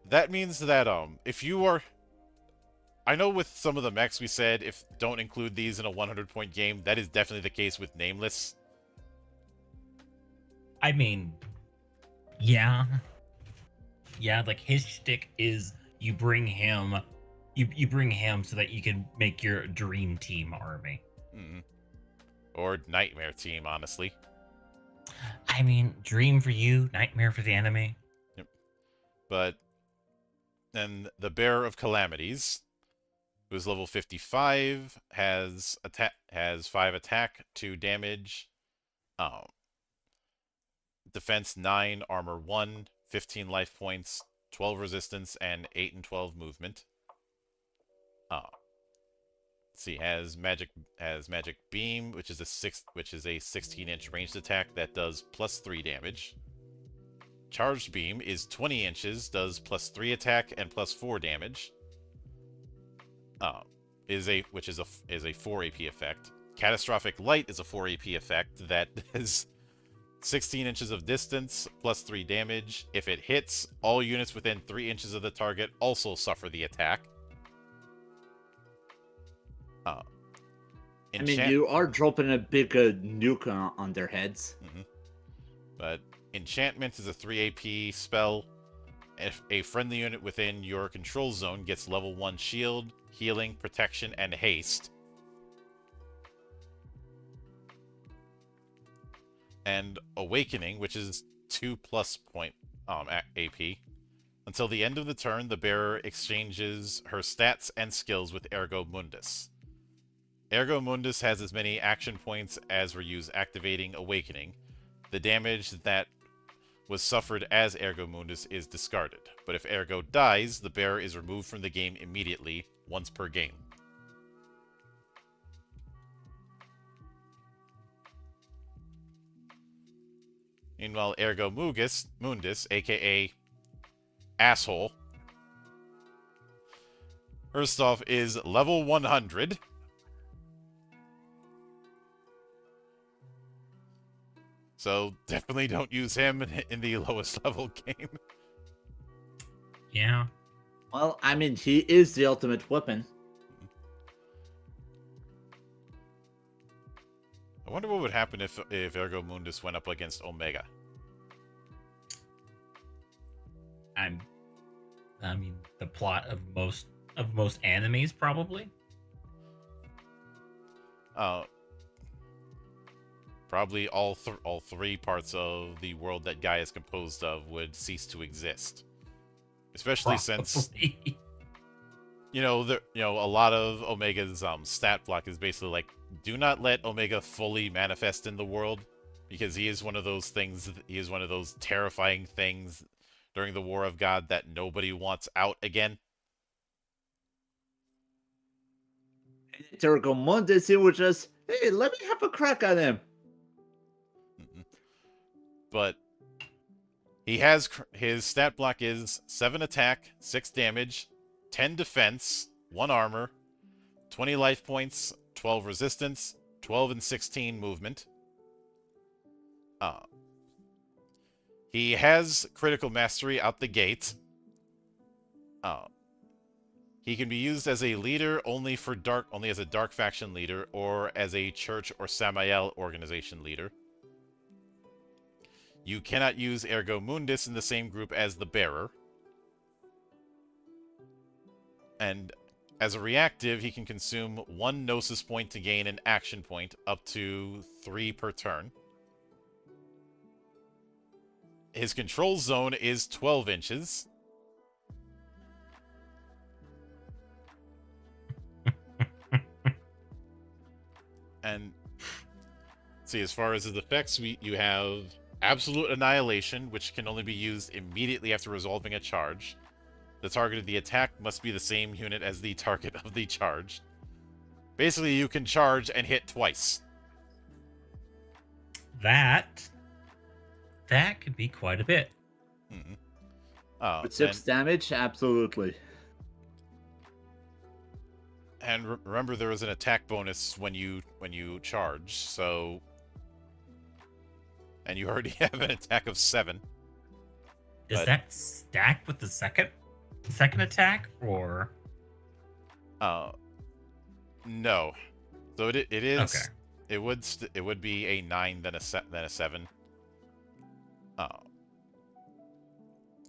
that means that if you are, I know with some of the mechs we said if don't include these in a 100-point game, that is definitely the case with nameless. I mean, yeah. Yeah, like his shtick is you bring him so that you can make your dream team army. Mm-hmm. Or nightmare team, honestly. I mean, dream for you, nightmare for the enemy. Yep. But then the Bearer of Calamities, who's level 55, has 5 attack, 2 damage, defense 9, armor 1, 15 life points, 12 resistance, and 8 and 12 movement. Let's see, has magic beam, which is a 16-inch ranged attack that does +3 damage. Charged beam is 20 inches, does +3 attack and +4 damage. Which is a 4 AP effect. Catastrophic light is a 4 AP effect that is 16 inches of distance, +3 damage. If it hits, all units within 3 inches of the target also suffer the attack. I mean, you are dropping a big nuke on their heads. Mm-hmm. But enchantment is a 3 AP spell. If a friendly unit within your control zone gets level 1 shield, healing, protection, and haste. And awakening, which is 2+ point AP. Until the end of the turn, the bearer exchanges her stats and skills with Ergo Mundus. Ergo Mundus has as many action points as were used activating Awakening. The damage that was suffered as Ergo Mundus is discarded, but if Ergo dies, the bearer is removed from the game immediately, once per game. Meanwhile, Ergo Mundus, aka Asshole, first off is level 100. So definitely don't use him in the lowest level game. Yeah. Well, I mean, he is the ultimate weapon. I wonder what would happen if Ergo Mundus went up against Omega. I mean, the plot of most animes, probably. Probably all three parts of the world that Gaia is composed of would cease to exist. Especially since a lot of Omega's stat block is basically like, do not let Omega fully manifest in the world, because he is one of those things. He is one of those terrifying things during the War of God that nobody wants out again. Ergo Mundus, he was just, hey, let me have a crack at him. But he has his stat block is 7 attack, 6 damage, 10 defense, 1 armor, 20 life points, 12 resistance, 12 and 16 movement. He has critical mastery out the gate. He can be used as a leader only as a dark faction leader, or as a church or Samael organization leader. You cannot use Ergo Mundus in the same group as the bearer. And as a reactive, he can consume 1 Gnosis point to gain an action point, up to 3 per turn. His control zone is 12 inches. And see, as far as his effects, you have Absolute Annihilation, which can only be used immediately after resolving a charge. the target of the attack must be the same unit as the target of the charge. Basically, you can charge and hit twice. That could be quite a bit. With 6 damage, absolutely. And remember, there is an attack bonus when you charge. So, and you already have an attack of 7. Does that stack with the second attack, or? No. So it is. Okay. It would be a 9 then a 7.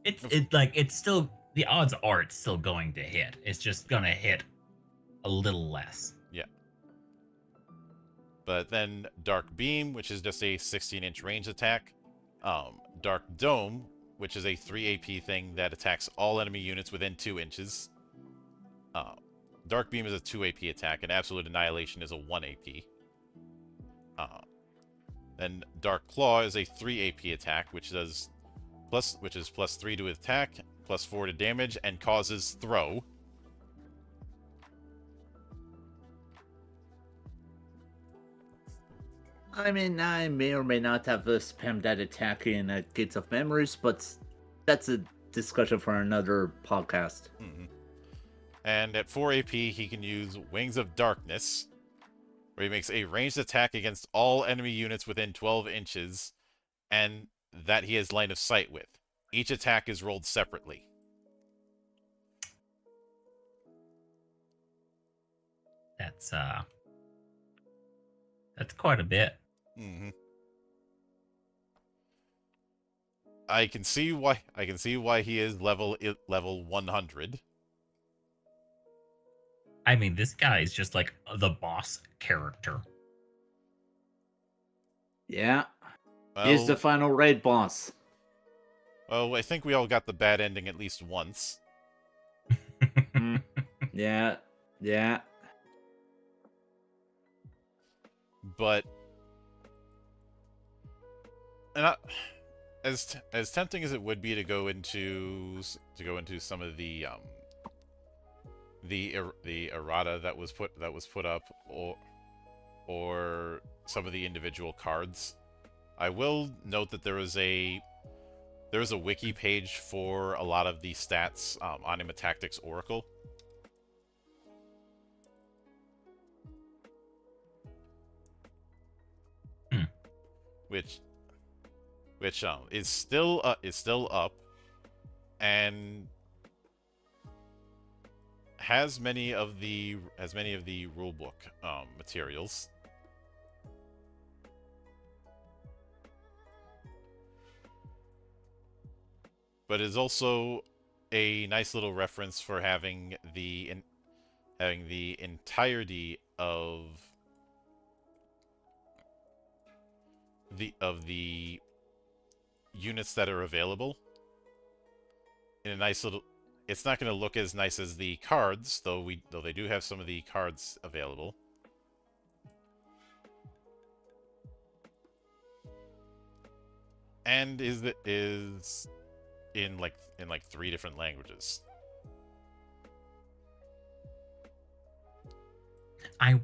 It's still, the odds are it's still going to hit. It's just gonna hit a little less. Yeah. But then Dark Beam, which is just a 16-inch range attack. Dark Dome, which is a 3 AP thing that attacks all enemy units within 2 inches. Dark Beam is a 2 AP attack, and Absolute Annihilation is a 1 AP. Then Dark Claw is a 3 AP attack, which is +3 to attack, +4 to damage, and causes throw. I mean, I may or may not have spammed that attack in Gates of Memories, but that's a discussion for another podcast. And at 4 AP, he can use Wings of Darkness, where he makes a ranged attack against all enemy units within 12 inches, and that he has line of sight with. Each attack is rolled separately. That's quite a bit. I can see why he is level 100. I mean, this guy is just like the boss character. Yeah. Well, He's the final raid boss. Well, I think we all got the bad ending at least once. Yeah. But and as tempting as it would be to go into some of the errata that was put up, or some of the individual cards, I will note that there is a wiki page for a lot of the stats on Anima Tactics Oracle. Which is still up, and has many of the rulebook materials. But is also a nice little reference for having the entirety of the units that are available in a nice little. It's not going to look as nice as the cards, though they do have some of the cards available. And is in like 3 different languages. I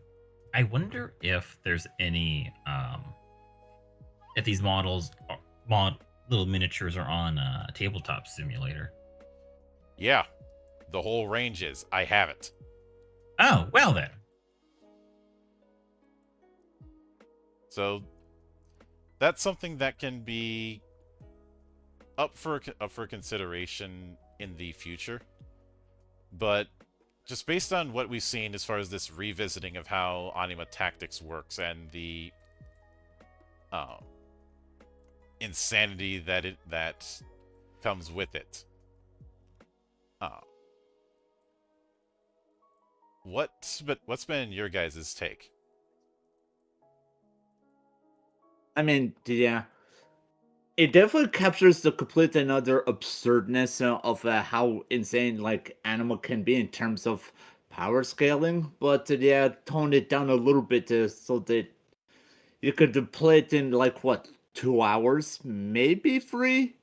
wonder if there's any if these little miniatures are on a tabletop simulator. Yeah, the whole range is. I have it. Oh, well then. So that's something that can be up for consideration in the future. But just based on what we've seen as far as this revisiting of how Anima Tactics works and the insanity that comes with it, what's been your guys' take? I mean, yeah. It definitely captures the complete and utter absurdness of how insane like Anima can be in terms of power scaling, but yeah, tone it down a little bit so that you could play it in like what, 2 hours, maybe 3.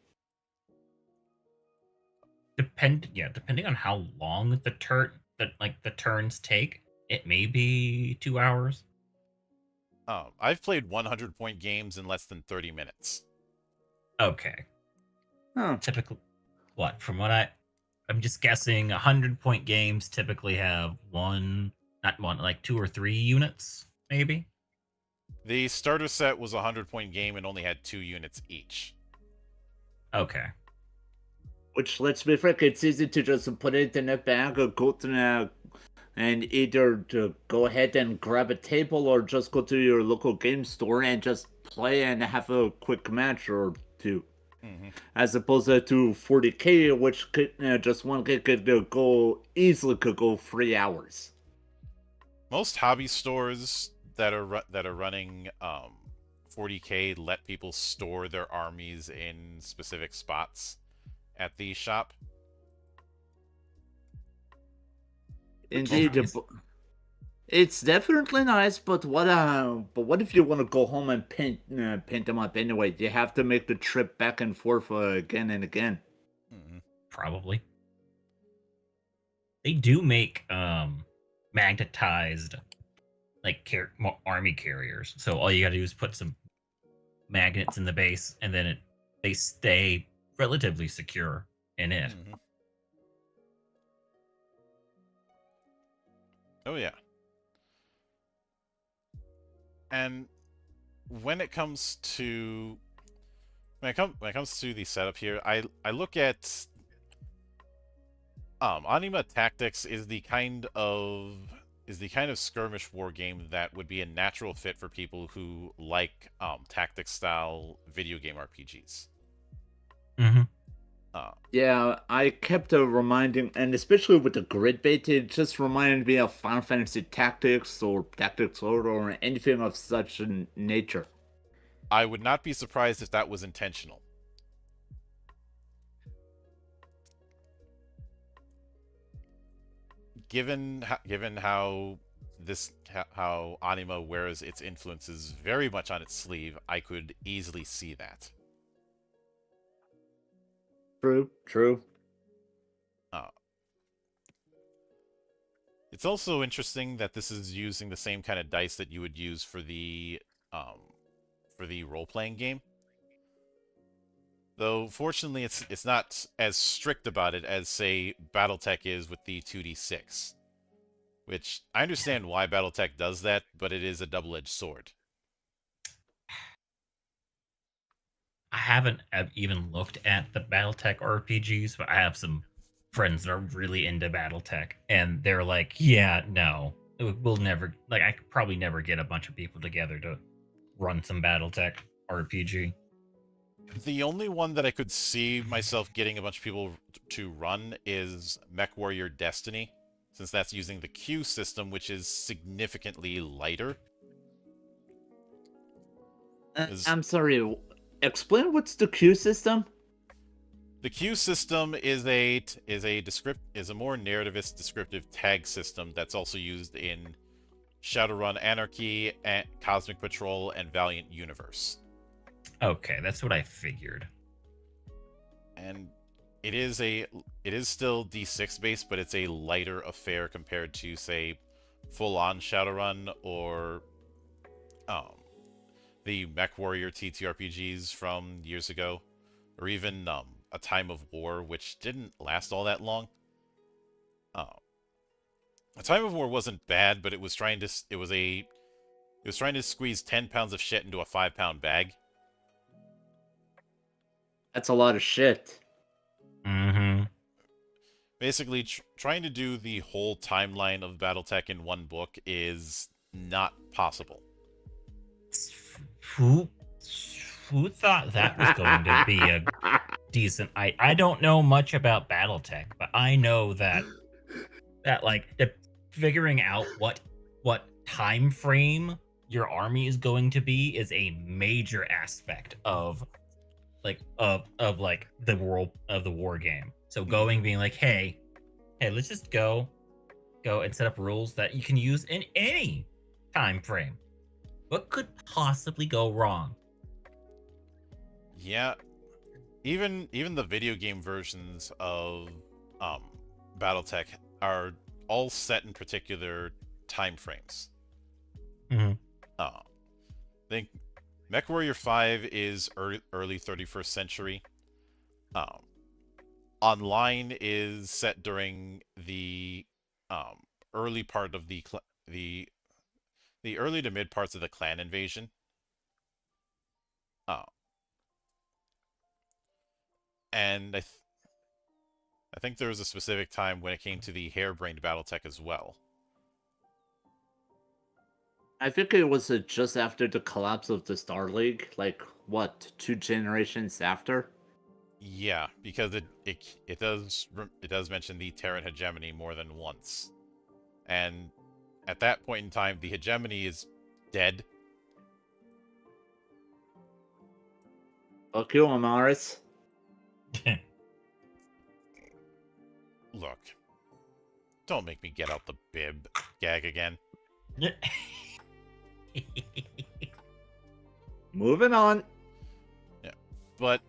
depending on how long the turns take, it may be 2 hours. I've played 100-point games in less than 30 minutes. Okay. Huh. Typically, what from what I'm just guessing, 100-point games typically have not one, like 2 or 3 units, maybe. The starter set was a 100-point game and only had 2 units each. Okay. Which, let's be frank, it's easy to just put it in a bag or go to and either to go ahead and grab a table or just go to your local game store and just play and have a quick match or two. Mm-hmm. As opposed to 40k, which could just one game could go easily could go 3 hours. Most hobby stores that are running 40k let people store their armies in specific spots at the shop. Indeed, Nice. it's definitely nice. But what if you want to go home and paint them up anyway? You have to make the trip back and forth again and again. Mm-hmm. Probably. They do make magnetized like army carriers. So all you got to do is put some magnets in the base, and then they stay relatively secure in it. Mm-hmm. Oh yeah. And when it comes to when it comes to the setup here, I look at Anima Tactics is the kind of skirmish war game that would be a natural fit for people who like tactics style video game RPGs. Mm-hmm. Yeah, I kept reminding, and especially with the grid bait, it just reminded me of Final Fantasy Tactics or Tactics Order or anything of such nature. I would not be surprised if that was intentional. Given how Anima wears its influences very much on its sleeve, I could easily see that. True. It's also interesting that this is using the same kind of dice that you would use for the role-playing game. Though fortunately it's not as strict about it as, say, BattleTech is with the 2d6. Which I understand why BattleTech does that, but it is a double-edged sword. I haven't even looked at the BattleTech RPGs, but I have some friends that are really into BattleTech, and they're like, "Yeah, no, we'll never like. I could probably never get a bunch of people together to run some BattleTech RPG." The only one that I could see myself getting a bunch of people to run is MechWarrior Destiny, since that's using the Q system, which is significantly lighter. I'm sorry. Explain what's the Q system? The Q system is a more narrativist descriptive tag system that's also used in Shadowrun Anarchy, and Cosmic Patrol, and Valiant Universe. Okay, that's what I figured. And it is still D6 based, but it's a lighter affair compared to, say, full-on Shadowrun or the MechWarrior TTRPGs from years ago, or even A Time of War, which didn't last all that long. A Time of War wasn't bad, but it was trying to squeeze 10 pounds of shit into a 5-pound bag. That's a lot of shit. Mm-hmm. Basically, trying to do the whole timeline of BattleTech in one book is not possible. Who thought that was going to be a decent? I don't know much about BattleTech, but I know that like figuring out what time frame your army is going to be is a major aspect of the world of the war game. So being like, hey, let's just go and set up rules that you can use in any time frame. What could possibly go wrong? Yeah, even the video game versions of um, BattleTech are all set in particular time frames. Mm-hmm. I think MechWarrior 5 is early 31st century. Um, Online is set during the early part of the early to mid parts of the clan invasion. Uh, and I think there was a specific time when it came to the harebrained BattleTech as well. I think it was just after the collapse of the Star League, like what, 2 generations after? Yeah, because it does mention the Terran hegemony more than once, and at that point in time, the hegemony is dead. Fuck you, Amaris. Look, don't make me get out the bib gag again. Moving on. Yeah, but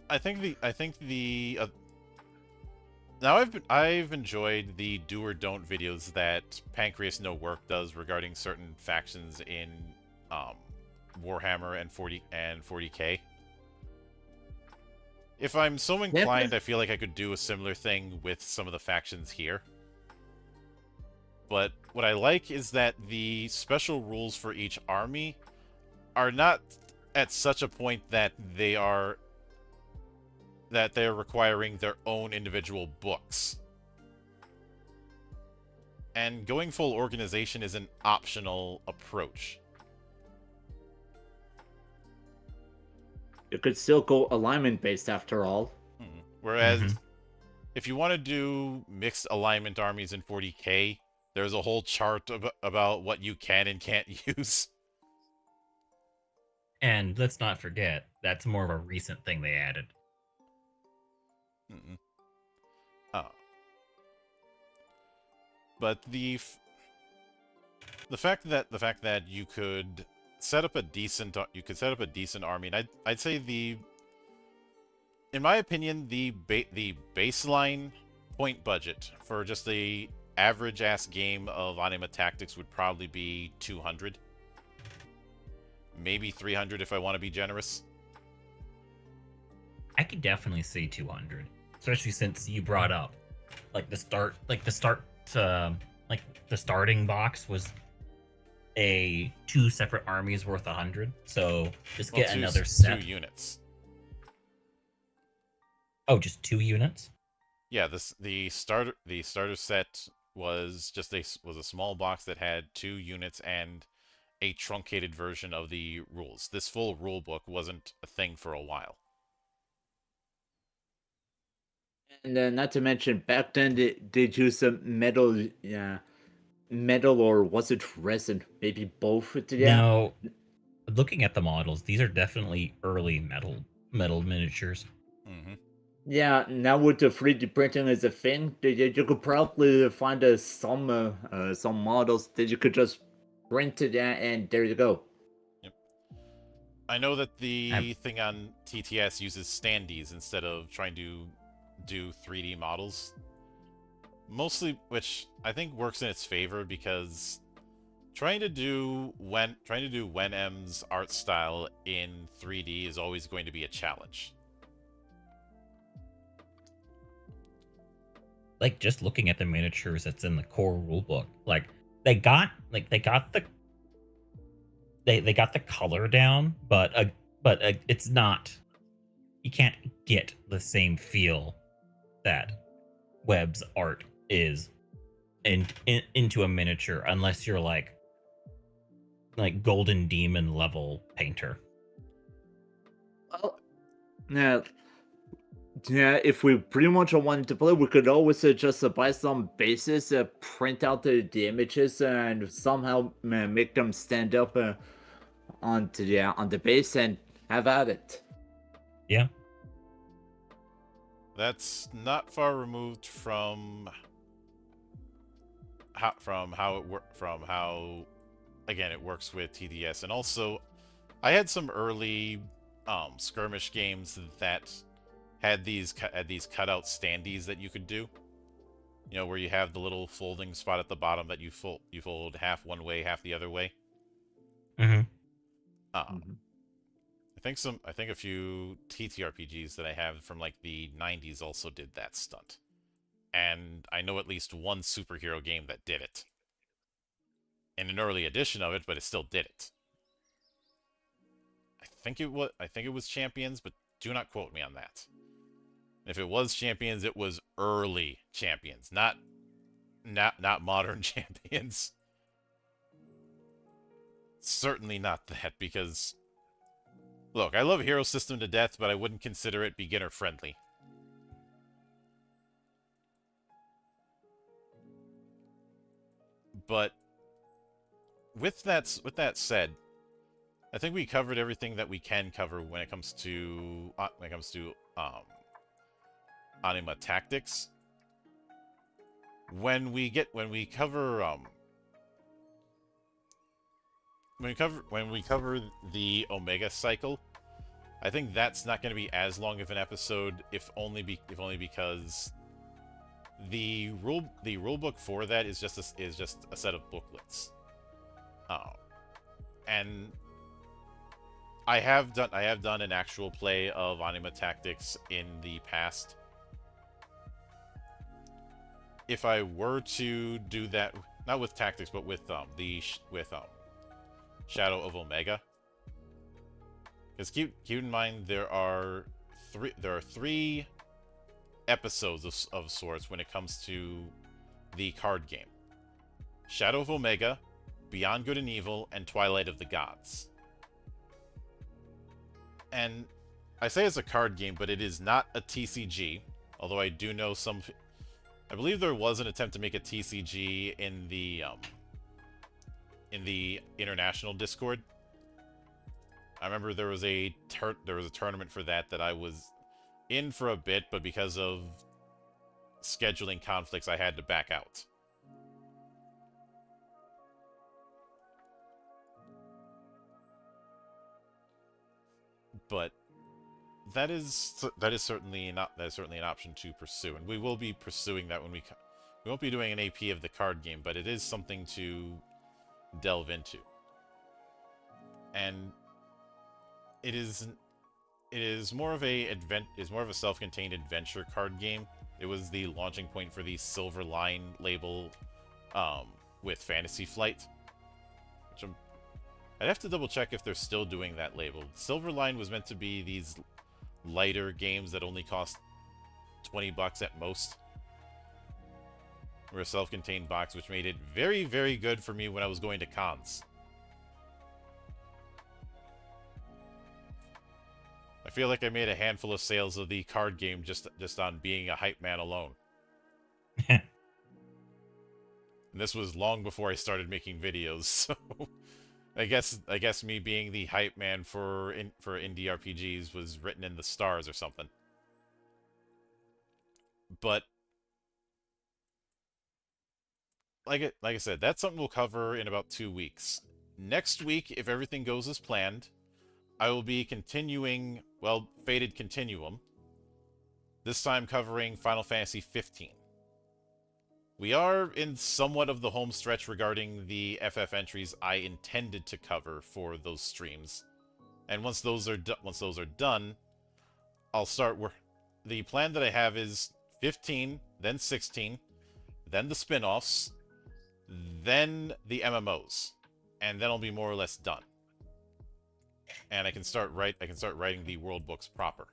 I think the now I've enjoyed the do or don't videos that Pancreas No Work does regarding certain factions in um, Warhammer and 40K. If I'm so inclined, I feel like I could do a similar thing with some of the factions here. But what I like is that the special rules for each army are not at such a point that they're requiring their own individual books. And going full organization is an optional approach. You could still go alignment based after all. Whereas, if you want to do mixed alignment armies in 40K, there's a whole chart about what you can and can't use. And let's not forget, that's more of a recent thing they added. But the fact that you could set up a decent army, and I'd say in my opinion, the baseline point budget for just the average ass game of Anima Tactics would probably be 200, maybe 300 if I want to be generous. I could definitely see 200, especially since you brought up the starting box was two separate armies worth 100. So just get another set. 2 units. Oh, just 2 units? Yeah, the starter set was a small box that had 2 units and a truncated version of the rules. This full rule book wasn't a thing for a while. And not to mention, back then they use some metal, metal, or was it resin? Maybe both. Yeah. Now, looking at the models, these are definitely early metal miniatures. Yeah, now with the 3D printing as a thing, you could probably find some models that you could just print it, and there you go. Yep. I know that the thing on TTS uses standees instead of trying to do 3D models. Mostly, which I think works in its favor, because trying to do Wenm's art style in 3D is always going to be a challenge. Like, just looking at the miniatures that's in the core rulebook, they got the color down, but it's not. You can't get the same feel that Webb's art is into a miniature unless you're like Golden Demon level painter. Well, yeah, if we pretty much wanted to play, we could always just buy some bases, print out the images, and somehow make them stand up on the base and have at it. Yeah. That's not far removed from how again it works with TDS. And also, I had some early skirmish games that had these cutout standees that you could do. You know, where you have the little folding spot at the bottom that you fold half one way, half the other way. Mm-hmm. I think a few TTRPGs that I have from like the 90s also did that stunt. And I know at least one superhero game that did it. In an early edition of it, but it still did it. I think it was Champions, but do not quote me on that. If it was Champions, it was early Champions, not modern Champions. Certainly not that, because look, I love Hero System to death, but I wouldn't consider it beginner friendly. But with that said, I think we covered everything that we can cover when it comes to Anima Tactics. When we cover the Omega cycle, I think that's not going to be as long of an episode, if only because the rule book for that is just a set of booklets. And I have done an actual play of Anima Tactics in the past. If I were to do that, not with Tactics, but with Shadow of Omega, because keep in mind there are three episodes of sorts when it comes to the card game: Shadow of Omega, Beyond Good and Evil, and Twilight of the Gods. And I say it's a card game, but it is not a TCG, although I do know I believe there was an attempt to make a TCG in the international Discord. I remember there was a tournament for that I was in for a bit, but because of scheduling conflicts, I had to back out. But that is certainly an option to pursue, and we will be pursuing that when we won't be doing an AP of the card game, but it is something to delve into. And it is more of a self-contained adventure card game. It was the launching point for the Silver Line label with Fantasy Flight, which I'd have to double check if they're still doing that label. Silver Line was meant to be these lighter games that only cost $20 at most. Or a self-contained box, which made it very, very good for me when I was going to cons. I feel like I made a handful of sales of the card game just on being a hype man alone. And this was long before I started making videos, so I guess me being the hype man for indie RPGs was written in the stars or something. But like I said, that's something we'll cover in about 2 weeks. Next week, if everything goes as planned, I will be continuing, well, Fated Continuum. This time covering Final Fantasy 15. We are in somewhat of the home stretch regarding the FF entries I intended to cover for those streams. And once those are done, I'll start the plan that I have is 15, then 16, then the spin-offs, then the MMOs, and then I'll be more or less done. And I can start writing the world books proper.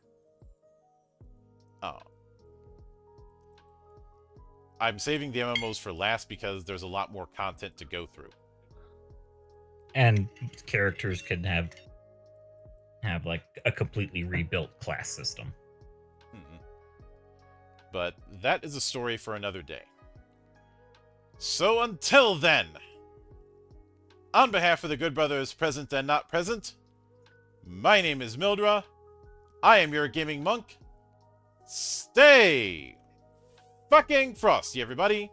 I'm saving the MMOs for last because there's a lot more content to go through. And characters can have like a completely rebuilt class system. But that is a story for another day. So until then, on behalf of the good brothers present and not present, my name is Mildra. I am your gaming monk. Stay fucking frosty, everybody.